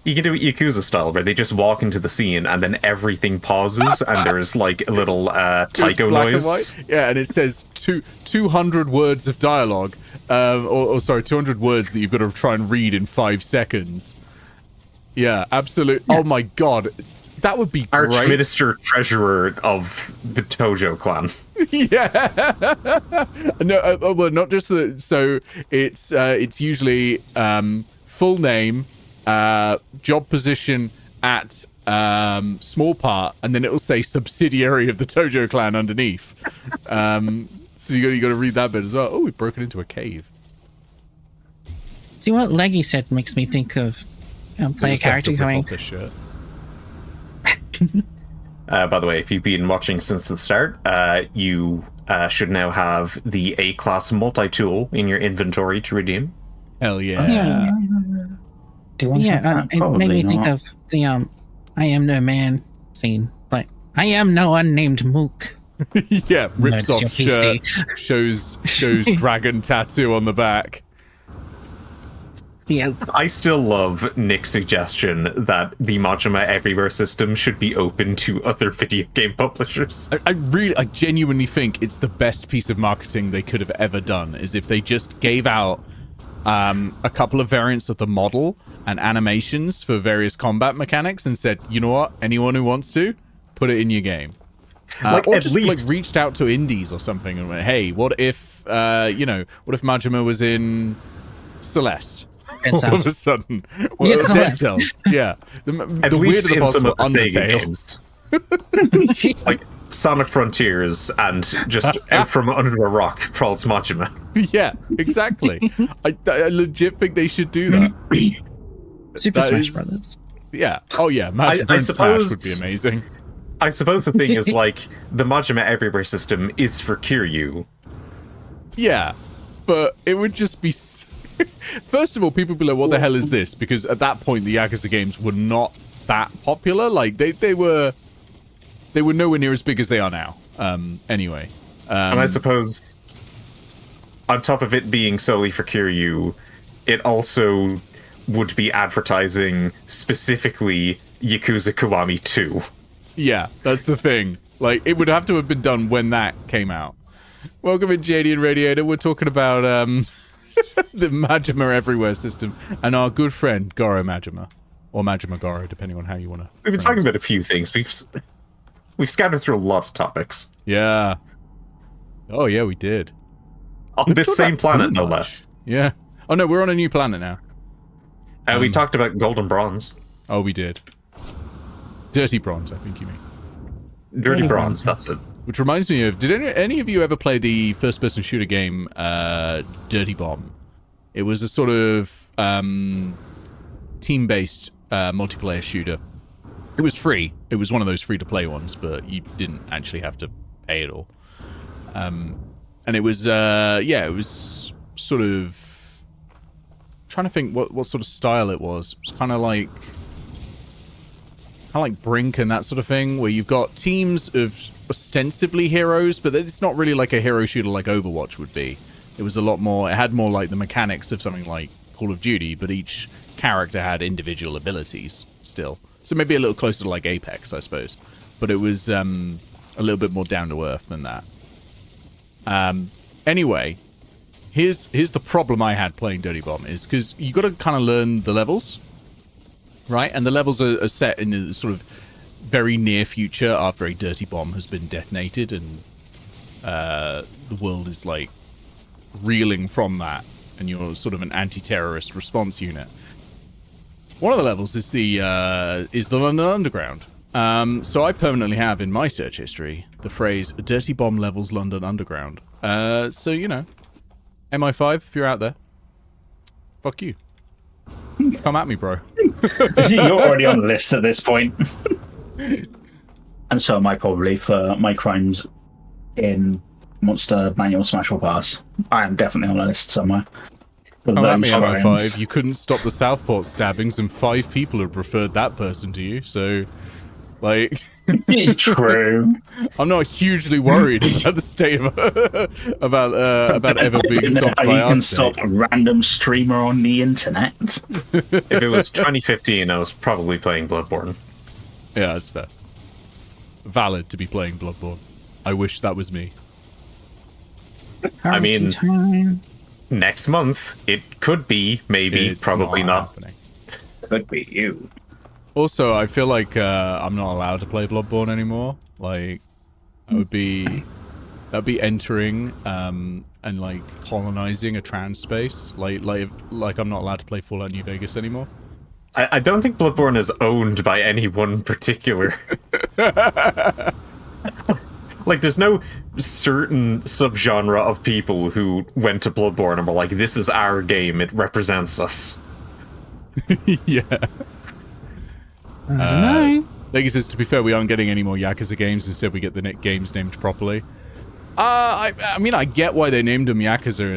You can do it Yakuza style, where they just walk into the scene and then everything pauses and there's like a little Just taiko black and noise. white. Yeah, and it says 200 words of dialogue, or sorry, 200 words that you've got to try and read in 5 seconds. Yeah, absolutely. Oh my god, that would be great. Archminister Treasurer of the Tojo clan. Yeah. No, well, not just the. So it's usually full name, job position at small part, and then it will say subsidiary of the Tojo clan underneath. So you got to read that bit as well. Oh, we've broken into a cave. See, what Leggy said makes me think of play a character going. The shirt. By the way, if you've been watching since the start, you should now have the A-class multi-tool in your inventory to redeem. Hell yeah. Yeah, Do you want that? it made me think of the I am no man scene, but I am no unnamed mook. Yeah, rips That's off your shirt, PC. shows dragon tattoo on the back. Yeah, I still love Nick's suggestion that the Majima Everywhere system should be open to other video game publishers. I genuinely think it's the best piece of marketing they could have ever done, is if they just gave out a couple of variants of the model and animations for various combat mechanics and said, you know what, anyone who wants to, put it in your game. Like, or at just least like reached out to indies or something and went, hey, what if what if Majima was in Celeste? Dead All Cells. of a sudden, Yes, Dead Celeste. Cells. Yeah, at the least weirder in some possible of the Sega Undertale. games. Like Sonic Frontiers, and just out from under a rock crawls Majima. Yeah, exactly. I legit think they should do that. Super That Smash is- Brothers. Yeah. Oh yeah, Majima I and Smash would suppose- be amazing. I suppose the thing is, like, the Majima Everywhere system is for Kiryu. Yeah, but it would just be. First of all, people would be like, "What the hell is this?" Because at that point, the Yakuza games were not that popular. Like they were nowhere near as big as they are now. Anyway, And I suppose, on top of it being solely for Kiryu, it also would be advertising specifically Yakuza Kiwami 2. yeah, that's the thing. Like, it would have to have been done when that came out. Welcome in, JD and Radiator. We're talking about the Majima Everywhere system and our good friend Goro Majima, or Majima Goro, depending on how you want to. We've been talking about a few things. We've scattered through a lot of topics. Yeah. Oh yeah, we did. On this talked same about planet, no much. less. Yeah. Oh no, we're on a new planet now. We talked about Golden Bronze. Oh, we did. Dirty Bronze, I think you mean. Dirty Bronze, that's it. Which reminds me of, did any of you ever play the first-person shooter game Dirty Bomb? It was a sort of team-based multiplayer shooter. It was free. It was one of those free-to-play ones, but you didn't actually have to pay at all. And it was, it was sort of trying to think what sort of style it was. It was kind of like Brink and that sort of thing, where you've got teams of ostensibly heroes, but it's not really like a hero shooter like Overwatch would be. It was a lot more, it had more like the mechanics of something like Call of Duty, but each character had individual abilities still. So maybe a little closer to like Apex, I suppose. But it was a little bit more down to earth than that. Anyway, here's the problem I had playing Dirty Bomb, is because you got to kind of learn the levels, right? And the levels are set in the sort of very near future after a dirty bomb has been detonated, and the world is like reeling from that, and you're sort of an anti-terrorist response unit. One of the levels is the London Underground. So I permanently have in my search history the phrase "Dirty Bomb levels London Underground." So you know, MI5, if you're out there, fuck you. Come at me, bro. You're already on the list at this point. And so am I, probably, for my crimes in Monster Manual Smash or Pass. I am definitely on the list somewhere. Come at me, MI5. You couldn't stop the Southport stabbings, and 5 people had referred that person to you, so Like, True. I'm not hugely worried about the state of about ever I being don't know stopped how by you our can state. stop a random streamer on the internet. If it was 2015, I was probably playing Bloodborne. Yeah, that's fair. Valid to be playing Bloodborne. I wish that was me. I mean- Time. Next month, it could be, maybe, It's probably not. happening. Could be you. Also, I feel like I'm not allowed to play Bloodborne anymore. Like, that'd be entering and like colonizing a trans space. Like I'm not allowed to play Fallout New Vegas anymore. I don't think Bloodborne is owned by any one particular. Like, there's no certain subgenre of people who went to Bloodborne and were like, this is our game, it represents us. Yeah. I don't know. Like he says, to be fair, we aren't getting any more Yakuza games. Instead, we get the games named properly. I mean, I get why they named them Yakuza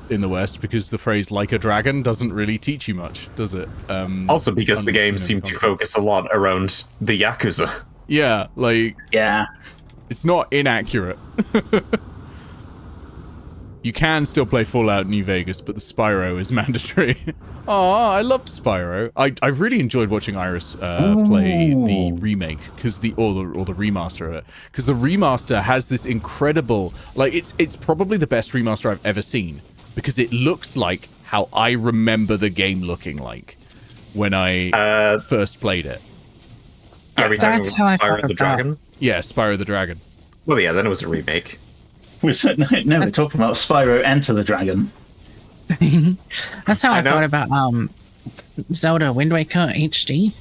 in the West, because the phrase "like a dragon" doesn't really teach you much, does it? Also because the unless you games know seem the to concept. focus a lot around the Yakuza. Yeah, like, Yeah. it's not inaccurate. You can still play Fallout New Vegas, but the Spyro is mandatory. Oh, I loved Spyro. I really enjoyed watching Iris play the remake or the remaster of it, because the remaster has this incredible, like, it's probably the best remaster I've ever seen, because it looks like how I remember the game looking like when I first played it. Are we talking That's how I about Spyro thought the about- Dragon? Yeah, Spyro the Dragon. Well, yeah, then it was a remake. We're talking about Spyro Enter the Dragon. That's how I I know. thought about Zelda Wind Waker HD.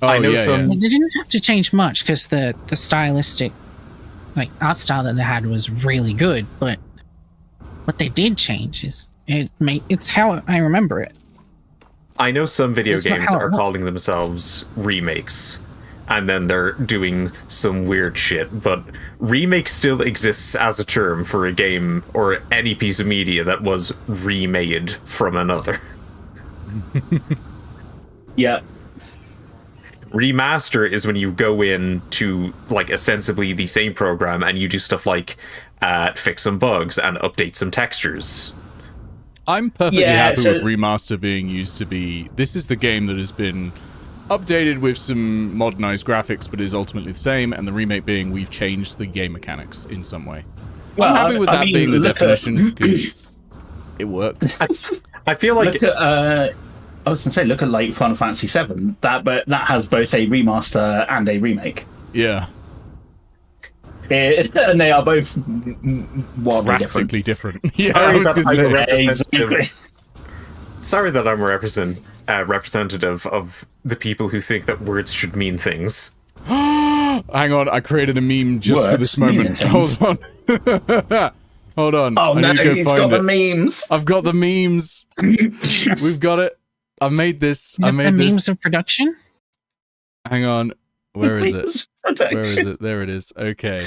Oh, I know yeah, some- yeah. They didn't have to change much because the stylistic, like, art style that they had was really good. But what they did change is it's how I remember it. I know some video That's not games how it are works. calling themselves remakes, and then they're doing some weird shit, but remake still exists as a term for a game or any piece of media that was remade from another. Yeah. Remaster is when you go in to, like, ostensibly the same program and you do stuff like fix some bugs and update some textures. I'm perfectly Yeah, happy so- with remaster being used to be. This is the game that has been updated with some modernized graphics, but is ultimately the same. And the remake being we've changed the game mechanics in some way. Well, I'm happy with I that mean, being the look at- definition because it works. I feel like Look at I was gonna say, look at like Final Fantasy VII. That has both a remaster and a remake. Yeah, And they are both wildly different. drastically different. Yeah, I Sorry was that gonna I say. read- Yeah, exactly. sorry that I'm representative of the people who think that words should mean things. Hang on, I created a meme just for Words this moment. mean Hold on. Hold on. Oh I no, need to go it's find got it. the memes. I've got the memes. We've got it. I made this. I The made memes this. of production. Hang on. Where is it? Protection. Where is it? There it is. Okay.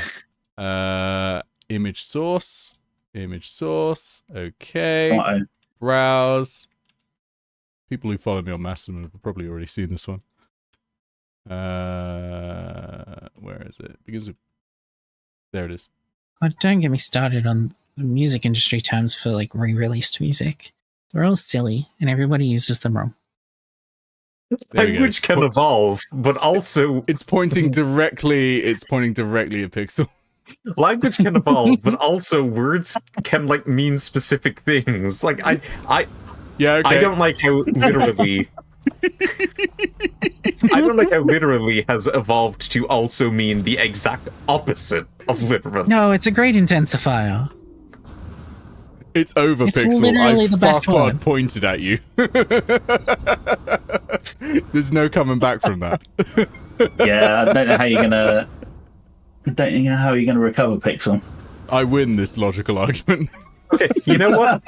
Image source. Image source. Okay. Uh-oh. Browse. People who follow me on Mastodon have probably already seen this one. Where is it? There it is. Oh, don't get me started on the music industry terms for like re-released music. They're all silly, and everybody uses them wrong. There we go. Language can evolve, but also It's pointing directly. It's pointing directly at Pixel. language can evolve, but also words can, like, mean specific things. Like Yeah. Okay. I don't like how literally I don't like how literally has evolved to also mean the exact opposite of literal. No, it's a great intensifier. It's over, It's Pixel. literally I the best farquad word. pointed at you. There's no coming back from that. Yeah, I don't know how you're gonna. Recover Pixel. I win this logical argument. Okay, you know what?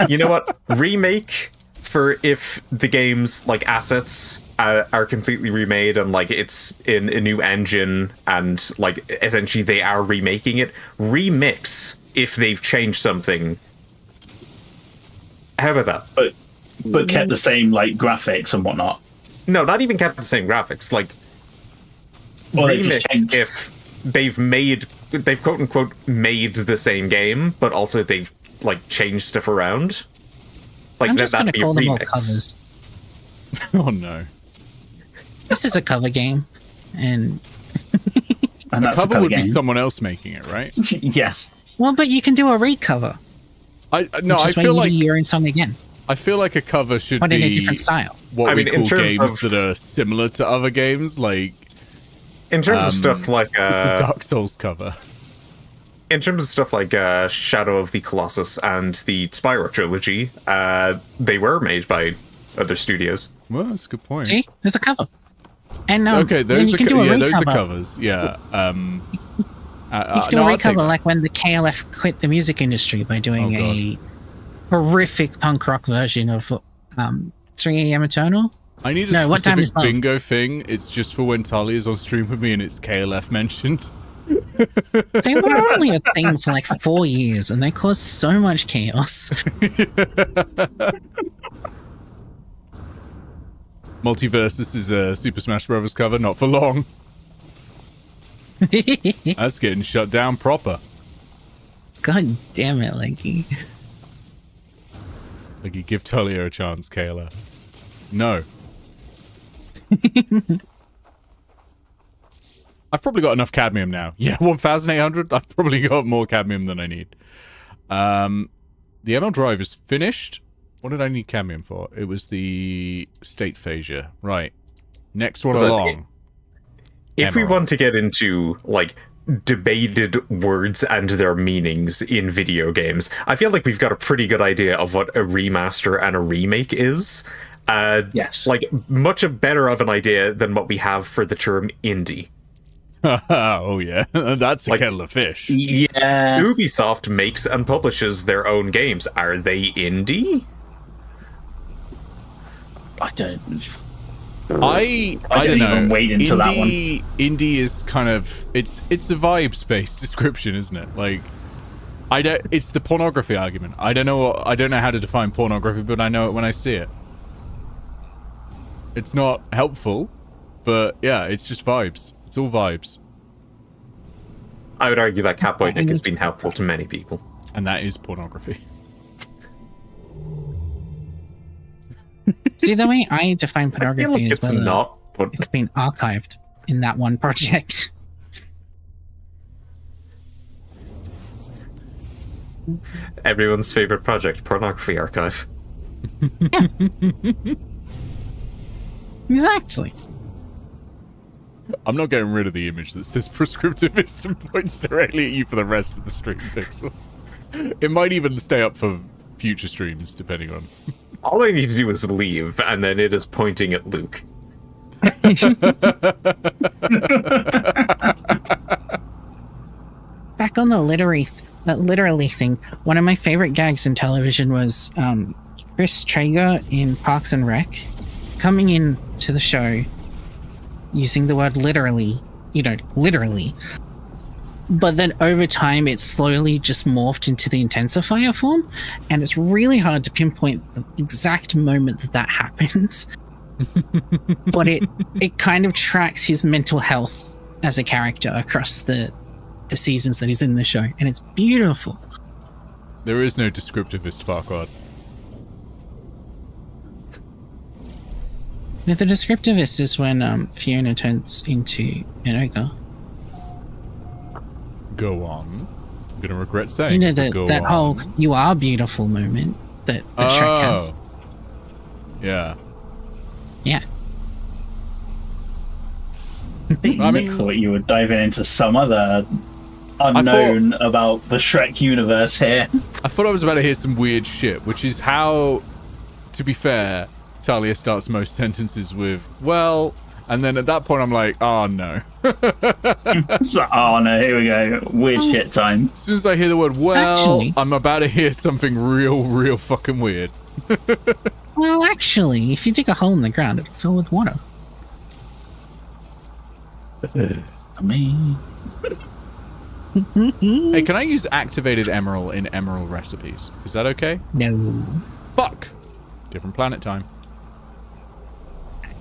You know what? Remake for if the game's, like, assets are completely remade and, like, it's in a new engine and, like, essentially they are remaking it. Remix if they've changed something. How about that? But kept the same like graphics and whatnot. No, not even kept the same graphics. Like, Or they just remixed changed. if they've quote unquote made the same game, but also they've like changed stuff around. Like I'm just that'd gonna be a call them all remix. covers. Oh no. This is a cover game, and And that's Cover the would game. be someone else making it, right? Yes. well, but you can do a recover. No, Which I is where feel you like do your own song again, I feel like a cover should but in a be different style. what I we mean, in call terms games of- that are similar to other games. Like In terms of stuff like it's a Dark Souls cover. in terms of stuff like Shadow of the Colossus and the Spyro trilogy, they were made by other studios. Well, that's a good point. See, there's a cover. And Okay, then those you are can do a those are recover. covers. Yeah. You can do no, a I'll take recover that. like when the KLF quit the music industry by doing Oh, a horrific punk rock version of 3 AM Eternal. I need a No, what time specific is love? bingo thing. It's just for when Talia is on stream with me and it's KLF mentioned. They were only a thing for like 4 years, and they caused so much chaos. Multiversus is a Super Smash Bros. Cover, not for long. That's getting shut down proper. God damn it, Leggy. Like you give Talia a chance, KLF. No. I've probably got enough cadmium now. Yeah, 1,800. I've probably got more cadmium than I need. The ML drive is finished. What did I need cadmium for? It was the state phasia. Right. Next one So along. If we Emerald. want to get into like debated words and their meanings in video games, I feel like we've got a pretty good idea of what a remaster and a remake is. Yes. Like much better of an idea than what we have for the term indie. Oh, yeah. That's a Like- kettle of fish. Yeah. Ubisoft makes and publishes their own games. Are they indie? I don't. I I don't didn't know. even wade into that one. Indie is kind of it's a vibes-based description, isn't it? Like I don't. It's the pornography argument. I don't know how to define pornography, but I know it when I see it. It's not helpful, but yeah, it's just vibes. It's all vibes, I would argue that Catboy Nick has been helpful to many people. and that is pornography. See, the way I define I feel like pornography is it's whether not, but it's been archived in that one project. everyone's favorite project, Pornography Archive. Exactly. I'm not getting rid of the image that says prescriptivist and points directly at you for the rest of the stream, Pixel. It might even stay up for future streams, depending on. All I need to do is leave, and then it is pointing at Luke. Back on the literally thing, one of my favorite gags in television was Chris Traeger in Parks and Rec coming in to the show using the word literally, literally. But then over time, it slowly just morphed into the intensifier form, and it's really hard to pinpoint the exact moment that happens. But it kind of tracks his mental health as a character across the seasons that he's in the show, and it's beautiful. There is no descriptivist Farquaad. Now, the descriptivist is when Fiona turns into an ogre. Go on. I'm gonna regret saying. You know it, but go that on. whole "you are beautiful" moment that Shrek has. Yeah. Yeah. I mean- Nick thought you were diving into some other unknown about the Shrek universe here. I thought I was about to hear some weird shit, which is how, to be fair, Talia starts most sentences with, well, and then at that point I'm like, oh no. It's like, oh no, here we go. Weird shit time. As soon as I hear the word well, Actually- I'm about to hear something real fucking weird. Well, actually, if you dig a hole in the ground, it'll fill with water. I mean, Hey, can I use activated emerald in emerald recipes? Is that okay? No. Fuck! Different planet time.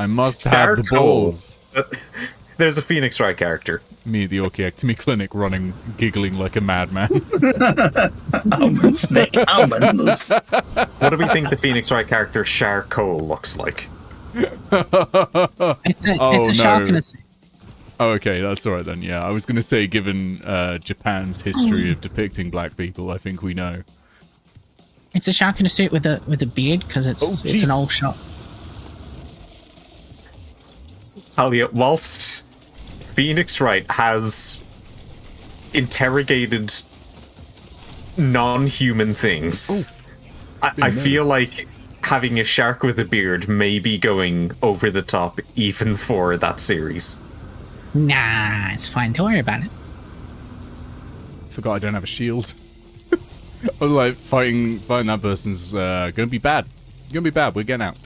I must have the balls. There's a Phoenix Wright character. Me at the orchiectomy clinic running, giggling like a madman. Almonds, Nick, almonds. What do we think the Phoenix Wright character Char Cole looks like? It's a shark in a suit. Oh, okay, that's alright then, yeah. I was gonna say, given Japan's history of depicting black people, I think we know. It's a shark in a suit with a beard, because it's an old shark. Talia, whilst Phoenix Wright has interrogated non-human things, I feel like having a shark with a beard may be going over the top even for that series. Nah, it's fine. Don't worry about it. Forgot I don't have a shield. I was like, fighting that person's gonna be bad. Gonna be bad, we're getting out.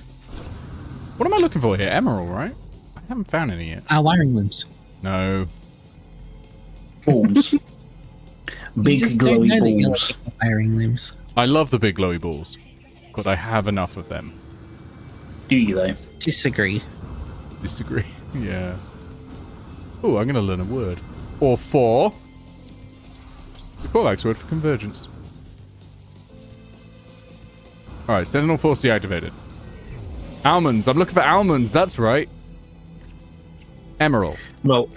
What am I looking for here? Emerald, right? I haven't found any yet. Wiring looms. No. Balls. Big Just don't know that glowy you're balls. looking for wiring looms. I love the big glowy balls, but I have enough of them. Do you though? Disagree. Disagree. Yeah. Oh, I'm gonna learn a word. Or four. The callback's word for convergence. Alright, Sentinel Force deactivated. Almonds. I'm looking for almonds, that's right. Emerald. Well,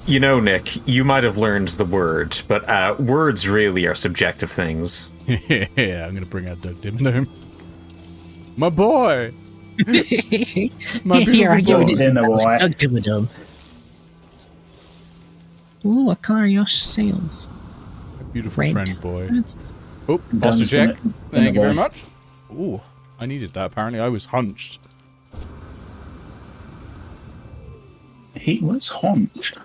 you know, Nick, you might have learned the word, but words really are subjective things. Yeah, I'm gonna bring out Doug Dimmadome. My boy! My Here, I give beautiful it boy. In the white. Doug Dimmadome. Ooh, what color are your sails? My beautiful Red. friend boy. That's Oh, posture check. in Thank the you very boy. much. Ooh, I needed that apparently. I was hunched. He was haunched.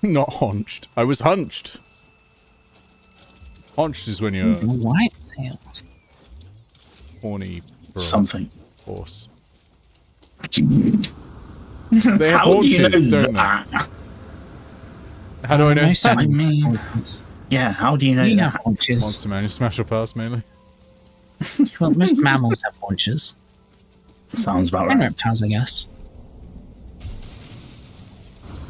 Not hunched. I was hunched. Hunched is when you're white sails. horny for Something. a horse. They have How do you know haunches, don't they? that? How do I know? Most animals have haunches. Yeah, how do you know You have that? haunches. Monster Man, you smash or pass mainly. Well, most mammals have haunches. Sounds about And right. reptiles, I guess.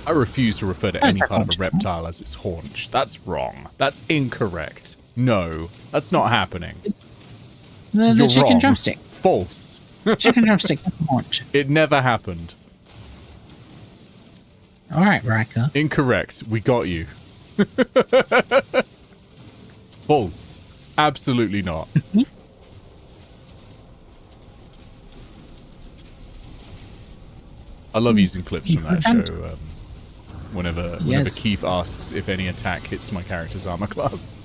I refuse to refer to That's any not part of a haunch. reptile as its haunch. That's wrong. That's incorrect. No, that's not happening. The You're chicken wrong. drumstick. False. Chicken drumstick, that's a haunch. It never happened. Alright, Raka. Incorrect. We got you. False. Absolutely not. I love using clips from that show. Whenever Yes. Keith asks if any attack hits my character's armor class.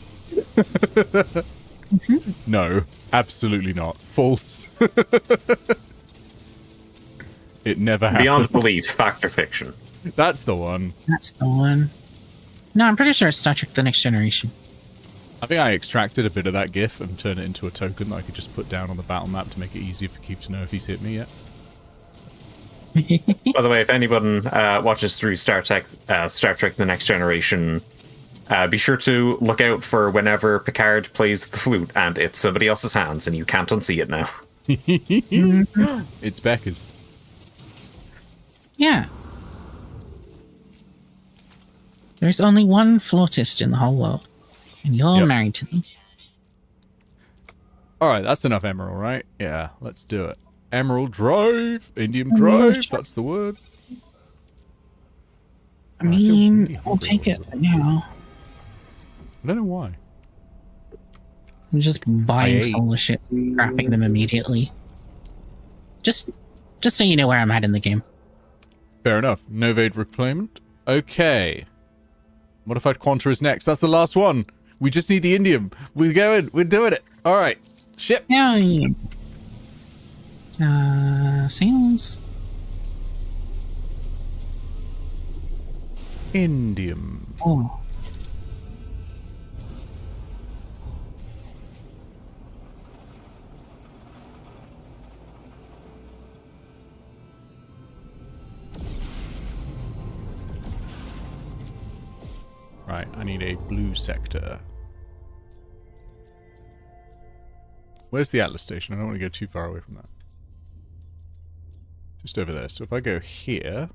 No, absolutely not. False. It never happened. Beyond belief, fact or fiction. That's the one. That's the one. No, I'm pretty sure it's Star Trek The Next Generation. I think I extracted a bit of that GIF and turned it into a token that I could just put down on the battle map to make it easier for Keith to know if he's hit me yet. By the way, if anyone watches through Star Trek The Next Generation, be sure to look out for whenever Picard plays the flute and it's somebody else's hands and you can't unsee it now. It's Becca's. Yeah. There's only one flautist in the whole world, and you're Yep. married to them. Alright, that's enough emerald, right? Yeah, let's do it. Emerald Drive! Indian Emerald Drive, that's the word. I feel mean, really I'll hungry take all it of a for now. I don't know why. I'm just buying ate. solar ships, scrapping them immediately. Just so you know where I'm at in the game. Fair enough. Novade Reclaimant. Okay. Modified Quanta is next. That's the last one. We just need the indium. We're going. We're doing it. Alright. Ship. Yeah. Sales. Indium. Oh. Right, I need a blue sector. Where's the Atlas station? I don't want to go too far away from that. Just over there. So if I go here...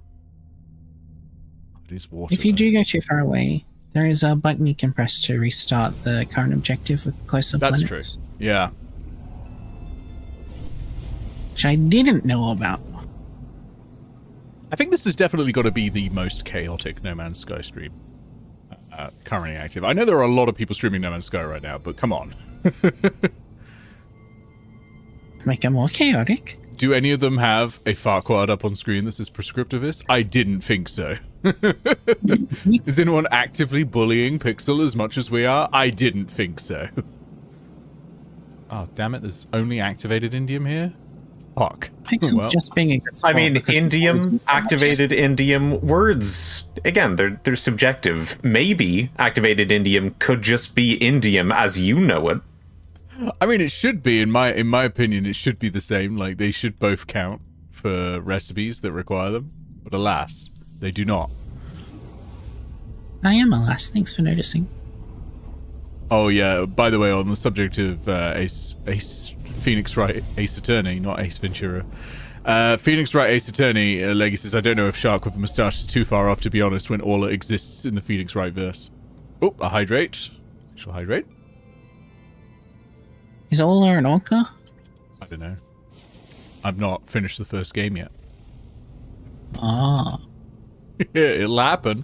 It is water. If you though. do go too far away, there is a button you can press to restart the current objective with close-up That's planets. true. Yeah. Which I didn't know about. I think this has definitely got to be the most chaotic No Man's Sky stream currently active. I know there are a lot of people streaming No Man's Sky right now, but come on. Make it more chaotic. Do any of them have a Farquaad up on screen that says Prescriptivist? I didn't think so. Is anyone actively bullying Pixel as much as we are? I didn't think so. Oh, damn it, there's only activated indium here? Fuck. Pixel's Well. just being a good I sport mean, because indium, activated indium words. Again, they're subjective. Maybe activated indium could just be indium as you know it. I mean, it should be, in my opinion, it should be the same. Like, they should both count for recipes that require them. But alas, they do not. I am, alas. Thanks for noticing. Oh, yeah, by the way, on the subject of Ace Phoenix Wright Ace Attorney, not Ace Ventura. Phoenix Wright Ace Attorney, Leggy says, I don't know if Shark with a moustache is too far off, to be honest, when all exists in the Phoenix Wright verse. Oh, a hydrate. Actual hydrate. Is Ola an orca? I don't know. I've not finished the first game yet. Ah. It'll happen.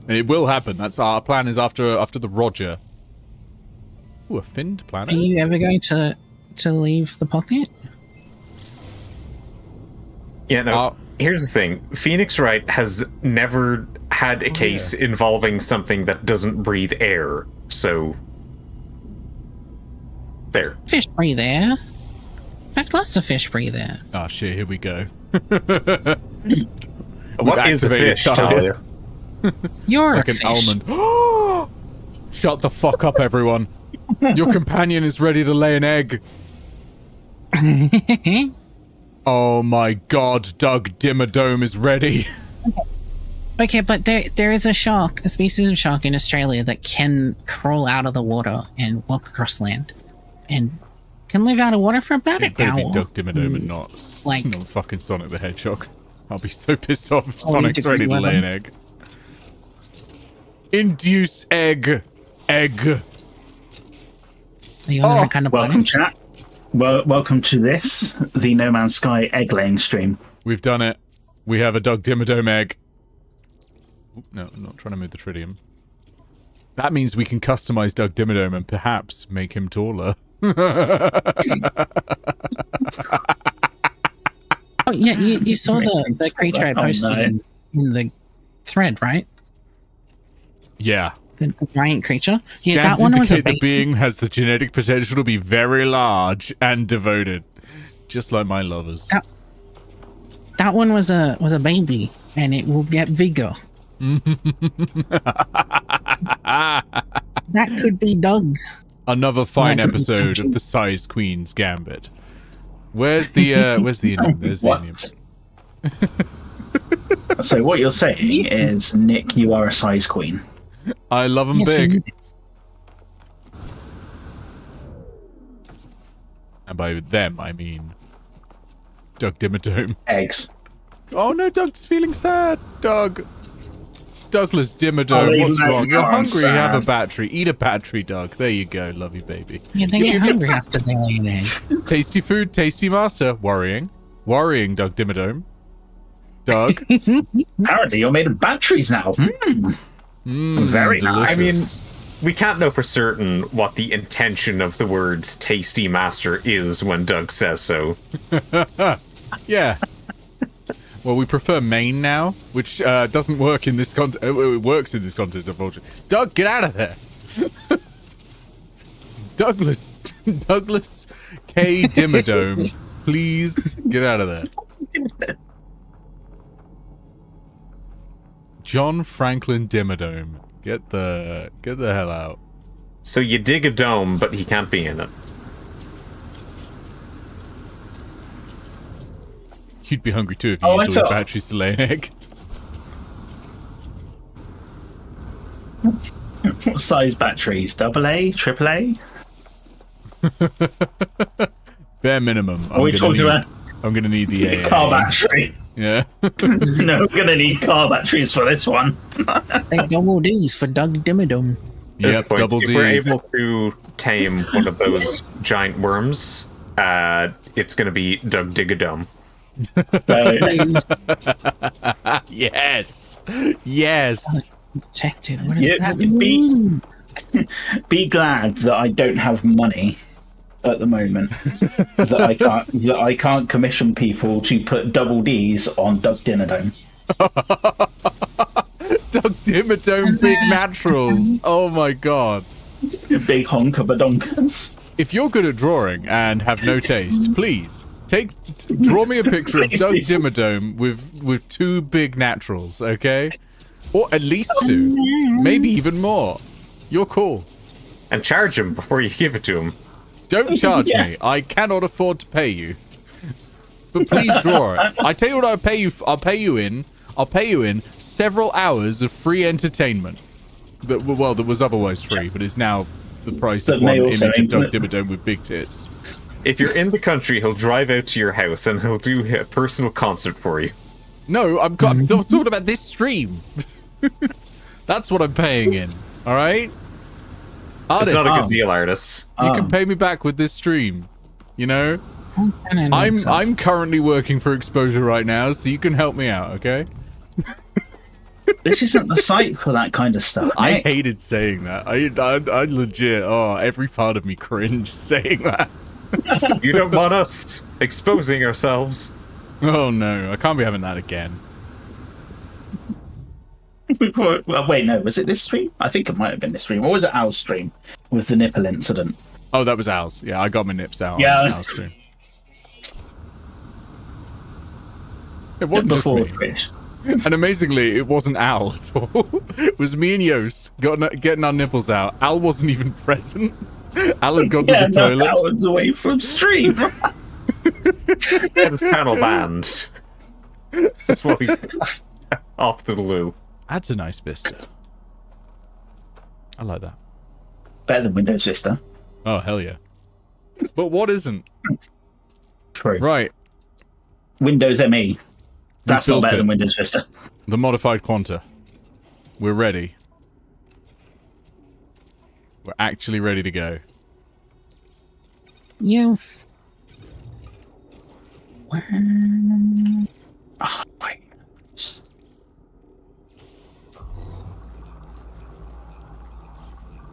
It will happen. That's our plan, is after the Roger. Ooh, a finned planet? Are you ever going to leave the pocket? Yeah, no. Here's the thing. Phoenix Wright has never had a case involving something that doesn't breathe air. So... there. Fish breathe air. In fact, lots of fish breathe air. Oh shit, here we go. What is a activated fish, Talia. Talia? You're Like a an fish. almond. Shut the fuck up, everyone. Your companion is ready to lay an egg. Oh my god, Doug Dimmadome is ready. Okay, but there is a shark, a species of shark in Australia that can crawl out of the water and walk across land. And can live out of water for about It an better be hour. Doug Dimmadome and not, Like- not fucking Sonic the Hedgehog. I'll be so pissed off if Oh, Sonic's you ready could to do lay an one. egg. Induce egg. Egg. Are you on that kind of Welcome, planet? chat. Well, welcome to this, the No Man's Sky egg laying stream. We've done it. We have a Doug Dimmadome egg. Oop, no, I'm not trying to move the tritium. That means we can customize Doug Dimmadome and perhaps make him taller. Oh, yeah, you saw the creature I posted in the thread, right? Yeah. The giant creature. Yeah, Scans that one was a indicate the baby. being has the genetic potential to be very large and devoted. Just like my lovers. That one was a baby, and it will get bigger. That could be Doug. Another fine Yeah, it could be episode touching. of the Size Queen's Gambit. Where's the Indian? There's the What? Indian. So what you're saying is, Nick, you are a size queen. I love them Yes, we big. need this. And by them, I mean Doug Dimmadome. Eggs. Oh no, Doug's feeling sad. Doug. Douglas Oh, Dimmadome, you what's know wrong? You're I'm hungry, have a sad. battery. Eat a battery, Doug. There you go, love you, baby. Yeah, they get hungry after they lay an egg. Tasty food, tasty master. Worrying. Worrying, Doug Dimmadome. Doug. Apparently, you're made of batteries now. Very nice. I mean, we can't know for certain what the intention of the words tasty master is when Doug says so. Yeah. Well, we prefer main now, which doesn't work in this content. It works in this content, unfortunately. Doug, get out of there. Douglas K. Dimmadome, please get out of there. John Franklin Dimmadome, get the hell out. So you dig a dome, but he can't be in it. You'd be hungry too if you Oh, I used all the thought- batteries to lay an egg. What size batteries? AA? AAA? Bare minimum. Are we talking about I'm gonna need the AA. Car battery. Yeah. No, we're gonna need car batteries for this one. Hey, double D's for Doug Dimmadome. Yep, Point. double If we're D's. able to tame one of those giant worms, it's going to be Doug Digadome. So, Yes. Yes. Protected. What does Yeah, that be- mean? be glad that I don't have money at the moment. that I can't commission people to put double D's on Doug Dinadome. Doug Dimmadome Big Naturals. Oh my god. Big honk of a donkers. If you're good at drawing and have no taste, please draw me a picture of Doug Please. Dimmadome with 2 big naturals, okay? Or at least 2. Maybe even more. You're cool. And charge him before you give it to him. Don't charge Yeah. me. I cannot afford to pay you. But please draw it. I tell you what I'll pay you. I'll pay you in several hours of free entertainment. That was otherwise free, but is now the price of That may one also image of Doug include- Dimmadome with big tits. If you're in the country, he'll drive out to your house and he'll do a personal concert for you. No, I'm talking about this stream. That's what I'm paying in. All right. It's Artists, not a good deal, artists. you can pay me back with this stream. You know, I'm I'm currently working for exposure right now, so you can help me out, okay? This isn't the site for that kind of stuff. I Nick. hated saying that. I legit. Oh, every part of me cringed saying that. You don't want us exposing ourselves. Oh no, I can't be having that again. Well, wait, no, was it this stream? I think it might have been this stream. Or was it Al's stream with the nipple incident? Oh, that was Al's. Yeah, I got my nips out Yeah. on Al's stream. It wasn't just Before me. Twitch. And amazingly, it wasn't Al at all. It was me and Yost getting our nipples out. Al wasn't even present. Al had gone to Yeah, the no, toilet. hours away from stream. Get his channel banned. Just while he off to the loo. That's a nice vista. I like that. Better than Windows Vista. Oh, hell yeah. But what isn't? True. Right. Windows ME. That's built not better it. than Windows Vista. The modified Quanta. We're ready. We're actually ready to go. Yes. Oh, wait.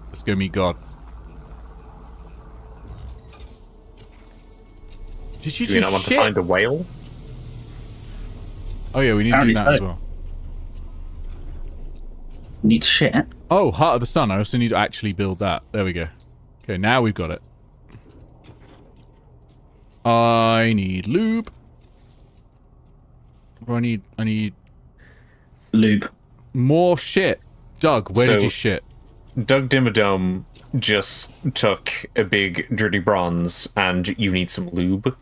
Let's go meet God. Did you Do we just not want shit? to find a whale? Oh yeah, we need to do Apparently that so. as well. Need shit. Oh, Heart of the Sun. I also need to actually build that. There we go. Okay, now we've got it. I need lube. What do I need? I need Lube. more shit. Doug, where did So- you shit? Doug Dimmadome just took a big dirty bronze, and you need some lube.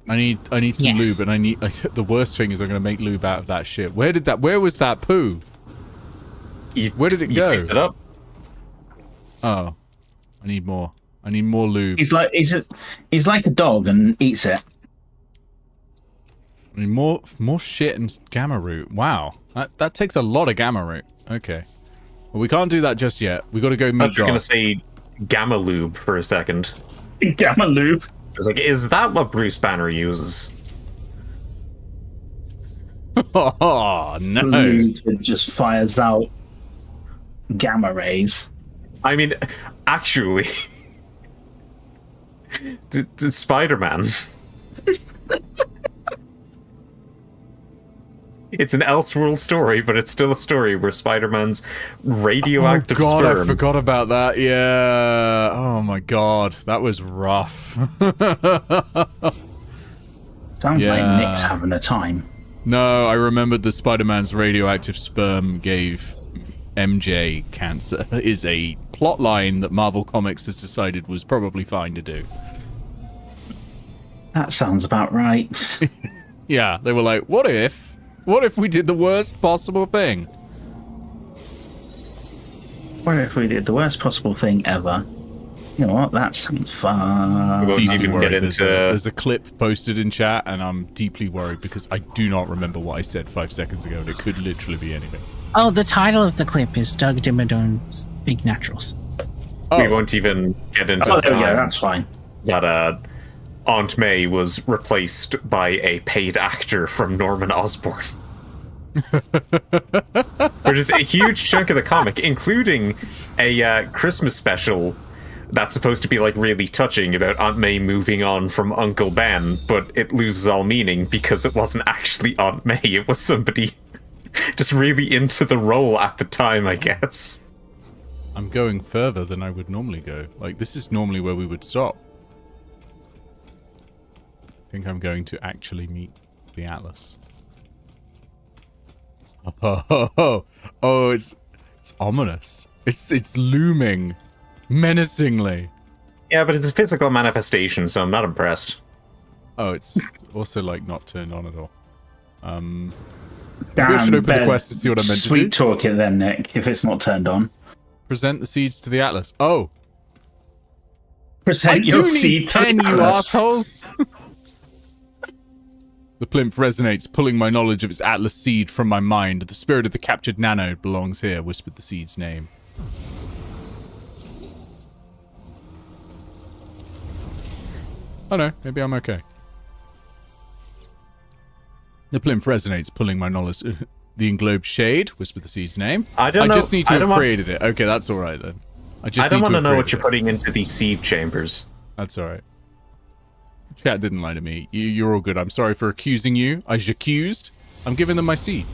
I need some Yes. lube, and I need. The worst thing is I'm gonna make lube out of that shit. Where was that poo? Where did it You go? picked it up. Oh, I need more. I need more lube. He's like a dog and eats it. I need more shit and gamma root. Wow, that takes a lot of gamma root. Okay, well we can't do that just yet. We got to go I meet was going God. to say gamma lube for a second. Gamma lube. I was like, is that what Bruce Banner uses? Oh no! Lube that just fires out gamma rays. I mean, actually, did Spider-Man. It's an Elseworld story, but it's still a story where Spider-Man's radioactive Oh god, I sperm. forgot about that. Yeah. Oh my god, that was rough. Sounds Yeah. like Nick's having a time. No, I remembered that Spider-Man's radioactive sperm gave MJ cancer is a plot line that Marvel Comics has decided was probably fine to do. That sounds about right. Yeah, they were like, what if we did the worst possible thing? What if we did the worst possible thing ever? You know what? That sounds We fun. won't Deeply even worried. get There's, into. there's a clip posted in chat, and I'm deeply worried because I do not remember what I said 5 seconds ago, and it could literally be anything. Oh, the title of the clip is Doug Dimmadone's Big Naturals. Oh, We won't even get into Oh, the there we go. time That's fine. that Aunt May was replaced by a paid actor from Norman Osborn. Which is a huge chunk of the comic, including a Christmas special that's supposed to be like really touching about Aunt May moving on from Uncle Ben, but it loses all meaning because it wasn't actually Aunt May, it was somebody just really into the role at the time, I guess. I'm going further than I would normally go. Like, this is normally where we would stop. I think I'm going to actually meet the Atlas. Oh, it's ominous. It's looming menacingly. Yeah, but it's a physical manifestation, so I'm not impressed. Oh, it's also like not turned on at all. Maybe I should open the quest to see what I'm meant to do. Sweet talk it then, Nick, if it's not turned on. Present the seeds to the Atlas. Oh, I Present do your need seed 10, to you us. assholes. The plinth resonates, pulling my knowledge of its Atlas seed from my mind. The spirit of the captured nanode belongs here, whispered the seed's name. Oh no, maybe I'm okay. The plinth resonates, pulling my knowledge. The englobed shade, whispered the seed's name. I don't know. just need to I don't have want- created it. Okay, that's alright then. I I don't want to know what you're putting into these seed chambers. That's alright. Chat didn't lie to me. You're all good. I'm sorry for accusing you. I j'accused. I'm giving them my seed.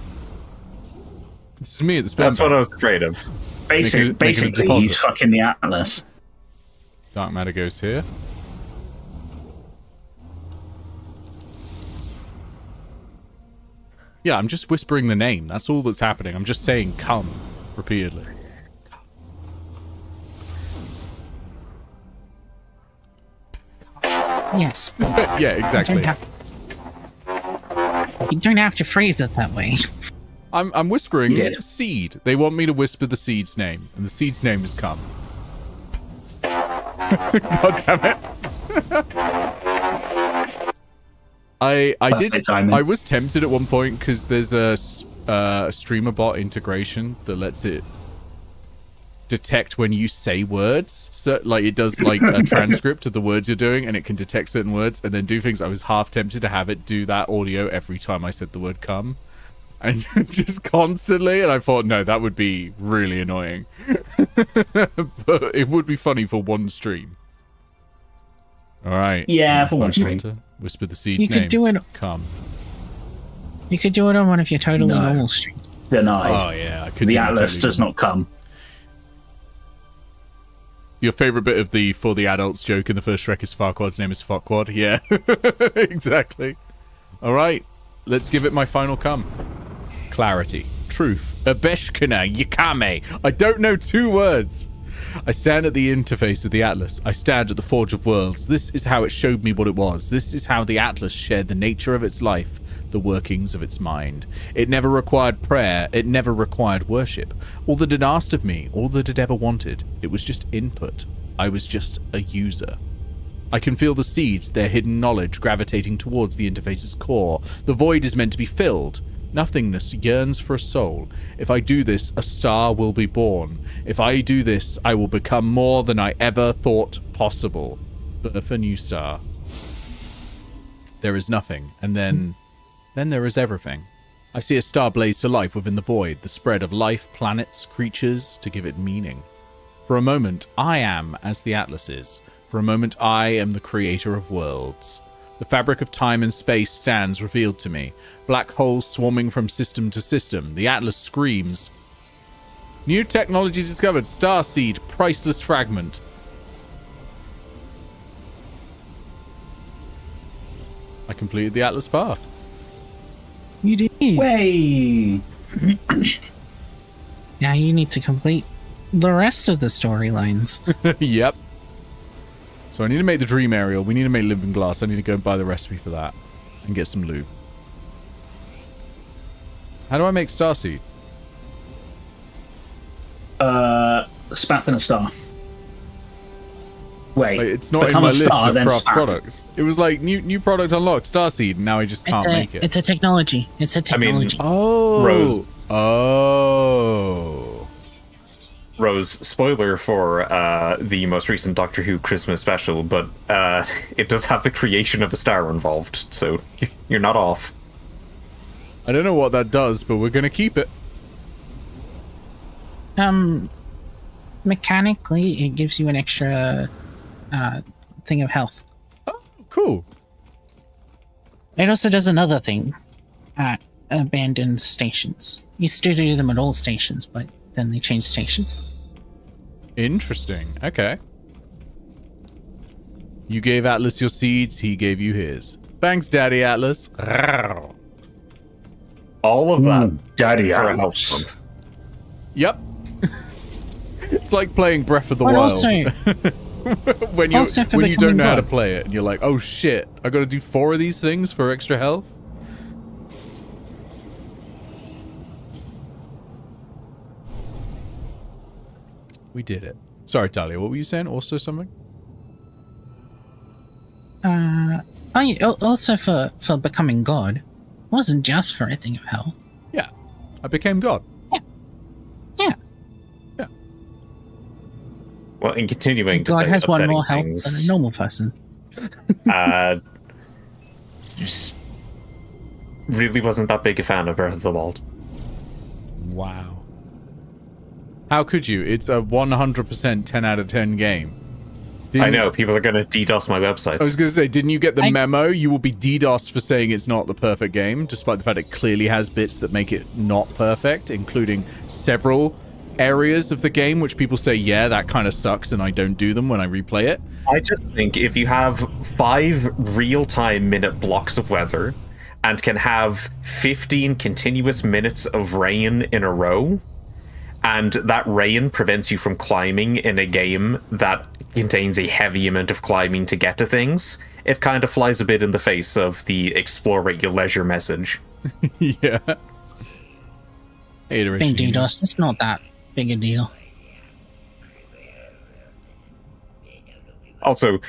This is me at the sperm That's what bank. I was afraid of. Making a Basically, deposit. he's fucking the Atlas. Dark matter goes here. Yeah, I'm just whispering the name. That's all that's happening. I'm just saying come repeatedly. Yes. Yeah, exactly. You don't have to phrase it that way. I'm whispering You did. seed. They want me to whisper the seed's name, and the seed's name is come. God damn it. I did. Perfect timing. I was tempted at one point because there's a streamer bot integration that lets it detect when you say words. So like it does like a transcript of the words you're doing, and it can detect certain words and then do things. I was half tempted to have it do that audio every time I said the word come, and just constantly. And I thought, no, that would be really annoying. But it would be funny for one stream. All right. Yeah, for one Flash stream. Hunter, whisper the seed's You could name. do it. Come. You could do it on one of your totally No. normal streams. Denied. Oh yeah, I could. the do that Atlas totally. does not come. Your favorite bit of the for the adults joke in the first Shrek is Farquaad's name is Farquaad. Yeah, exactly. All right, let's give it my final come. Clarity, truth, Abeshkana, Yakame. I don't know 2 words. I stand at the interface of the Atlas. I stand at the Forge of Worlds. This is how it showed me what it was. This is how the Atlas shared the nature of its life, the workings of its mind. It never required prayer. It never required worship. All that it asked of me, all that it ever wanted, it was just input. I was just a user. I can feel the seeds, their hidden knowledge, gravitating towards the interface's core. The void is meant to be filled. Nothingness yearns for a soul. If I do this, a star will be born. If I do this, I will become more than I ever thought possible. Birth a new star. There is nothing, and then there is everything. I see a star blaze to life within the void, the spread of life, planets, creatures, to give it meaning. For a moment, I am as the Atlas is. For a moment, I am the creator of worlds. The fabric of time and space stands revealed to me. Black holes swarming from system to system. The Atlas screams. New technology discovered. Starseed, priceless fragment. I completed the Atlas path. You did. Way. Now you need to complete the rest of the storylines. Yep. So I need to make the dream aerial. We need to make living glass. I need to go and buy the recipe for that and get some loot. How do I make starseed? Spath and a star. Wait, Like, it's not in become my a list star, of then craft staff. products. It was like new product unlocked, Starseed, and now I just can't make it. It's a technology. It's a technology. Oh. Rose. Oh. Rose, spoiler for the most recent Doctor Who Christmas special, but it does have the creation of a star involved, so you're not off. I don't know what that does, but we're gonna keep it. Mechanically, it gives you an extra thing of health. Oh, cool. It also does another thing at abandoned stations. You used to do them at all stations, but then they changed stations. Interesting. Okay. You gave Atlas your seeds, he gave you his. Thanks, Daddy Atlas. All of that Daddy for a health Atlas. pump. Yep. It's like playing Breath of the But Wild. also, when you also for when you don't becoming know how to God. play it, and you're like, oh shit, I gotta do 4 of these things for extra health? We did it. Sorry, Talia, what were you saying? Also something? also for becoming God, it wasn't just for a thing of health. Yeah. I became God. Yeah. Well, in continuing to God say has one upsetting more health things, than a normal person. just really wasn't that big a fan of Breath of the Wild. Wow. How could you? It's a 100% 10 out of 10 game. I know, people are going to DDoS my websites. I was going to say, didn't you get the memo? You will be DDoSed for saying it's not the perfect game, despite the fact it clearly has bits that make it not perfect, including several areas of the game which people say, yeah, that kind of sucks, and I don't do them when I replay it. I just think if you have 5 real-time minute blocks of weather and can have 15 continuous minutes of rain in a row, and that rain prevents you from climbing in a game that contains a heavy amount of climbing to get to things, it kind of flies a bit in the face of the explore at your leisure message. Yeah. Hey, Being DDoS, it's not that big a deal. Also,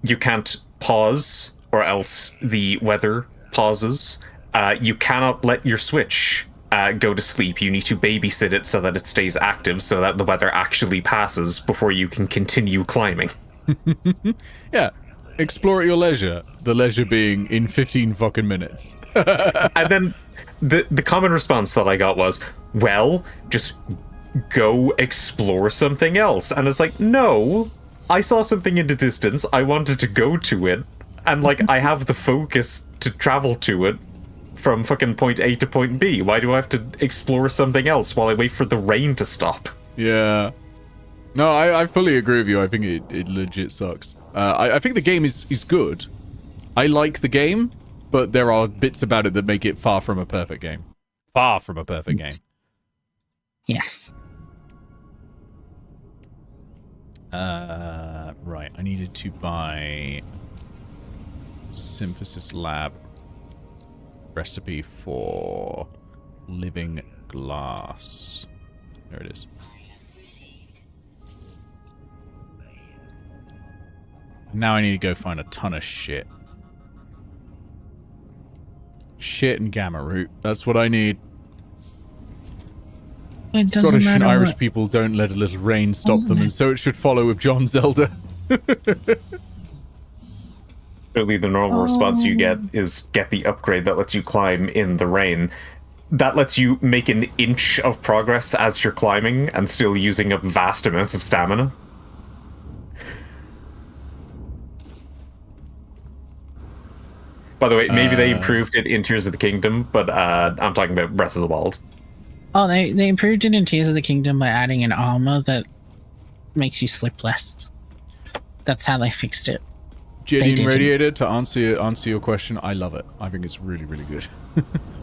you can't pause, or else the weather pauses. You cannot let your Switch go to sleep. You need to babysit it so that it stays active, so that the weather actually passes before you can continue climbing. Yeah. Explore at your leisure. The leisure being in 15 fucking minutes. And then the common response that I got was, well, just go explore something else. And it's like, no, I saw something in the distance, I wanted to go to it, and like I have the focus to travel to it from fucking point A to point B. Why do I have to explore something else while I wait for the rain to stop? Yeah. No, I fully agree with you. I think it legit sucks. I think the game is good. I like the game, but there are bits about it that make it far from a perfect game. Far from a perfect game. Yes. Right. I needed to buy Synthesis Lab recipe for living glass. There it is. Now I need to go find a ton of shit. Shit and gamma root. That's what I need. It doesn't Scottish and matter Irish what. people don't let a little rain stop them, and so it should follow with John Zelda. Really, the normal response you get is get the upgrade that lets you climb in the rain. That lets you make an inch of progress as you're climbing and still using up vast amounts of stamina. By the way, maybe they improved it in Tears of the Kingdom, but I'm talking about Breath of the Wild. Oh, they improved it in Tears of the Kingdom by adding an armor that makes you slip less. That's how they fixed it. Gideon didn't. Radiator, to answer your question, I love it. I think it's really, really good.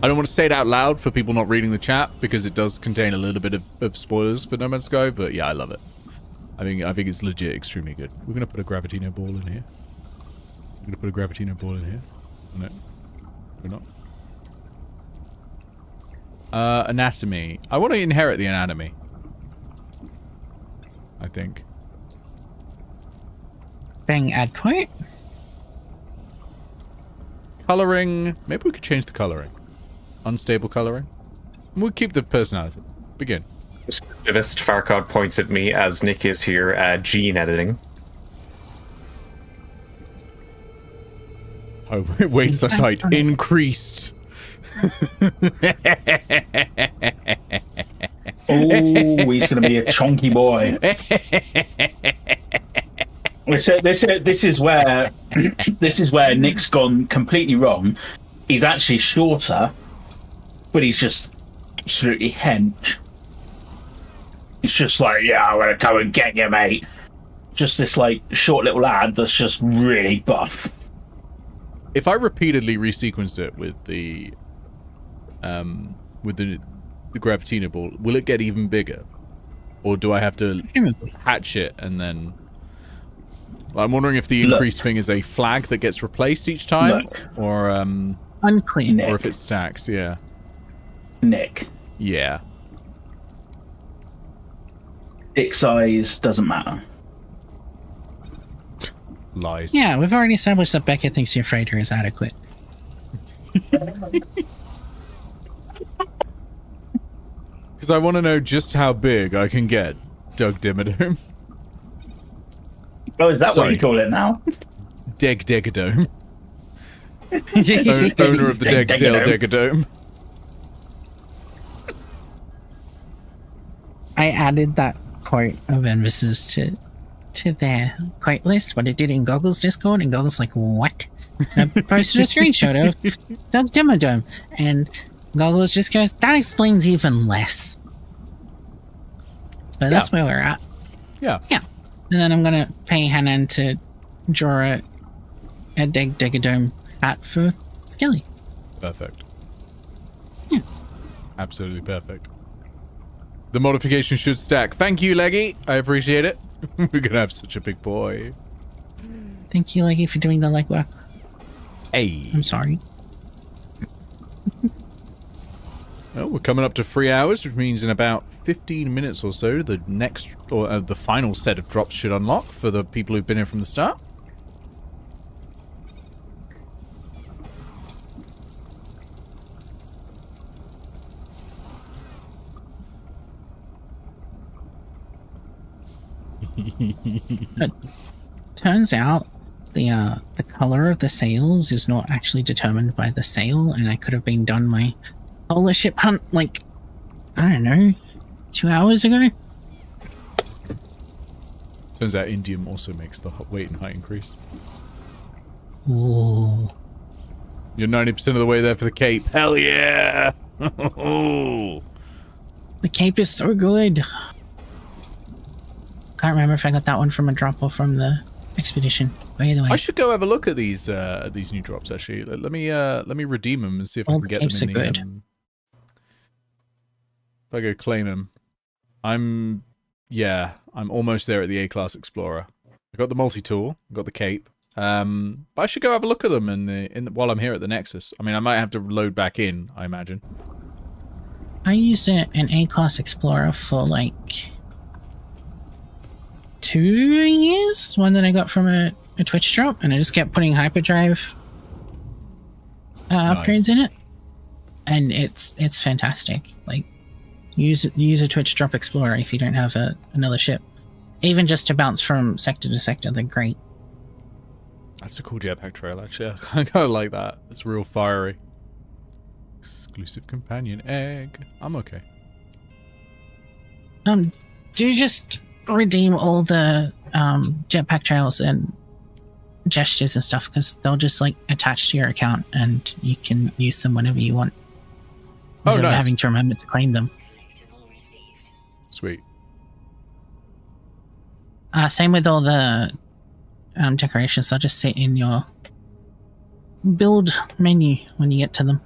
I don't want to say it out loud for people not reading the chat, because it does contain a little bit of spoilers for No Man's Sky, but yeah, I love it. I think it's legit extremely good. We're going to put a Gravitino ball in here. We're going to put a Gravitino ball in here. No, we're not. Anatomy. I want to inherit the anatomy. I think. being adequate. Coloring. Maybe we could change the coloring. Unstable coloring. We'll keep the personality. Begin. Descriptivist Farcod points at me as Nick is here at gene editing. Oh, wait, slash height. Increased. Oh, he's going to be a chunky boy. This is where this is where Nick's gone completely wrong. He's actually shorter, but he's just absolutely hench. It's just like, yeah, I'm gonna go and get you, mate. Just this like short little lad that's just really buff. If I repeatedly resequence it with the Gravitino ball, will it get even bigger? Or do I have to hatch it and then... I'm wondering if the increased thing is a flag that gets replaced each time, or unclean, or if it stacks. Yeah. Nick. Yeah. Dick size doesn't matter. Lies. Yeah, we've already established that Becca thinks your freighter is adequate. Because I want to know just how big I can get Doug Dimmadome. Oh, is that what you call it now? Degadome. Owner of the Degdale Degadome. I added that quote of Envis's to their quote list, but it did in Goggle's Discord, and Goggle's like, what? So I posted a screenshot of Doug Dimmadome, and Goggles just goes, that explains even less. So that's where we're at. Yeah. Yeah. And then I'm gonna pay Hanan to draw a Degadome hat for Skilly. Perfect. Yeah. Absolutely perfect. The modification should stack. Thank you, Leggy. I appreciate it. We're gonna have such a big boy. Thank you, Leggy, for doing the legwork. Hey. I'm sorry. Well, we're coming up to 3 hours, which means in about 15 minutes or so, the next, or the final set of drops should unlock for the people who've been here from the start. It turns out the color of the sails is not actually determined by the sail, and I could have been done my polar ship hunt like, I don't know, 2 hours ago. Turns out indium also makes the weight and height increase. Ooh. You're 90% of the way there for the cape. Hell yeah! The cape is so good. Can't remember if I got that one from a drop or from the expedition. But either way, I should go have a look at these new drops. Actually, let me redeem them and see if I all can the get them capes in are the. good. If I go claim them, I'm almost there at the A-class Explorer. I got the multi-tool, got the cape. But I should go have a look at them while I'm here at the Nexus. I mean, I might have to load back in, I imagine. I used an A-class Explorer for like 2 years. One that I got from a Twitch drop, and I just kept putting hyperdrive upgrades in it, and it's fantastic. Like, use a Twitch drop Explorer if you don't have another ship, even just to bounce from sector to sector. They're great. That's a cool jetpack trail, actually. I kind of like that. It's real fiery. Exclusive companion egg. I'm okay. Do just redeem all the jetpack trails and gestures and stuff, because they'll just like attach to your account and you can use them whenever you want, instead of having to remember to claim them. Sweet. Same with all the decorations. They'll just sit in your build menu when you get to them.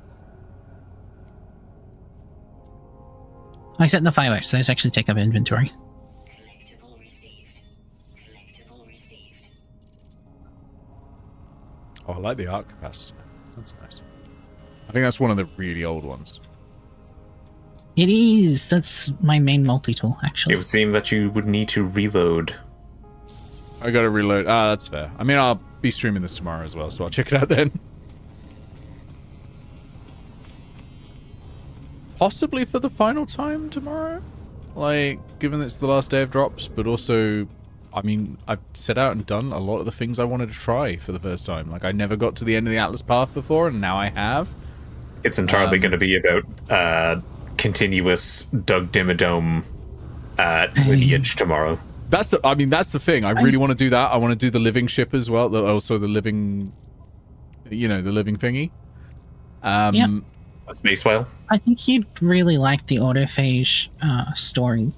Except the fireworks, those actually take up inventory. Oh, I like the arc capacitor. That's nice. I think that's one of the really old ones. It is. That's my main multi-tool, actually. It would seem that you would need to reload. I gotta reload. Ah, that's fair. I mean, I'll be streaming this tomorrow as well, so I'll check it out then. Possibly for the final time tomorrow? Like, given it's the last day of drops, but also, I mean, I've set out and done a lot of the things I wanted to try for the first time. Like, I never got to the end of the Atlas Path before, and now I have. It's entirely going to be about continuous Doug Dimmadome lineage tomorrow. That's the thing. I really want to do that. I want to do the living ship as well. Also the living, the living thingy. Yep. Space Whale. I think you'd really like the autophage story.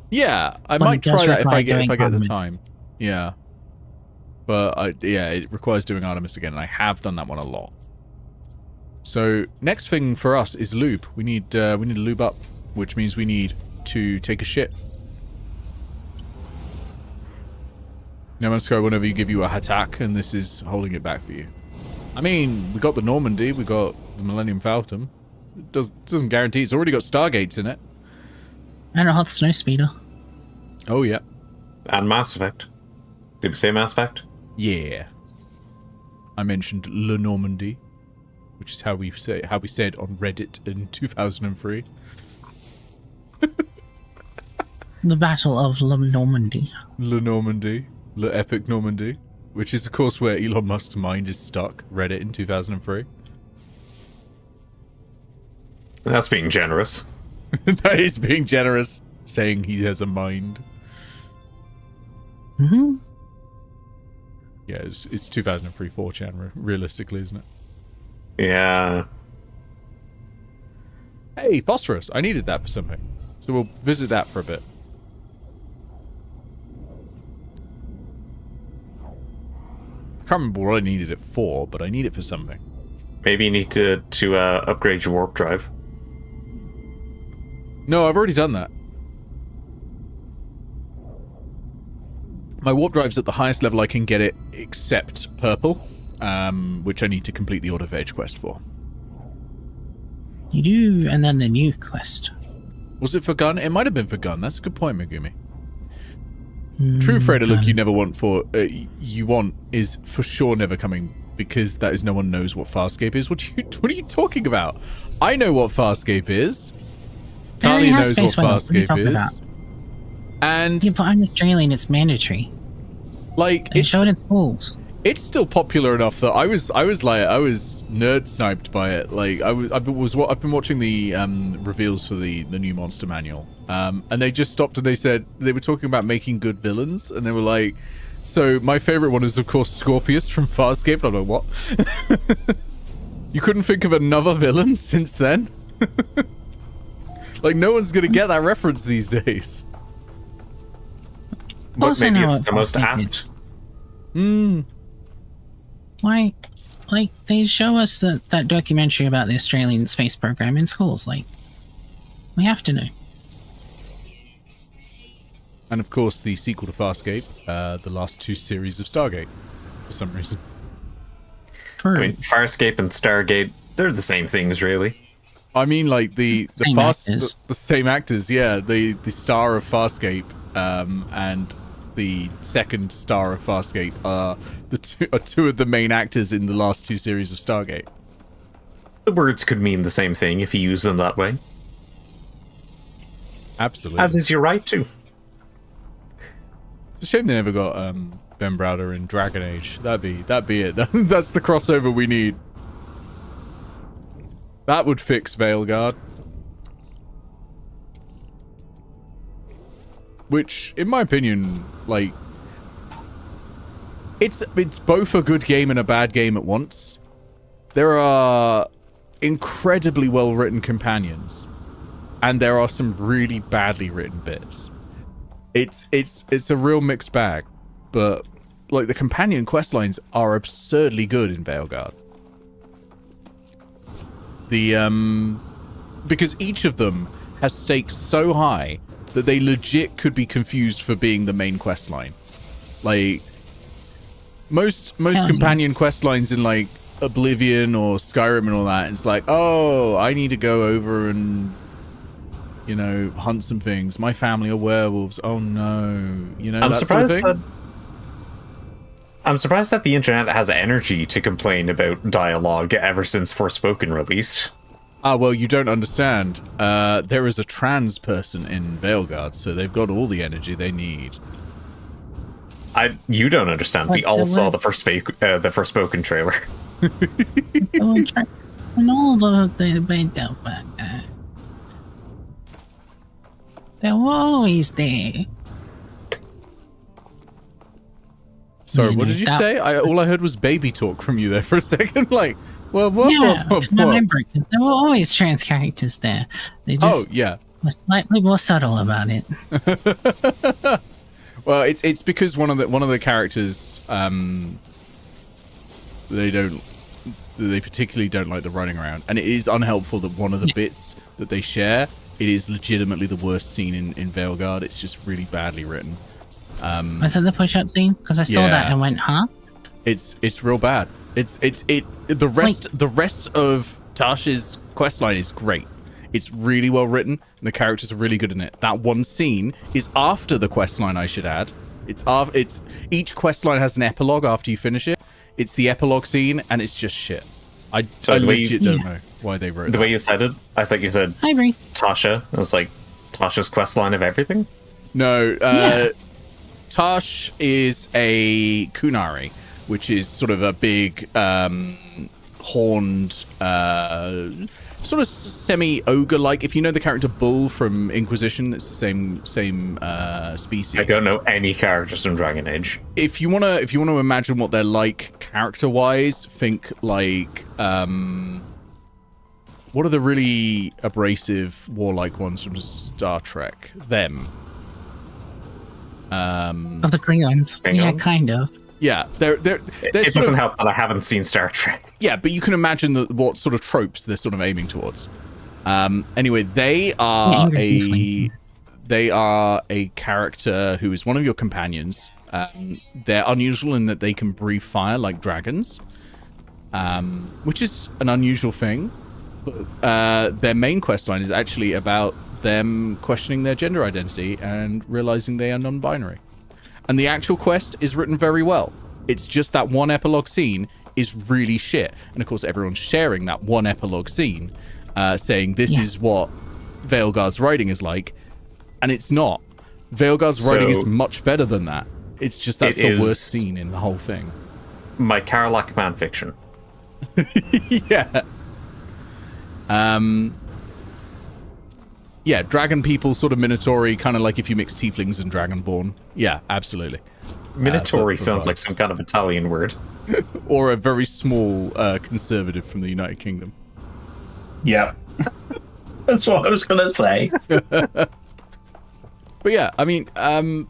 Yeah, I might try that if I get the time. Yeah. But it requires doing Artemis again, and I have done that one a lot. So next thing for us is lube. We need to lube up, which means we need to take a shit. No Man's Sky whenever you give you a attack, and this is holding it back for you. I mean, we got the Normandy, we got the Millennium Falcon. It doesn't guarantee. It's already got Stargates in it. And a hot snow speeder. Oh yeah. And Mass Effect. Did we say Mass Effect? Yeah. I mentioned Le Normandy, which is how we said on Reddit in 2003. The Battle of La Normandy. Le Normandy. Le Epic Normandy. Which is, of course, where Elon Musk's mind is stuck. Reddit in 2003. That's being generous. That is being generous, saying he has a mind. Mm-hmm. Yeah, it's 2003 4chan, realistically, isn't it? Yeah. Hey, phosphorus. I needed that for something. So we'll visit that for a bit. I can't remember what I needed it for, but I need it for something. Maybe you need to upgrade your warp drive. No, I've already done that. My warp drive's at the highest level I can get it, except purple, which I need to complete the autophage quest for. You do, and then the new quest. Was it for gun? It might have been for gun. That's a good point, Megumi. True Freighter look you never want for... you want is for sure never coming, because that is no one knows what Farscape is. What are you talking about? I know what Farscape is. Talia knows what Farscape is. And... Yeah, but I'm Australian, it's mandatory. Like, they showed in schools. It's still popular enough that I was nerd sniped by it. Like I've been watching the reveals for the new Monster Manual, and they just stopped and they said they were talking about making good villains, and they were like, so my favorite one is of course Scorpius from Farscape. I'm like, what? You couldn't think of another villain since then? Like no one's gonna get that reference these days. But maybe it's the most apt. Why, like, they show us that documentary about the Australian space program in schools. Like, we have to know. And of course, the sequel to Farscape, the last two series of Stargate, for some reason. True. I mean, Farscape and Stargate, they're the same things, really. I mean, like, the same actors, yeah. The star of Farscape, and the second star of Farscape are two of the main actors in the last two series of Stargate. The words could mean the same thing if you use them that way. Absolutely. As is your right to. It's a shame they never got Ben Browder in Dragon Age. That'd be it. That's the crossover we need. That would fix Veilguard. Which, in my opinion, like, it's both a good game and a bad game at once. There are incredibly well-written companions, and there are some really badly written bits. It's a real mixed bag, but like the companion quest lines are absurdly good in Veilguard. Because each of them has stakes so high that they legit could be confused for being the main quest line. Like most companion quest lines in like Oblivion or Skyrim and all that, it's like, oh, I need to go over and you know, hunt some things. My family are werewolves. Oh no, you know, I'm that surprised sort of thing. I'm surprised that the internet has energy to complain about dialogue ever since Forspoken released. Ah, well, you don't understand. There is a trans person in Veilguard, so they've got all the energy they need. You don't understand. We all saw the Forspoken trailer. And all the they're always there. Sorry, what did you say? All I heard was baby talk from you there for a second. Like, well, what? Remember, because there were always trans characters there. They just were slightly more subtle about it. Well, it's because one of the characters, they particularly don't like the running around, and it is unhelpful that one of the bits that they share, it is legitimately the worst scene in Veilguard. It's just really badly written. Was it the push-up scene? Because I saw that and went, huh? It's real bad. The rest of Tasha's questline is great. It's really well written, and the characters are really good in it. That one scene is after the questline, I should add. Each questline has an epilogue after you finish it. It's the epilogue scene, and it's just shit. I legit don't know why they wrote it. The way you said it, I thought you said I agree. Tasha. It was like Tasha's questline of everything. No, Tash is a Kunari, which is sort of a big horned, sort of semi-ogre-like. If you know the character Bull from Inquisition, it's the same species. I don't know any characters from Dragon Age. If you wanna imagine what they're like character-wise, think like what are the really abrasive warlike ones from Star Trek? Them. Of the Klingons. Yeah, kind of. Yeah, they're it doesn't help that I haven't seen Star Trek. Yeah, but you can imagine what sort of tropes they're sort of aiming towards. Anyway, they are a character who is one of your companions. They're unusual in that they can breathe fire like dragons, which is an unusual thing. But their main questline is actually about them questioning their gender identity and realizing they are non-binary. And the actual quest is written very well. It's just that one epilogue scene is really shit. And of course, everyone's sharing that one epilogue scene, saying this is what Veilguard's writing is like. And it's not. Veilguard's writing is much better than that. It's just that's the worst scene in the whole thing. My Karlach fanfiction. Yeah. Yeah, dragon people, sort of Minotauri, kind of like if you mix tieflings and dragonborn. Yeah, absolutely. Minotauri sounds like some kind of Italian word. Or a very small conservative from the United Kingdom. Yeah. That's what I was going to say. But yeah, I mean, and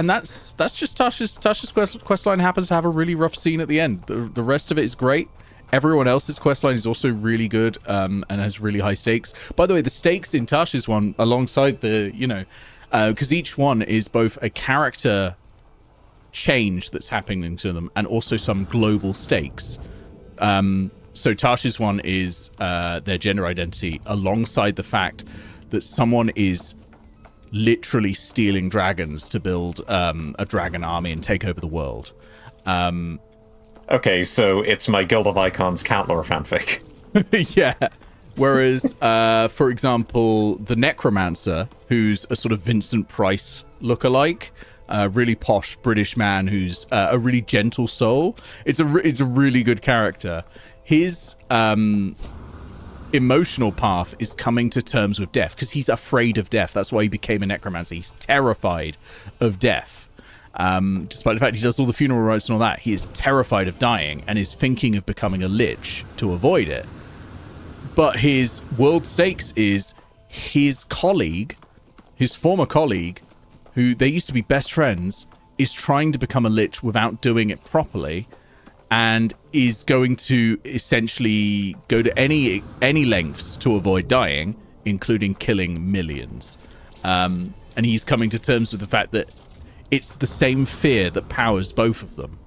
that's just Tasha's questline happens to have a really rough scene at the end. The rest of it is great. Everyone else's questline is also really good and has really high stakes. By the way, the stakes in Tasha's one, alongside the, because each one is both a character change that's happening to them and also some global stakes. So Tasha's one is their gender identity, alongside the fact that someone is literally stealing dragons to build a dragon army and take over the world. Okay, so it's my Guild of Icons Countlor fanfic. Yeah. Whereas, for example, the Necromancer, who's a sort of Vincent Price lookalike, a really posh British man who's a really gentle soul. It's a really good character. His emotional path is coming to terms with death because he's afraid of death. That's why he became a Necromancer. He's terrified of death. Despite the fact he does all the funeral rites and all that, he is terrified of dying and is thinking of becoming a lich to avoid it. But his world stakes is his colleague, his former colleague, who they used to be best friends, is trying to become a lich without doing it properly, and is going to essentially go to any lengths to avoid dying, including killing millions. And he's coming to terms with the fact that it's the same fear that powers both of them.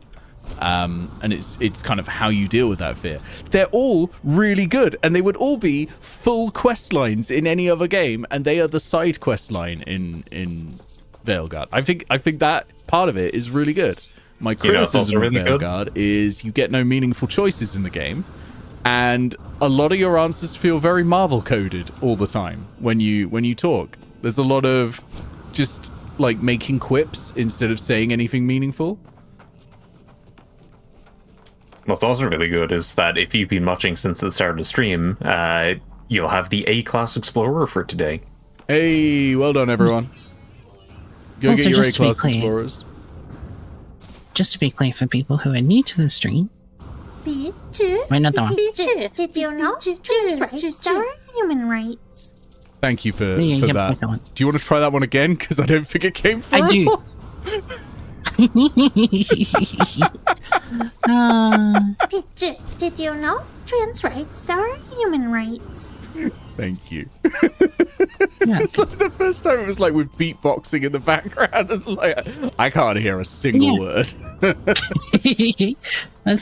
And it's kind of how you deal with that fear. They're all really good, and they would all be full quest lines in any other game, and they are the side quest line in Veilguard. I think that part of it is really good. My criticism of Veilguard is you get no meaningful choices in the game, and a lot of your answers feel very Marvel coded all the time when you talk. There's a lot of just like making quips instead of saying anything meaningful. What's also really good is that if you've been watching since the start of the stream, you'll have the A-Class Explorer for today. Hey, well done, everyone. Go Also, get your just to be A-Class clear- Explorers. Just to be clear for people who are new to the stream, wait, not that one. Did you know trans rights are human rights? Thank you for Yeah, that. that one. Do you want to try that one again? Because I don't think it came through. I do. Did you know trans rights are human rights? Thank you. Yeah. It's like the first time it was like with beatboxing in the background. It's like I can't hear a single word. That's the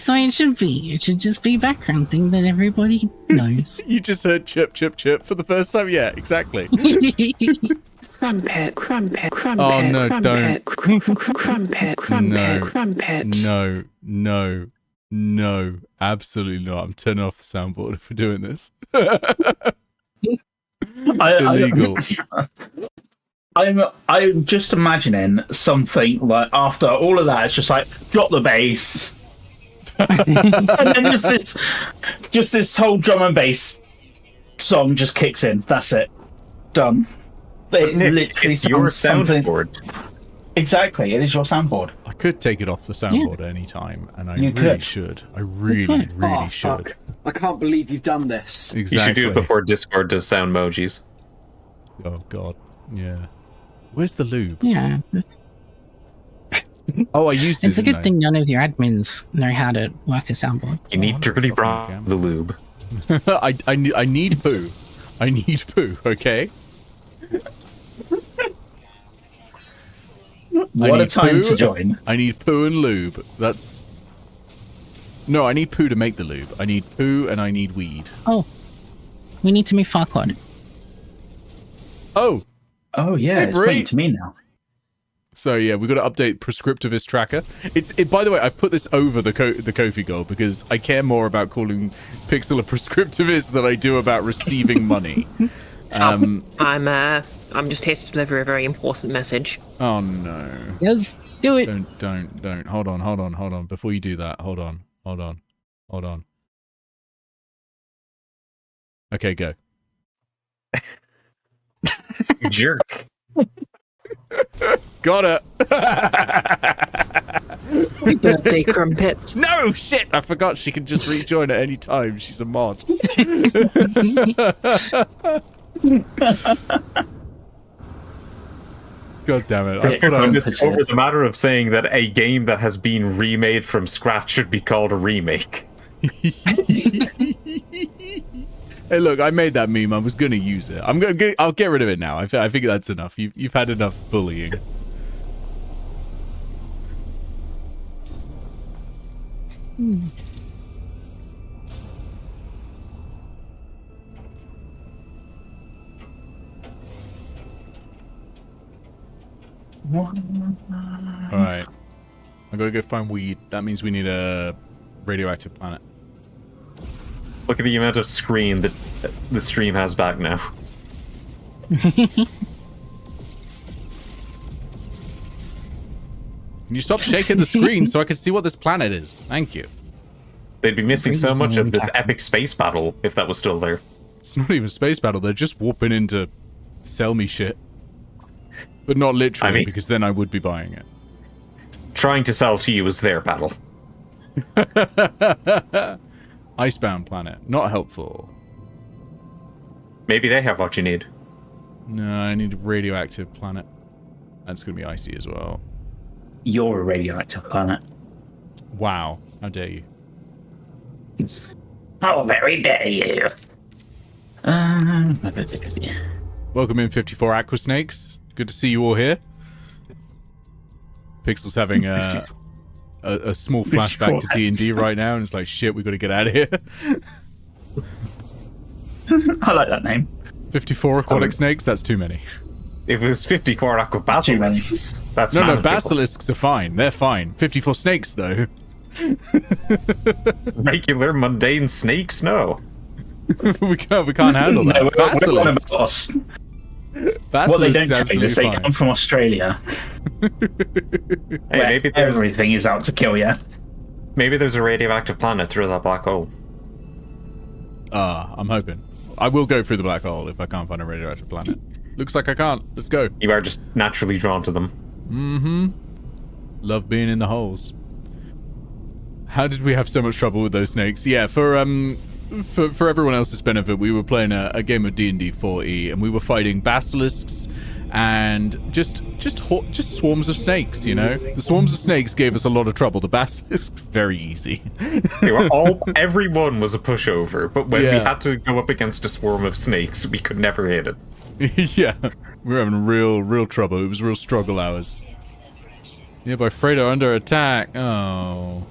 way it should be. It should just be background thing that everybody knows. You just heard chirp, chirp, chirp for the first time? Yeah, exactly. Crumpet, crumpet, crumpet, Oh, no, crumpet, don't. crumpet, No. crumpet, crumpet. No, absolutely not. I'm turning off the soundboard if we're doing this. Illegal. I'm just imagining something like after all of that, it's just like drop the bass, and then there's this whole drum and bass song just kicks in. That's it, done. It Nick, literally it's your sounds something. soundboard. Exactly, it is your soundboard. I could take it off the soundboard at any time, and I You really could. should. I really Oh, should. fuck. I can't believe you've done this. You Exactly. should do it before Discord does sound emojis. Oh, God. Yeah. Where's the lube? Yeah. Oh, I used it. It's a didn't good I? thing none of your admins know how to work a soundboard. You need dirty fucking bra camera. the lube. I need poo. I need poo, okay? What a need time poo. to join. I need poo and lube. That's... No, I need poo to make the lube. I need poo and I need weed. Oh, we need to move Farquad. Oh! Oh yeah, Hey, it's Bree. pointing to me now. So yeah, we've got to update prescriptivist tracker. By the way, I've put this over the Kofi goal because I care more about calling Pixel a prescriptivist than I do about receiving money. I'm just here to deliver a very important message. Oh no. Yes, do it. Don't. Hold on. Before you do that, hold on. Okay, go. You jerk. Got it. Happy birthday, Crumpet. No, shit! I forgot she can just rejoin at any time. She's a mod. God damn it. I thought I On was... this over the matter of saying that a game that has been remade from scratch should be called a remake. Hey, look, I made that meme. I was going to use it. I'll get rid of it now. I think that's enough. You've had enough bullying. Alright. I gotta go find weed. That means we need a radioactive planet. Look at the amount of screen that the stream has back now. Can you stop shaking the screen so I can see what this planet is? Thank you. They'd be missing so Crazy much of this game. epic space battle if that was still there. It's not even space battle. They're just warping in to sell me shit. But not literally, I mean- because then I would be buying it. Trying to sell to you is their battle. Icebound planet. Not helpful. Maybe they have what you need. No, I need a radioactive planet. That's going to be icy as well. You're a radioactive planet. Wow. How dare you. How very dare you? Welcome in 54 Aquasnakes. Good to see you all here. Pixel's having a a small flashback to 54 D&D heads. right now, and it's like, shit, we got to get out of here. I like that name. 54 aquatic snakes, that's too many. If it was 54 aqua Too many. basilisks, that's No, manageable. basilisks are fine. They're fine. 54 snakes, though. Regular mundane snakes, no. we can't handle that. No, we're on Basilisks. about us. Basilisks What they don't tell absolutely us, they fine. come from Australia, Hey, where maybe there's everything is out to kill you. maybe there's a radioactive planet through that black hole. I'm hoping. I will go through the black hole if I can't find a radioactive planet. Looks like I can't. Let's go. You are just naturally drawn to them. Mm-hmm. Love being in the holes. How did we have so much trouble with those snakes? Yeah, for everyone else's benefit, we were playing a game of D&D 4E, and we were fighting basilisks and just swarms of snakes. You know, the swarms of snakes gave us a lot of trouble. The basilisks, very easy. They were everyone was a pushover, but when we Yeah. had to go up against a swarm of snakes, we could never hit it. Yeah, we were having real trouble. It was real struggle hours. Yeah, by Fredo under attack. Oh.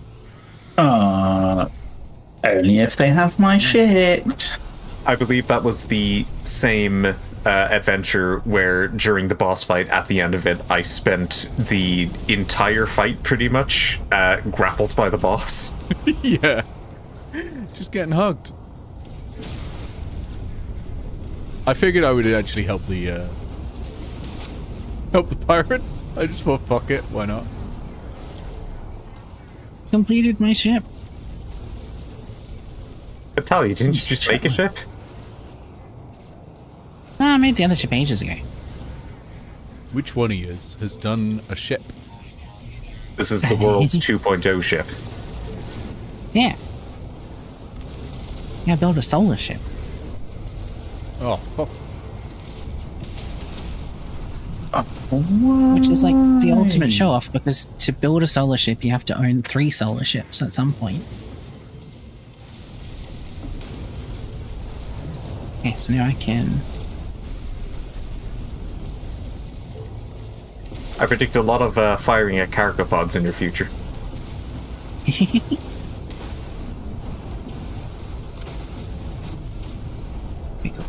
Only if they have my shit. I believe that was the same adventure where during the boss fight at the end of it, I spent the entire fight pretty much grappled by the boss. Yeah. Just getting hugged. I figured I would actually help the pirates. I just thought, fuck it, why not? Completed my ship. But Talia, didn't you just make a ship? Oh, I made the other ship ages ago. Which one of yous has done a ship? This is the world's 2.0 ship. Yeah. Yeah, build a solar ship. Oh, fuck. Which is like the ultimate show off, because to build a solar ship, you have to own 3 solar ships at some point. Okay, so now I can. I predict a lot of firing at cargo pods in your future.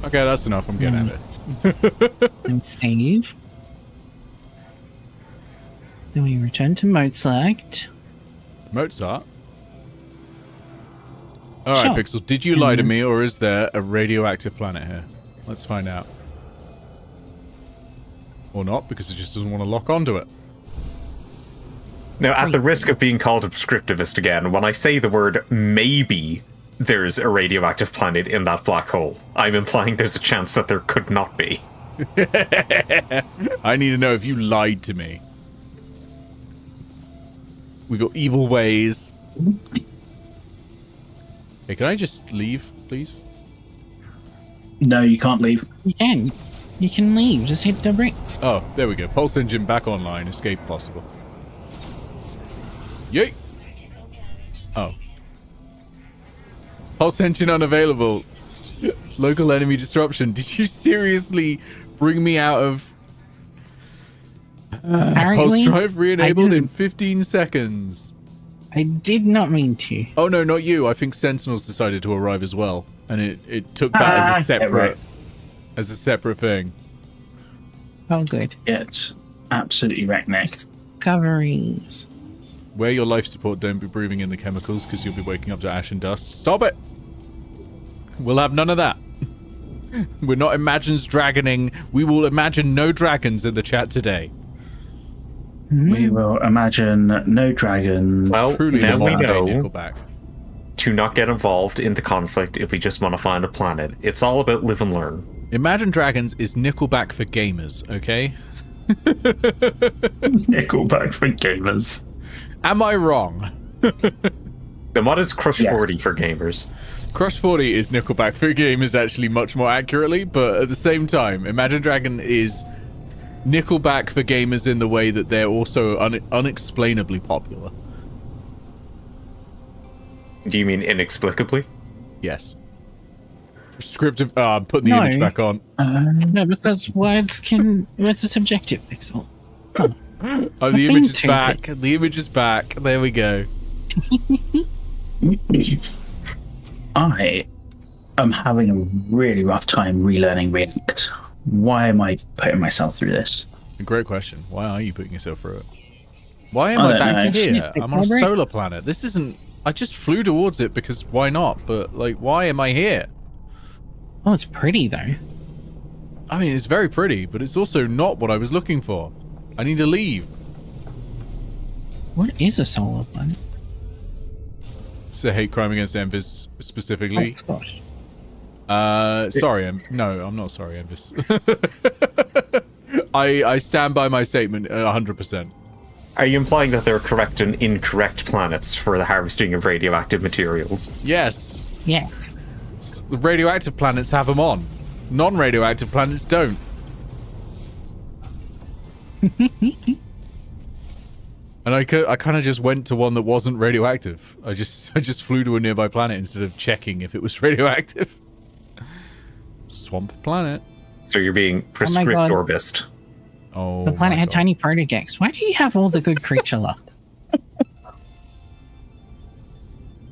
Okay, that's enough. I'm getting at it. And save. Then we return to mode select. Mozart? Alright, Sure. Pixel, did you lie to me, or is there a radioactive planet here? Let's find out. Or not, because it just doesn't want to lock onto it. Now, at the risk of being called a prescriptivist again, when I say the word maybe there's a radioactive planet in that black hole, I'm implying there's a chance that there could not be. I need to know if you lied to me. We've got evil ways. Hey, can I just leave, please? No, you can't leave. You can. You can leave. Just hit the bricks. Oh, there we go. Pulse engine back online. Escape possible. Yay! Oh. Pulse engine unavailable. Local enemy disruption. Did you seriously bring me out of... Pulse Apparently, drive re-enabled I in didn't. 15 seconds. I did not mean to. Oh no, not you. I think Sentinels decided to arrive as well, and it took that as a separate right. thing. Oh, good. It's absolutely wrecked next. Discoveries. Wear your life support. Don't be breathing in the chemicals, because you'll be waking up to ash and dust. Stop it. We'll have none of that. We're not Imagine's dragoning. We will imagine no dragons in the chat today. We will imagine no dragon. Well, Truly, now the we modern day know Nickelback. to not get involved in the conflict if we just want to find a planet. It's all about live and learn. Imagine Dragons is Nickelback for gamers, okay? Nickelback for gamers. Am I wrong? Then what is Crush Yeah. 40 for gamers? Crush 40 is Nickelback for gamers actually much more accurately, but at the same time, Imagine Dragon is Nickelback for gamers in the way that they're also unexplainably popular. Do you mean inexplicably? Yes. Prescriptive. I'm putting the image back on. No, because words are subjective, Pixel. Oh, the image is back. The image is back. There we go. I am having a really rough time relearning React. Why am I putting myself through this? Great question. Why are you putting yourself through it? Why am I I don't back know. here? I'm on a solar planet. This isn't... I just flew towards it because why not? But, like, why am I here? Oh, it's pretty, though. I mean, it's very pretty, but it's also not what I was looking for. I need to leave. What is a solar planet? It's a hate crime against Envis specifically. Oh, gosh. Sorry, no, I'm not sorry, Envis. I stand by my statement 100%. Are you implying that there are correct and incorrect planets for the harvesting of radioactive materials? Yes. Yes. The radioactive planets have them on. Non-radioactive planets don't. And I kind of just went to one that wasn't radioactive. I just flew to a nearby planet instead of checking if it was radioactive. Swamp planet. So you're being prescriptorbist. Oh, The planet my had God. tiny protogex. Why do you have all the good creature luck?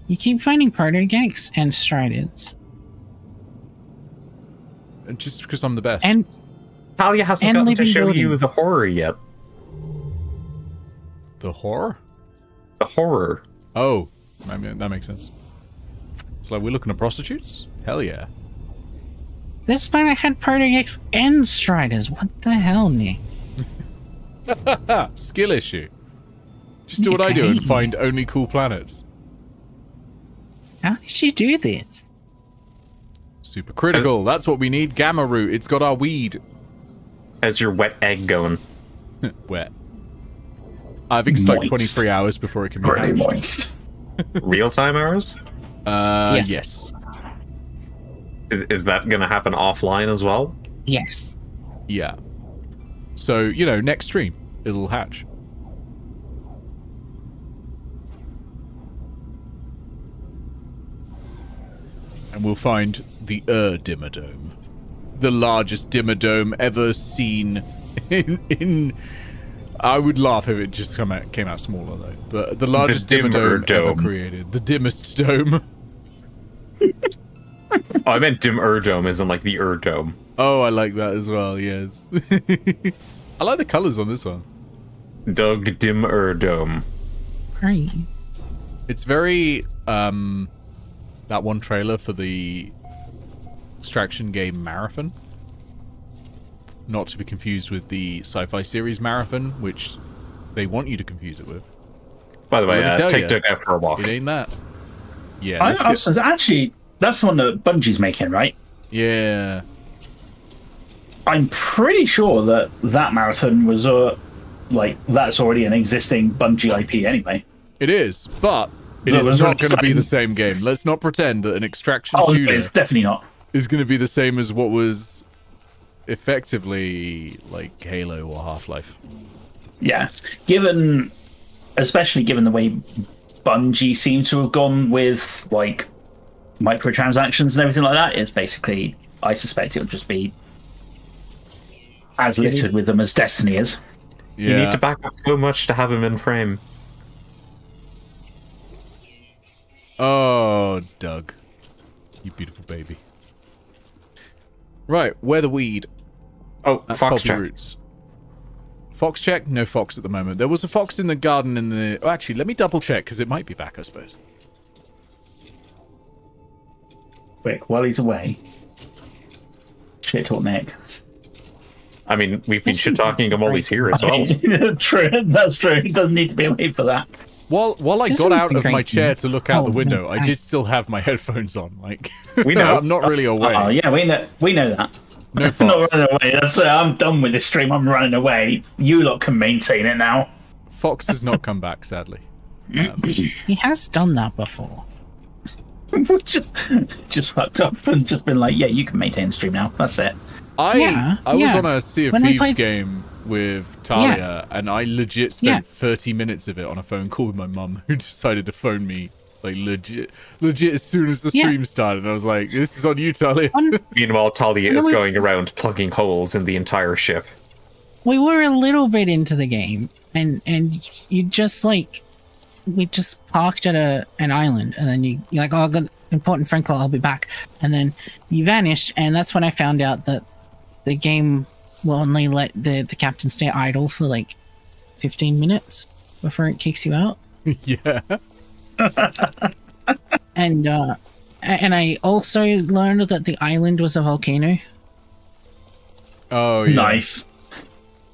You keep finding protogex and striders. Just because I'm the best. And Talia hasn't And gotten to living show you buildings. the horror yet. The horror? The horror. Oh, I mean, that makes sense. It's like we're looking at prostitutes? Hell yeah. this planet had protogex and striders. What the hell, Nick? Skill issue. Just do what I do and Okay. find only cool planets. How did you do this? Super critical. That's what we need. Gamma root. It's got our weed. How's your wet egg going? Wet. I think it's like Moist. 23 hours before it can be Pretty hatched. moist. Real-time hours? Yes. Is that going to happen offline as well? Yes. Yeah. So, you know, next stream, it'll hatch. And we'll find the Dimmadome. The largest Dimmadome ever seen in I would laugh if it just came out smaller though. But the largest dimmer Dimmadome ever dome. created. The dimmest dome. Oh, I meant dim dome isn't like the dome. Oh, I like that as well, yes. I like the colours on this one. Doug dim dome. Great. It's very that one trailer for the extraction game Marathon. Not to be confused with the sci-fi series Marathon, which they want you to confuse it with. By the way, Let me tell take ya, Doug out for a walk. It ain't that. Yeah. Actually, that's the one that Bungie's making, right? Yeah. I'm pretty sure that marathon was that's already an existing Bungie IP anyway. It is, but it So is it's not not going to be exciting. the same game. Let's not pretend that an extraction Oh, shooter it's definitely not. is going to be the same as what was effectively like Halo or Half-Life. Yeah, especially given the way Bungie seems to have gone with like microtransactions and everything like that, it's basically, I suspect it'll just be as littered with them as Destiny is. Yeah. You need to back up so much to have him in frame. Oh, Doug. You beautiful baby. Right, where the weed? Oh, That's fox poppy check. roots. Fox check? No fox at the moment. There was a fox in the garden in the... Oh, actually, let me double check, because it might be back, I suppose. Quick, while he's away. Shit talk Nick. I mean, we've been shit-talking him while he's here as well. True, that's true. He doesn't need to be away for that. While I This got would out be of my great. chair to look out Oh, the window, no, I did still have my headphones on. Like, We know. I'm not really away. Oh yeah, we know that. No I'm not fox. running away. I'm done with this stream. I'm running away. You lot can maintain it now. Fox has not come back, sadly. He has done that before. We just fucked up and just been like, yeah, you can maintain the stream now. That's it. I was yeah. on a Sea of When I Thieves played- game with Talia, and I legit spent Yeah. 30 minutes of it on a phone call with my mum, who decided to phone me, like, legit as soon as the Yeah. stream started. And I was like, this is on you, Talia. Meanwhile, Talia No, is we- going around plugging holes in the entire ship. We were a little bit into the game, and you just like we just parked at an island, and then you're like, oh, I got an important phone call, I'll be back, and then you vanished, and that's when I found out that the game will only let the captain stay idle for like 15 minutes before it kicks you out. Yeah. And I also learned that the island was a volcano. Oh, yeah. Nice.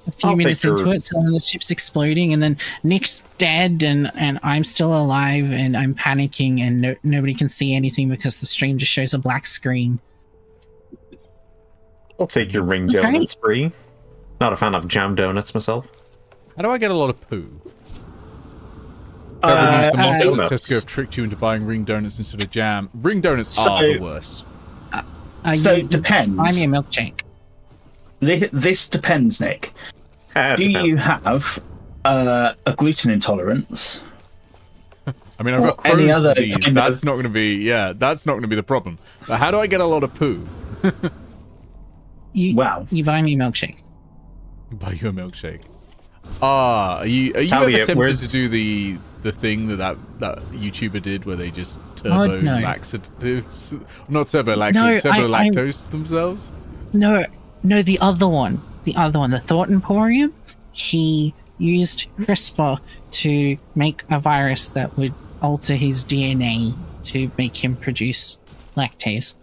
A few I'll minutes take your- into it, so the ship's exploding, and then Nick's dead, and I'm still alive, and I'm panicking, and nobody can see anything because the stream just shows a black screen. I'll take your ring That's donut great. spree. Not a fan of jam donuts myself. How do I get a lot of poo? Trevor used the monster donuts. that Tesco have tricked you into buying ring donuts instead of jam. Ring donuts So- are the worst. So it depends. Buy me a milkshake. This depends, Nick. Do you have a gluten intolerance? I mean, I've got Or any Crohn's other disease. kind That's of- not going to be, that's not going to be the problem. But how do I get a lot of poo? Wow. You buy me a milkshake. Buy you a milkshake. Are you Talia, ever tempted where's- to do the thing that YouTuber did where they just turbo no. laxatives? Not turbo laxatives, No, turbo I- lactose themselves? No, the other one. The Thought Emporium. He used CRISPR to make a virus that would alter his DNA to make him produce lactase.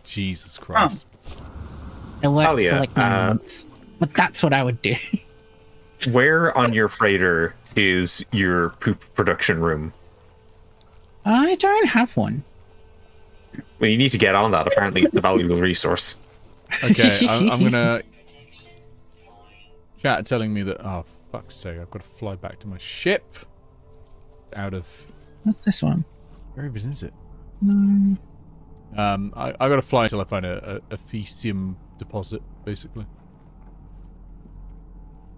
Jesus Christ. It worked Talia, for like 9 months. But that's what I would do. Where on your freighter is your poop production room? I don't have one. Well, you need to get on that. Apparently, it's a valuable resource. Okay, I'm gonna... Chat telling me that... Oh, fuck's sake, I've got to fly back to my ship. Out of... What's this one? Where even is it? No. I gotta fly until I find a Fecium deposit, basically.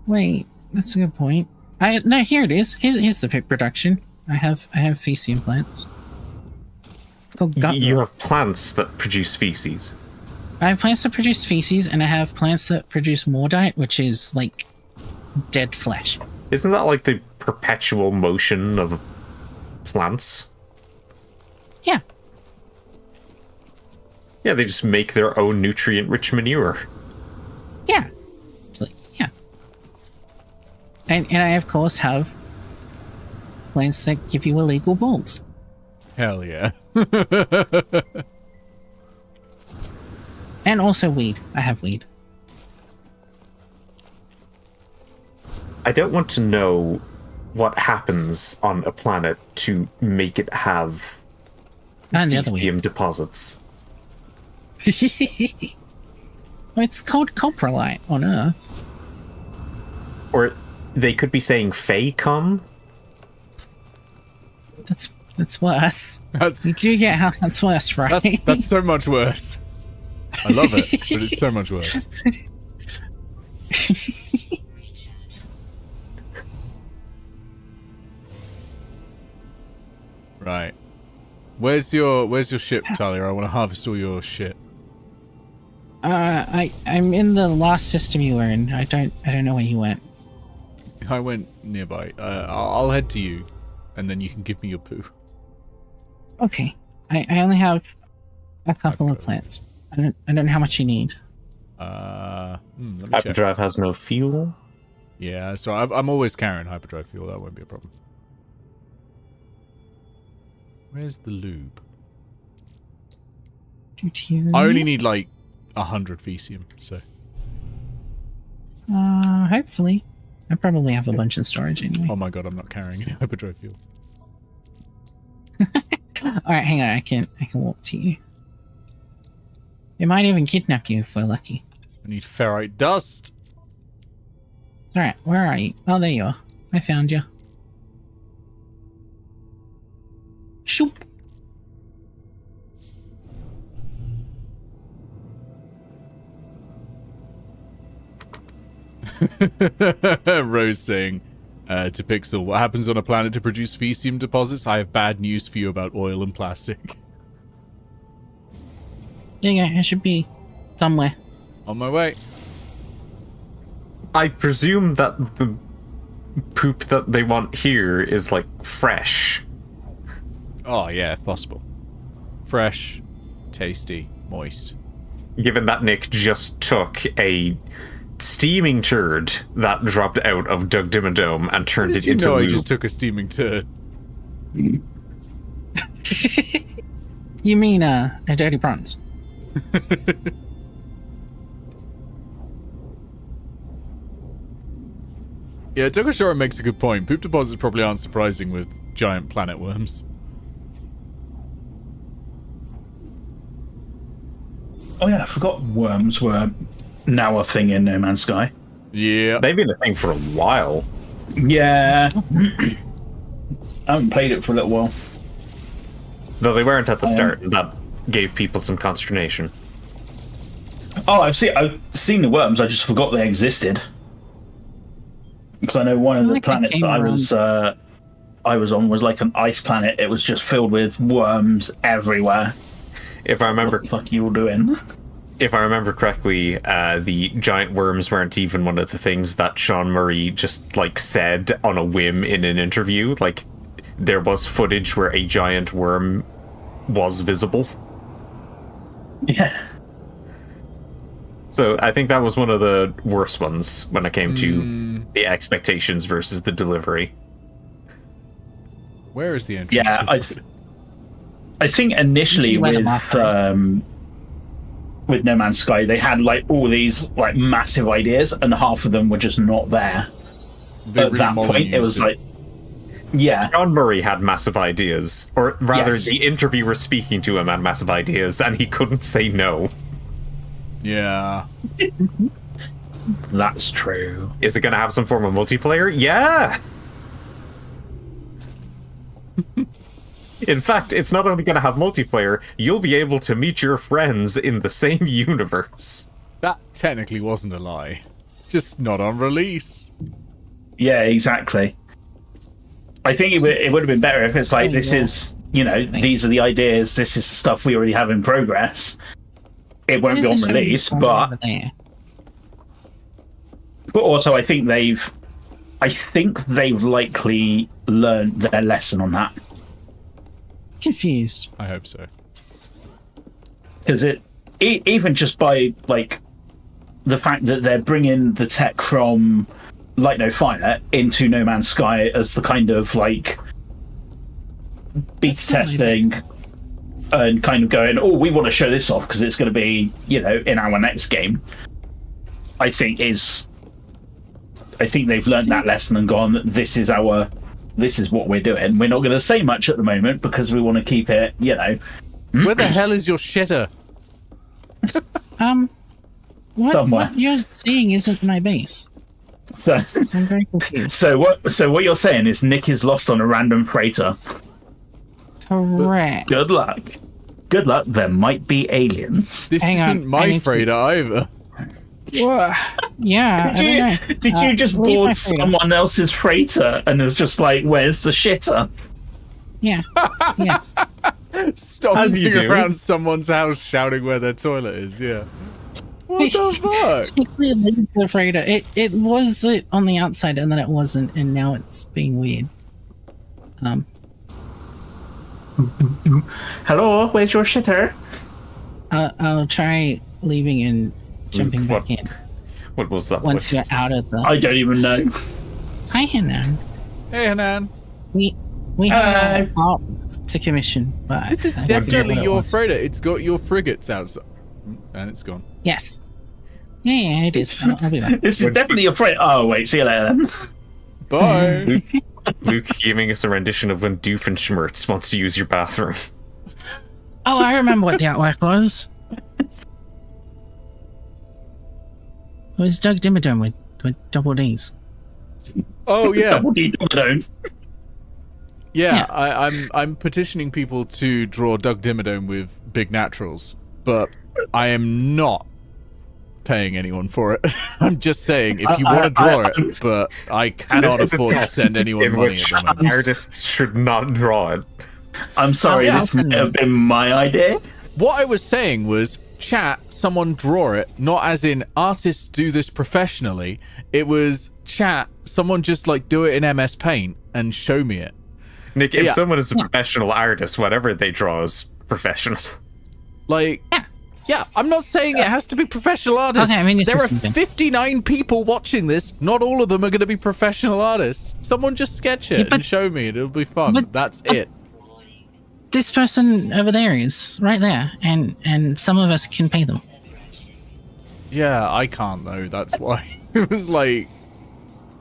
Wait, that's a good point. No, here it is. Here's the pig production. I have Fecium plants. It's called gut You rot. have plants that produce feces. I have plants that produce feces, and I have plants that produce mordite, which is like dead flesh. Isn't that like the perpetual motion of plants? Yeah. Yeah, they just make their own nutrient-rich manure. Yeah. It's like, yeah. And I of course have plants that give you illegal bulbs. Hell yeah. And also weed. I have weed. I don't want to know what happens on a planet to make it have And the other Fecium weed. deposits. It's called coprolite on Earth. Or they could be saying Fey-cum? That's worse. That's You do get how that's worse, right? that's so much worse. I love it, but it's so much worse. Right. Where's your ship, Talia? I want to harvest all your shit. I'm in the last system you were in. I don't know where you went. I went nearby. I'll head to you, and then you can give me your poo. Okay. I only have a couple of Okay. plants. I don't know how much you need. Let me check. Hyperdrive has no fuel. Yeah, so I'm always carrying hyperdrive fuel. That won't be a problem. Where's the lube? I only need like 100 Fecium, so Hopefully. I probably have a bunch in storage anyway. oh my god, I'm not carrying any hyperdrive fuel. Alright, hang on, I can walk to you. It might even kidnap you if we're lucky. I need ferrite dust. Alright, where are you? Oh, there you are. I found you. Shoop. Rose saying to Pixel, what happens on a planet to produce Fecium deposits? I have bad news for you about oil and plastic. There you go, it should be somewhere. On my way. I presume that the poop that they want here is like fresh. Oh yeah, if possible. Fresh, tasty, moist. Given that Nick just took a steaming turd that dropped out of Doug Dimmadome and turned it into I lube. just took a steaming turd. You mean a dirty prawns? Yeah, Tokoshiro makes a good point. Poop deposits probably aren't surprising with giant planet worms. Oh yeah, I forgot worms were now a thing in No Man's Sky. Yeah. They've been a thing for a while. Yeah. I haven't played it for a little while. Though they weren't at the start, and that gave people some consternation. Oh, I've seen the worms. I just forgot they existed. Because I know one of the planets that I was on was like an ice planet. It was just filled with worms everywhere. If I remember, What the fuck are you all doing? if I remember correctly, the giant worms weren't even one of the things that Sean Murray just like said on a whim in an interview. Like, there was footage where a giant worm was visible. Yeah. So I think that was one of the worst ones when it came to the expectations versus the delivery. Where is the entrance? Yeah, I think initially with No Man's Sky, they had like all these like massive ideas, and half of them were just not there. At that point, it was like, yeah, John Murray had massive ideas, or rather, Yes. the interviewer speaking to him had massive ideas, and he couldn't say no. Yeah. that's true. Is it going to have some form of multiplayer? Yeah! In fact, it's not only going to have multiplayer, you'll be able to meet your friends in the same universe. That technically wasn't a lie. Just not on release. Yeah, exactly. I think it would have been better if it's like, this is, these are the ideas, this is the stuff we already have in progress. It won't be on release, but also I think they've likely learned their lesson on that. Confused. I hope so. Because even just by like the fact that they're bringing the tech from Light No Fire into No Man's Sky as the kind of like beta testing and kind of going, oh, we want to show this off because it's going to be, in our next game. I think they've learned that lesson and gone, this is what we're doing. We're not going to say much at the moment because we want to keep it, Where the hell is your shitter? What you're seeing isn't my base. So I'm very confused. So what you're saying is Nick is lost on a random freighter. Correct. Good luck. Good luck. There might be aliens. This Hang on, isn't I my need to- freighter either. Yeah, I don't know. Did you just leave my board freighter. someone else's freighter and it was just like, where's the shitter? Yeah. Yeah. Stop As you moving do. around someone's house shouting where their toilet is, yeah. What the fuck? The freighter. It was it on the outside and then it wasn't, and now it's being weird. Hello, where's your shitter? I'll try leaving and jumping back in What was that? once voice? you're out of the. I don't even know. Hi, Hanan. Hey, Hanan. We have a lot to commission, but This is I forget definitely what it your was. freighter. It's got your frigates outside. And it's gone. Yes. Yeah, it is. I'll be back. This is definitely your freighter. Oh, wait, see you later then. Bye. Luke giving us a rendition of when Doofenshmirtz wants to use your bathroom. Oh, I remember what the artwork was. It was Doug Dimmadome with double D's. Oh, yeah. Double D, don't. Yeah, Yeah. I'm petitioning people to draw Doug Dimmadome with big naturals, but I am not paying anyone for it. I'm just saying, if you want to draw it, but I cannot This is a afford to test send anyone in money which at the moment. artists should not draw it. I'm sorry, Oh, yeah, this I'll may send have been my idea. What I was saying was, chat, someone draw it, not as in artists do this professionally. It was chat, someone just like do it in MS Paint and show me it. Nick, if Yeah. someone is a professional artist, whatever they draw is professional. Like, yeah, I'm not saying it has to be professional artists. Okay, I mean, it's there are just something. 59 people watching this. Not all of them are going to be professional artists. Someone just sketch it Yeah, but- and show me, and it'll be fun. but- That's it. This person over there is right there, and some of us can pay them. Yeah, I can't though. That's why it was like.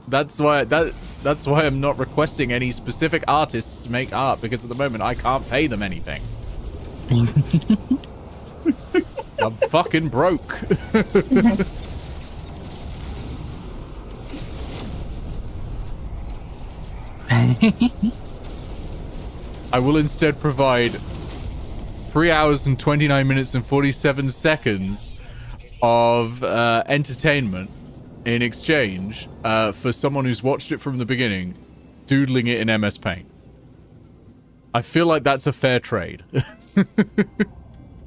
That's why I'm not requesting any specific artists make art, because at the moment I can't pay them anything. I'm fucking broke. I will instead provide 3 hours and 29 minutes and 47 seconds of entertainment in exchange for someone who's watched it from the beginning, doodling it in MS Paint. I feel like that's a fair trade.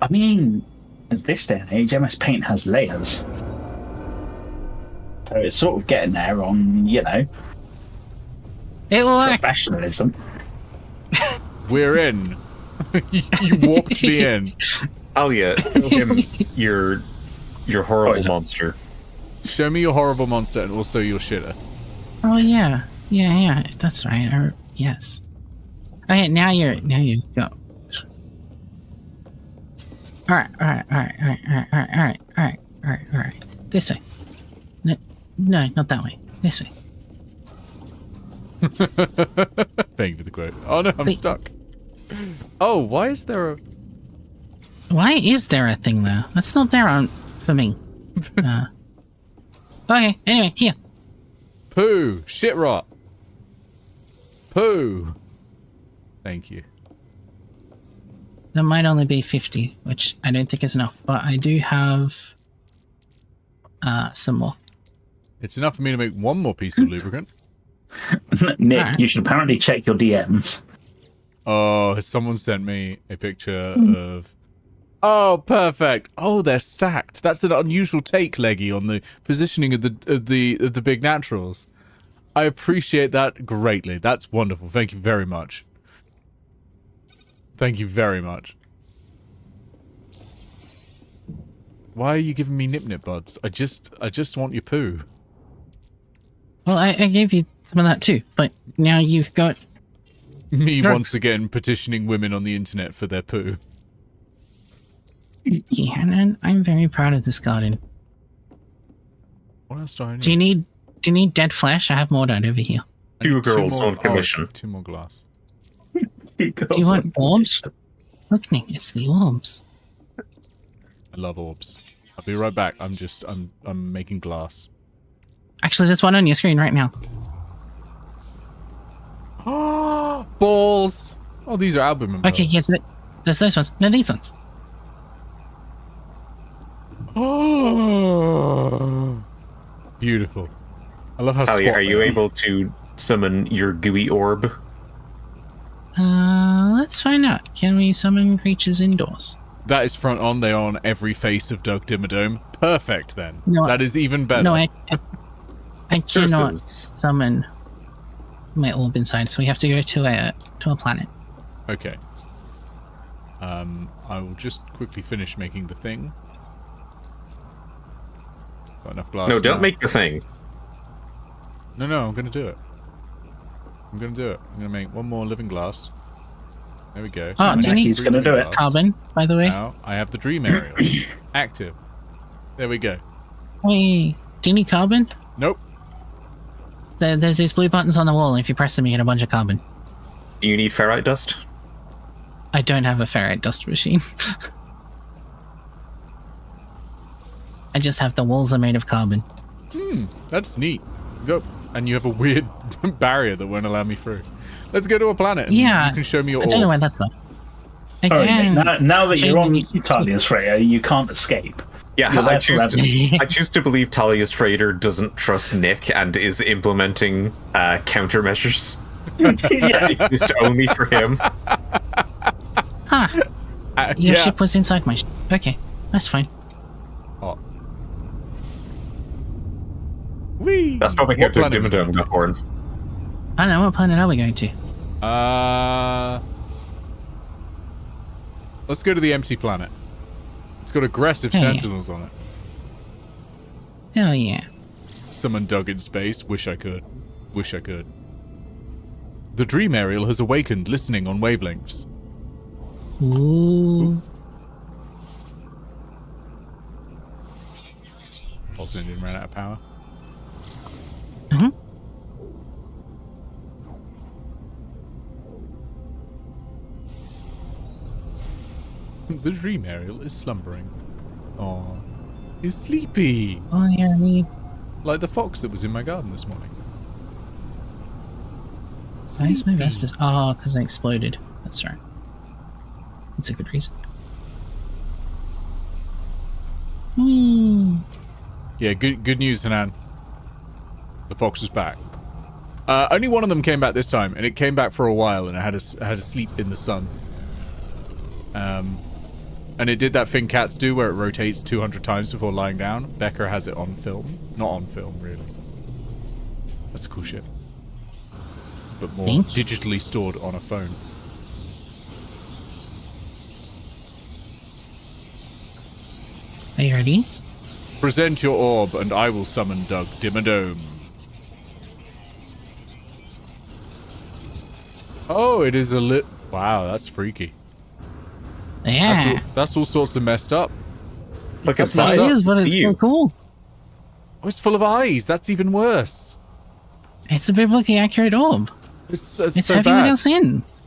I mean, at this day and age, MS Paint has layers. So it's sort of getting there on, you know, It worked. professionalism. We're in. You walked me in. Alia, show him your horrible monster. Show me your horrible monster and also your shitter. Oh yeah, that's right. Yes. Okay, now you go. All right. This way. No, not that way. This way. Thank you for the quote. Oh no, I'm Wait. stuck. Oh, why is there a... Why is there a thing there? That's not there on for me. Okay. Anyway, here. Poo! Shit rot! Poo! Thank you. There might only be 50, which I don't think is enough, but I do have some more. It's enough for me to make one more piece of lubricant. Nick, Alright. you should apparently check your DMs. Oh, someone sent me a picture of... Oh, perfect. Oh, they're stacked. That's an unusual take, Leggy, on the positioning of the big naturals. I appreciate that greatly. That's wonderful. Thank you very much. Thank you very much. Why are you giving me nip buds? I just want your poo. Well, I gave you some of that too, but now you've got... Me Drugs. once again petitioning women on the internet for their poo. Yeah, and I'm very proud of this garden. What else do I need? Do you need dead flesh? I have more down over here. I need Two girls more- on commission. 2 more glass. Do you want orbs? Look, Nick, it's the orbs. I love orbs. I'll be right back. I'm making glass. Actually, there's one on your screen right now. Balls! Oh, these are albumin Okay, balls. yes, there's those ones. No, these ones. Oh, beautiful. I love how Talia, squat are you they able to summon your gooey orb? Let's find out. Can we summon creatures indoors? That is front on. They are on every face of Doug Dimmadome. Perfect, then. No, that is even better. No, I cannot Surface. summon my orb inside, so we have to go to a planet. Okay. I will just quickly finish making the thing. Got enough glass. No, don't now. make the thing. No, I'm gonna do it. I'm gonna make one more living glass. There we go. Oh, I'm do you make need 3 gonna do living it. glass. Carbon, by the way. Now I have the dream aerial active. There we go. Hey, do you need carbon? Nope. There's these blue buttons on the wall. If you press them, you get a bunch of carbon. Do you need ferrite dust? I don't have a ferrite dust machine. I just have the walls are made of carbon. That's neat. Yep. And you have a weird barrier that won't allow me through. Let's go to a planet. And Yeah, You can show me your I don't know orb. where that's at. Alright, Nick, now that you're on Shane, Talia's Freya, you can't escape. Yeah, You're I there choose, forever. I choose to believe Talia's Freighter doesn't trust Nick and is implementing countermeasures Yeah. used only for him. Huh. Your yeah. ship was inside my ship. Okay. That's fine. Oh. Whee! That's probably What good to planet? Dimmadome got born. I don't know, what planet are we going to? Let's go to the empty planet. It's got aggressive Yeah. sentinels on it. Hell yeah. Summon Doug in space. Wish I could. Wish I could. The dream aerial has awakened, listening on wavelengths. Ooh. Pulse engine ran out of power. Mm-hmm. The dream aerial is slumbering. Aw. He's sleepy. Oh, yeah, I need... Like the fox that was in my garden this morning. Why is my Sleepy. Vespa's... Oh, because I exploded. That's right. That's a good reason. Whee! Yeah, good news, Hanan. The fox is back. Only one of them came back this time, and it came back for a while, and I had to sleep in the sun. And it did that thing cats do where it rotates 200 times before lying down. Becker has it on film. Not on film, really. That's cool shit. But more Thank you. digitally stored on a phone. Are you ready? Present your orb, and I will summon Doug Dimmadome. Oh, it is a lit... Wow, that's freaky. Yeah. That's all sorts of messed up. Look That's inside. messed It up. is, but it's You. so cool. Oh, it's full of eyes. That's even worse. It's a biblically accurate orb. It's It's so heavy with bad. our sins.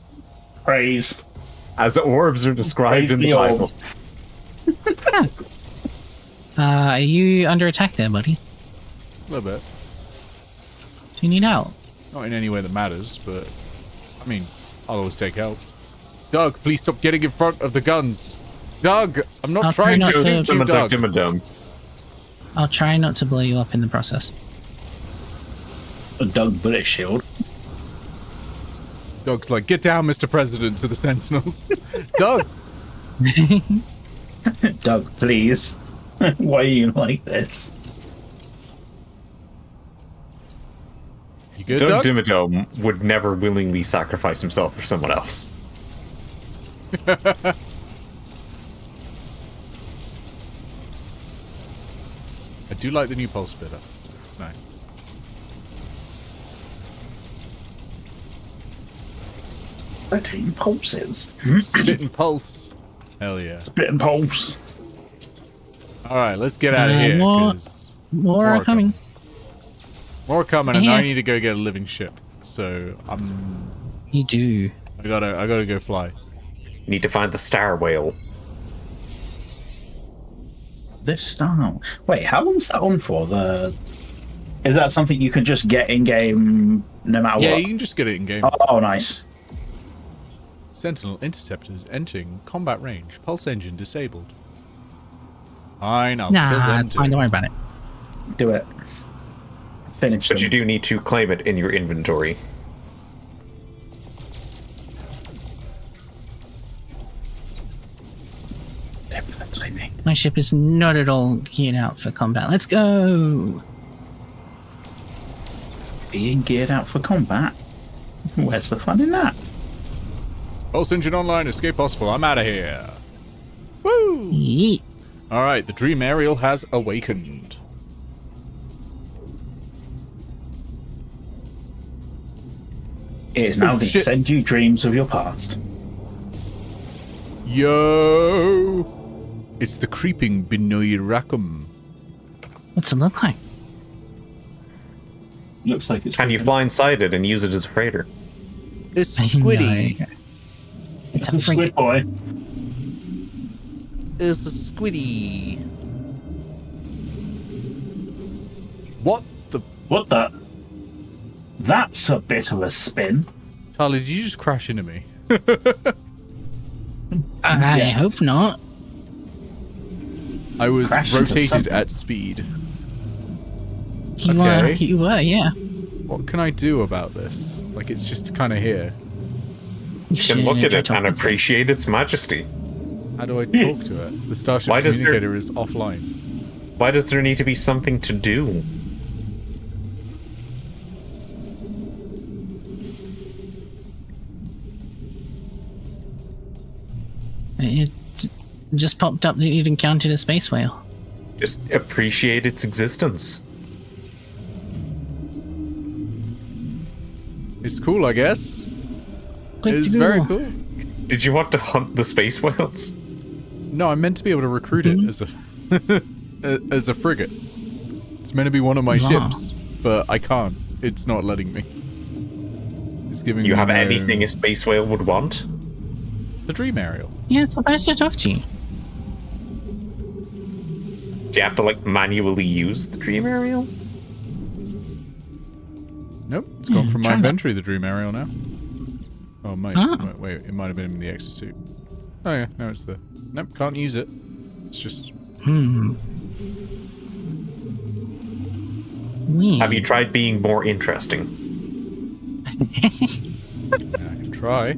Praise. As orbs are described Praise in the the orb. Bible. Are you under attack there, buddy? A little bit. Do you need help? Not in any way that matters, but... I mean, I'll always take help. Doug, please stop getting in front of the guns. Doug, I'm not I'll try trying to not shoot to- you, Summon Doug Doug. Dimmadome. I'll try not to blow you up in the process. A Doug bullet shield. Doug's like, get down, Mr. President, to the Sentinels. Doug! Doug, please. Why are you like this? You good, Doug Doug? Dimmadome would never willingly sacrifice himself for someone else. I do like the new pulse splitter. It's nice. Thirteen pulses. Spit and pulse. Hell yeah. Spit and pulse. Alright, let's get out of here, more- 'cause More are coming. More coming, and Yeah. I need to go get a living ship. So, You do. I gotta go fly. You need to find the star whale. This style. Wait, how long's that on for? Is that something you can just get in game no matter Yeah, what? you can just get it in game. Oh, nice. Sentinel interceptors entering combat range. Pulse engine disabled. Fine, I'll kill Nah, them it's fine. too. Don't worry about it. Do it. Finish But them. you do need to claim it in your inventory. Definitely. My ship is not at all geared out for combat. Let's go. Being geared out for combat. Where's the fun in that? Pulse engine online, escape possible. I'm out of here. Woo! Yeet. Alright, the dream aerial has awakened. It is now Oh, going to shit. send you dreams of your past. Yo! It's the creeping Binoy Rackham. What's it look like? Looks like it's. Can you fly inside it and use it as a freighter? It's No. squiddy. It's a a squid freaking. boy. It's a squiddy. What the... What the? That's a bit of a spin. Tali, did you just crash into me? I Yeah. hope not. I was Crash into rotated something. at speed. You Okay. you were, yeah. What can I do about this? Like, it's just kind of here. You You can look at try it and talking to appreciate its majesty. How do I talk to it? The Starship Why does there- communicator is offline. Why does there need to be something to do? It just popped up that you'd encountered a space whale. Just appreciate its existence. It's cool, I guess. Quick It's to very Google. cool. Did you want to hunt the space whales? No, I'm meant to be able to recruit it as a as a frigate. It's meant to be one of my Wow. ships, but I can't. It's not letting me. It's giving Do you me have no- anything a space whale would want? The dream aerial. Yeah, it's supposed to talk to you. Do you have to like manually use the dream aerial? Nope, it's gone Yeah, from my try that. inventory, the dream aerial now. Oh, mate. Ah. Wait, it might have been in the exosuit. Oh, yeah, no, it's the... Nope, can't use it. It's just... Weird. Have you tried being more interesting? I can try.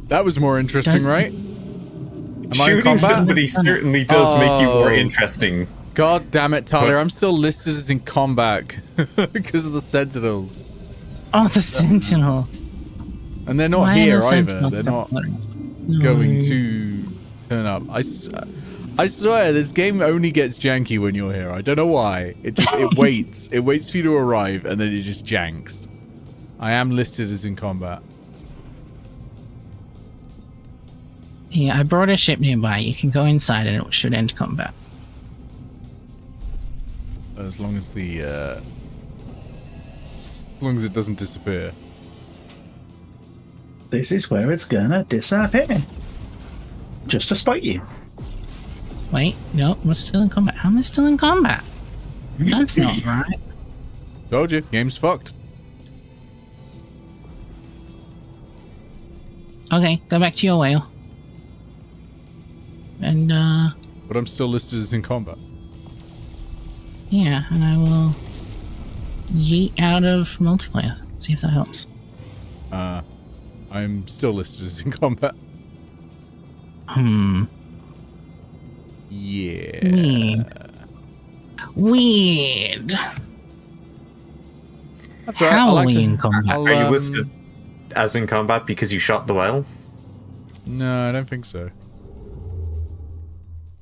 That was more interesting, right? Am I in Shooting combat? somebody certainly does make you more Oh. interesting. God damn it, Talia, What? I'm still listed as in combat because of the Sentinels. Oh, the Sentinels. And they're not Why are here the either. Sentinels They're so not close? going No. to turn up. I swear, this game only gets janky when you're here. I don't know why. It just, it waits. It waits for you to arrive, and then it just janks. I am listed as in combat. Yeah, I brought a ship nearby. You can go inside and it should end combat. As long as the, as long as it doesn't disappear. This is where it's gonna disappear. Just to spite you. Wait, no, we're still in combat. How am I still in combat? That's not right. Told you, game's fucked. Okay, go back to your whale. And, But I'm still listed as in combat. yeah, and I will yeet out of multiplayer. See if that helps. I'm still listed as in combat. Yeah. Weird. That's right. How I like are to- we in combat? I'll, Are you listed as in combat because you shot the whale? No, I don't think so.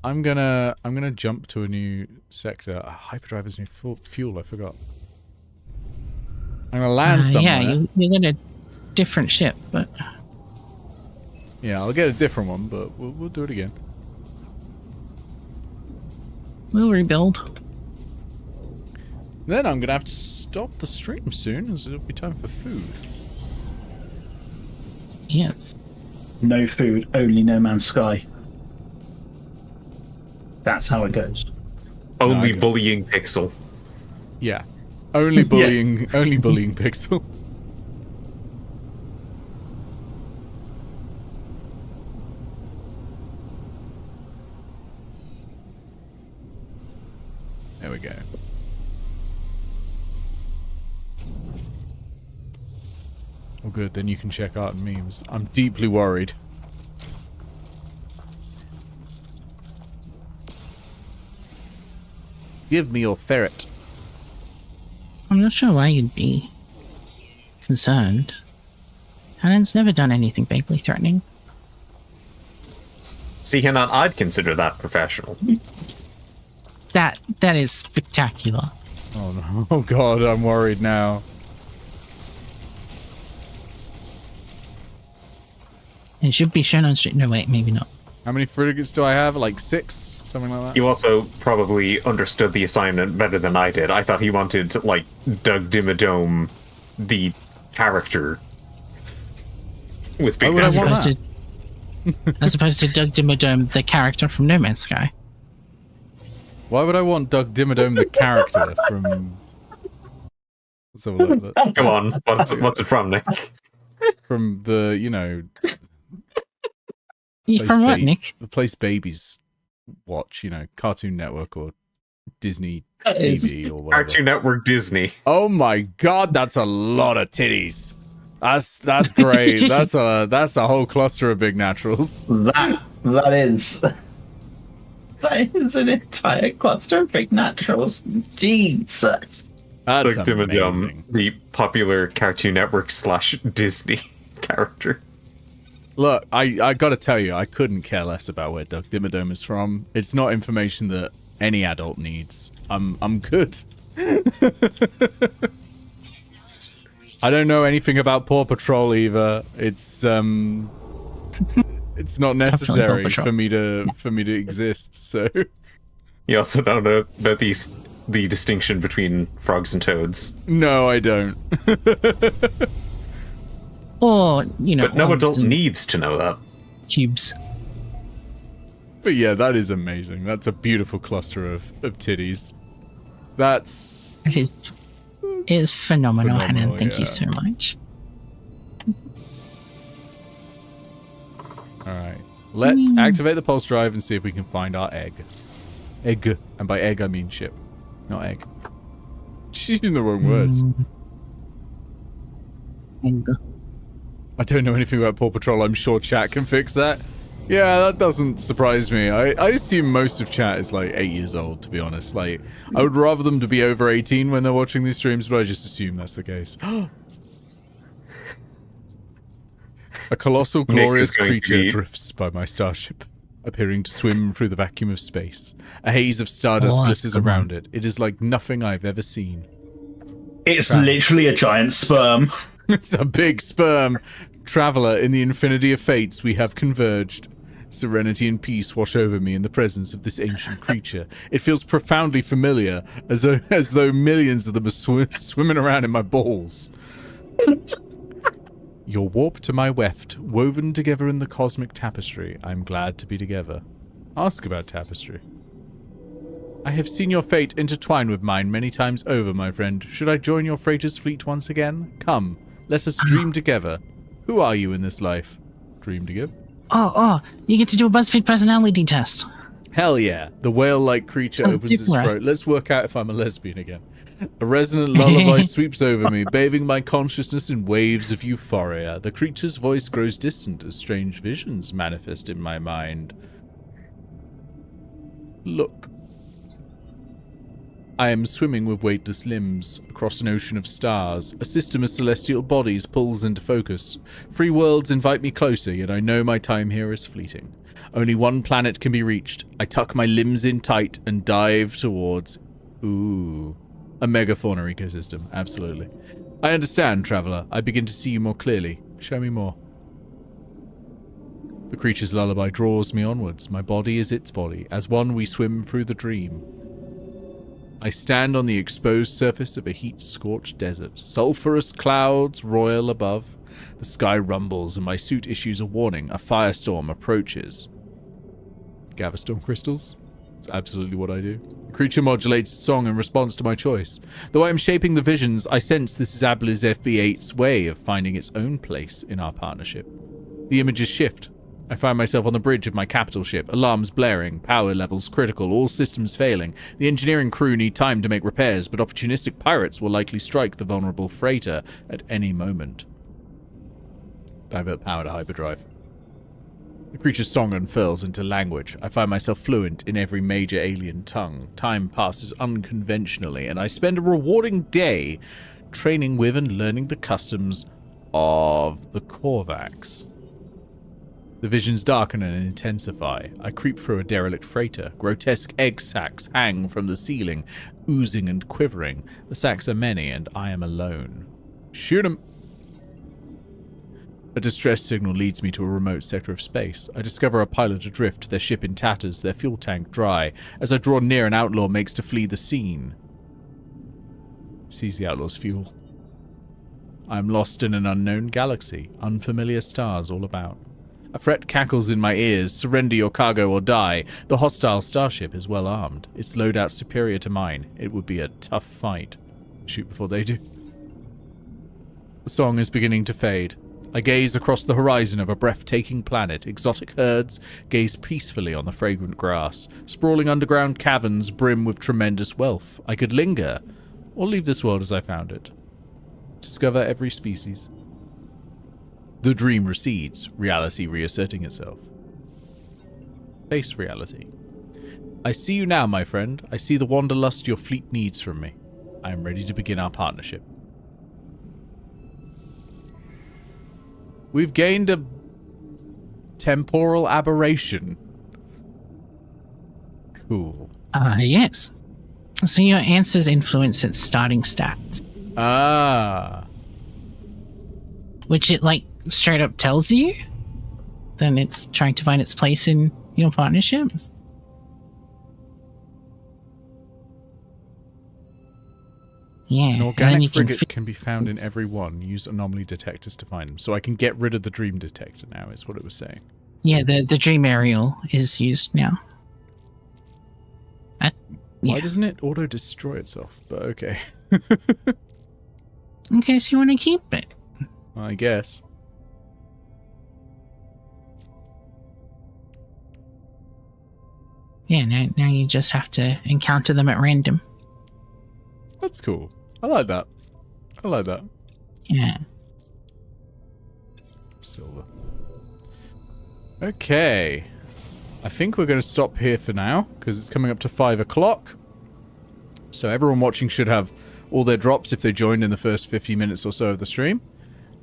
I'm gonna jump to a new sector. Hyperdriver's new fuel. I forgot. I'm gonna land somewhere. Yeah, you get a different ship, but Yeah, I'll get a different one, but we'll do it again. we'll rebuild. Then I'm gonna have to stop the stream soon, as it'll be time for food. Yes. No food, only No Man's Sky. That's how it goes. Only okay. bullying Pixel. Yeah, only bullying, only bullying Pixel. There we go. Oh good, then you can check art and memes. I'm deeply worried. Give me your ferret. I'm not sure why you'd be concerned. Helen's never done anything vaguely threatening. See, Hanan, I'd consider that professional. That is spectacular. Oh no, oh god, I'm worried now. It should be shown on stream. No, wait, maybe not. How many frigates do I have? Like 6? Something like that? You also probably understood the assignment better than I did. I thought he wanted, like, Doug Dimmadome, the character, with big Why would I As want dinosaurs. that? as opposed to Doug Dimmadome, the character from No Man's Sky. Why would I want Doug Dimmadome, the character from... Let's have a look. Come on, what's it from, Nick? From the, you know... You from what, Ba- Nick? The place babies watch, you know, Cartoon Network or Disney That is- TV or whatever. Cartoon Network Disney. Oh my god, that's a lot of titties. That's great. That's a whole cluster of big naturals. That is an entire cluster of big naturals. Jesus. That's Like Dimmadum, amazing. the popular Cartoon Network / Disney character. Look, I gotta tell you, I couldn't care less about where Doug Dimmadome is from. It's not information that any adult needs. I'm good. I don't know anything about Paw Patrol either. It's not necessary for me to exist. So You also don't know about the distinction between frogs and toads. no, I don't. Or, But no all adult the needs to know that. cubes. But yeah, that is amazing. That's a beautiful cluster of titties. That's It is phenomenal, Phenomenal, Hannon. Thank yeah. you so much. all right. Let's activate the pulse drive and see if we can find our egg. Egg, and by egg I mean ship, not egg. She's using the wrong words. I don't know anything about Paw Patrol. I'm sure chat can fix that. Yeah, that doesn't surprise me. I assume most of chat is like 8 years old, to be honest. Like, I would rather them to be over 18 when they're watching these streams, but I just assume that's the case. A colossal, Nick is glorious going to creature be- drifts by my starship, appearing to swim through the vacuum of space. A haze of stardust glitters around it. It is like nothing I've ever seen. It's literally a giant sperm. It's a big sperm. Traveler, in the infinity of fates, we have converged. Serenity and peace wash over me in the presence of this ancient creature. It feels profoundly familiar, as though millions of them are swimming around in my balls. You're warped to my weft, woven together in the cosmic tapestry. I'm glad to be together. Ask about tapestry. I have seen your fate intertwine with mine many times over, my friend. Should I join your freighter's fleet once again? Come, let us dream together. Who are you in this life? Dream together? Oh, you get to do a BuzzFeed personality test. Hell yeah. The whale-like creature Sounds opens its super throat. Let's work out if I'm a lesbian again. A resonant lullaby sweeps over me, bathing my consciousness in waves of euphoria. The creature's voice grows distant as strange visions manifest in my mind. Look. I am swimming with weightless limbs across an ocean of stars. A system of celestial bodies pulls into focus. Free worlds invite me closer, yet I know my time here is fleeting. Only one planet can be reached. I tuck my limbs in tight and dive towards... Ooh. A megafauna ecosystem, absolutely. I understand, traveler. I begin to see you more clearly. Show me more. The creature's lullaby draws me onwards. My body is its body. As one, we swim through the dream. I stand on the exposed surface of a heat-scorched desert. Sulphurous clouds roil above. The sky rumbles and my suit issues a warning. A firestorm approaches. Gather storm crystals? It's absolutely what I do. The creature modulates its song in response to my choice. Though I am shaping the visions, I sense this is Abla's FB8's way of finding its own place in our partnership. The images shift. I find myself on the bridge of my capital ship, alarms blaring, power levels critical, all systems failing. The engineering crew need time to make repairs, but opportunistic pirates will likely strike the vulnerable freighter at any moment. Divert power to hyperdrive. The creature's song unfurls into language. I find myself fluent in every major alien tongue. Time passes unconventionally, and I spend a rewarding day training with and learning the customs of the Korvax. The visions darken and intensify. I creep through a derelict freighter. Grotesque egg sacs hang from the ceiling, oozing and quivering. The sacs are many, and I am alone. Shoot 'em! A distress signal leads me to a remote sector of space. I discover a pilot adrift, their ship in tatters, their fuel tank dry. As I draw near, an outlaw makes to flee the scene. Sees the outlaw's fuel. I am lost in an unknown galaxy, unfamiliar stars all about. A threat cackles in my ears. Surrender your cargo or die. The hostile starship is well armed. Its loadout superior to mine. It would be a tough fight. Shoot before they do. The song is beginning to fade. I gaze across the horizon of a breathtaking planet. Exotic herds gaze peacefully on the fragrant grass. Sprawling underground caverns brim with tremendous wealth. I could linger, or leave this world as I found it. Discover every species. The dream recedes, reality reasserting itself. Face reality. I see you now, my friend. I see the wanderlust your fleet needs from me. I am ready to begin our partnership. We've gained a temporal aberration. Cool. Yes. So your answers influence its starting stats, Ah. which it like straight up tells you. Then it's trying to find its place in your partnerships. Yeah, An and then organic you can frigate can be found in every one. Use anomaly detectors to find them. So I can get rid of the dream detector now, is what it was saying. yeah, the dream aerial is used now. Why Yeah. doesn't it auto-destroy itself? But okay. In case you want to keep it. I guess. Yeah, now you just have to encounter them at random. That's cool. I like that. I like that. Yeah. Silver. Okay. I think we're going to stop here for now, because it's coming up to 5 o'clock. So everyone watching should have all their drops if they joined in the first 50 minutes or so of the stream.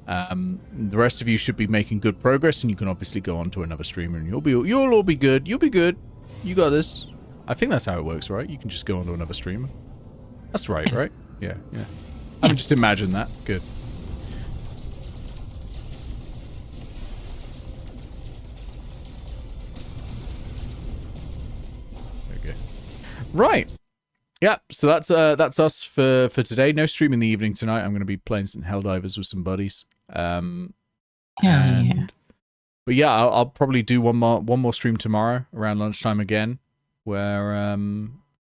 The rest of you should be making good progress, and you can obviously go on to another streamer, and you'll all be good. You'll be good. You got this. I think that's how it works, right? You can just go on to another streamer. That's right, right? Yeah. I can just imagine that. Good. Okay. Right. Yeah, so that's us for today. No stream in the evening tonight. I'm going to be playing some Helldivers with some buddies. Yeah. But yeah, I'll probably do one more stream tomorrow around lunchtime again, where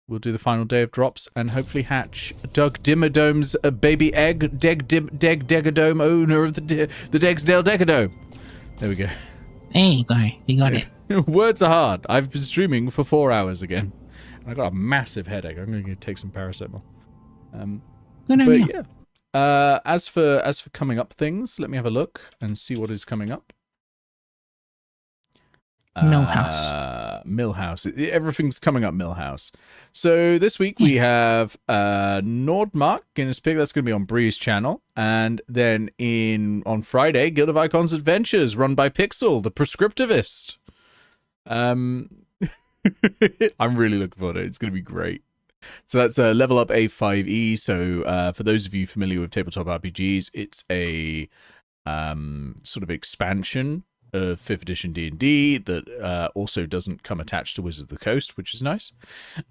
we'll do the final day of drops and hopefully hatch Doug Dimmerdome's baby egg, Degadome, owner of the Degsdale Degadome. There we go. There you go. You got it. Words are hard. I've been streaming for 4 hours again. I got a massive headache. I'm going to take some paracetamol. Good on But you. yeah. As for coming up things, let me have a look and see what is coming up. Millhouse. Everything's coming up Millhouse. So this week we have Nordmark Guinness Pig. That's going to be on Bree's channel. And then on Friday, Guild of Icons Adventures, run by Pixel, the prescriptivist. I'm really looking forward to it. It's going to be great. So that's Level Up A5E. So for those of you familiar with tabletop RPGs, it's a sort of expansion of 5th edition D&D that also doesn't come attached to Wizards of the Coast, which is nice.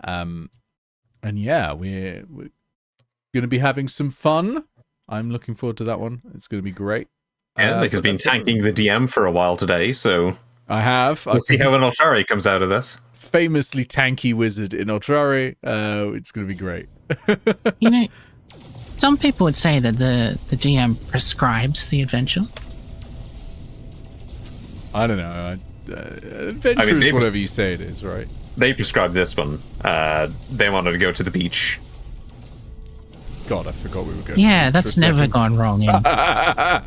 And yeah, we're going to be having some fun. I'm looking forward to that one. It's going to be great. And Nick has been tanking the DM for a while today, so I have. We'll see how an Altari comes out of this. Famously tanky wizard in Altari. It's going to be great. You know, some people would say that the DM prescribes the adventure. I don't know. Adventure is whatever you say it is, right? They prescribed this one. They wanted to go to the beach. God, I forgot we were going. Yeah, that's never gone wrong. Yeah.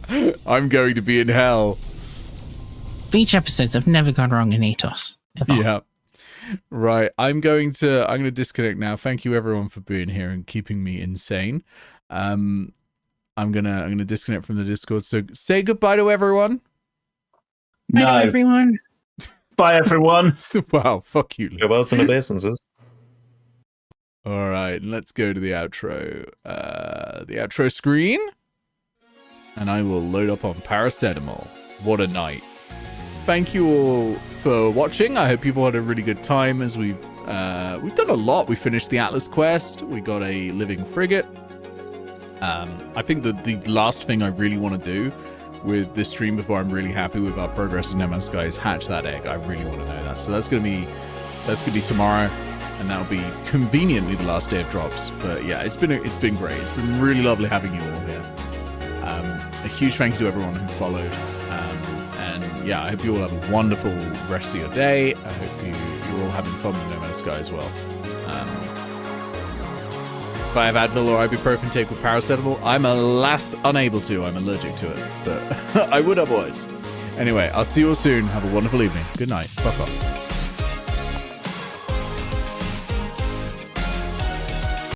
I'm going to be in hell. Beach episodes have never gone wrong in Atos. Ever. Yeah. Right. I'm going to disconnect now. Thank you everyone for being here and keeping me insane. I'm gonna disconnect from the Discord. So say goodbye to everyone. No. Bye, everyone. Bye, everyone. Wow, fuck you. Go well some obeisances. All right, let's go to the outro. The outro screen. And I will load up on paracetamol. What a night. Thank you all for watching. I hope you've all had a really good time as we've done a lot. We finished the Atlas quest. We got a living frigate. I think that the last thing I really want to do with this stream before I'm really happy with our progress in No Man's Sky is hatch that egg. I really want to know that. So that's gonna be tomorrow, and that'll be conveniently the last day of drops. But yeah, it's been great. It's been really lovely having you all here. A huge thank you to everyone who followed. And yeah, I hope you all have a wonderful rest of your day. I hope you're all having fun with No Man's Sky as well. if I have Advil or ibuprofen take with paracetamol, I'm alas unable to. I'm allergic to it. But I would otherwise. Anyway, I'll see you all soon. Have a wonderful evening. Good night. Fuck off.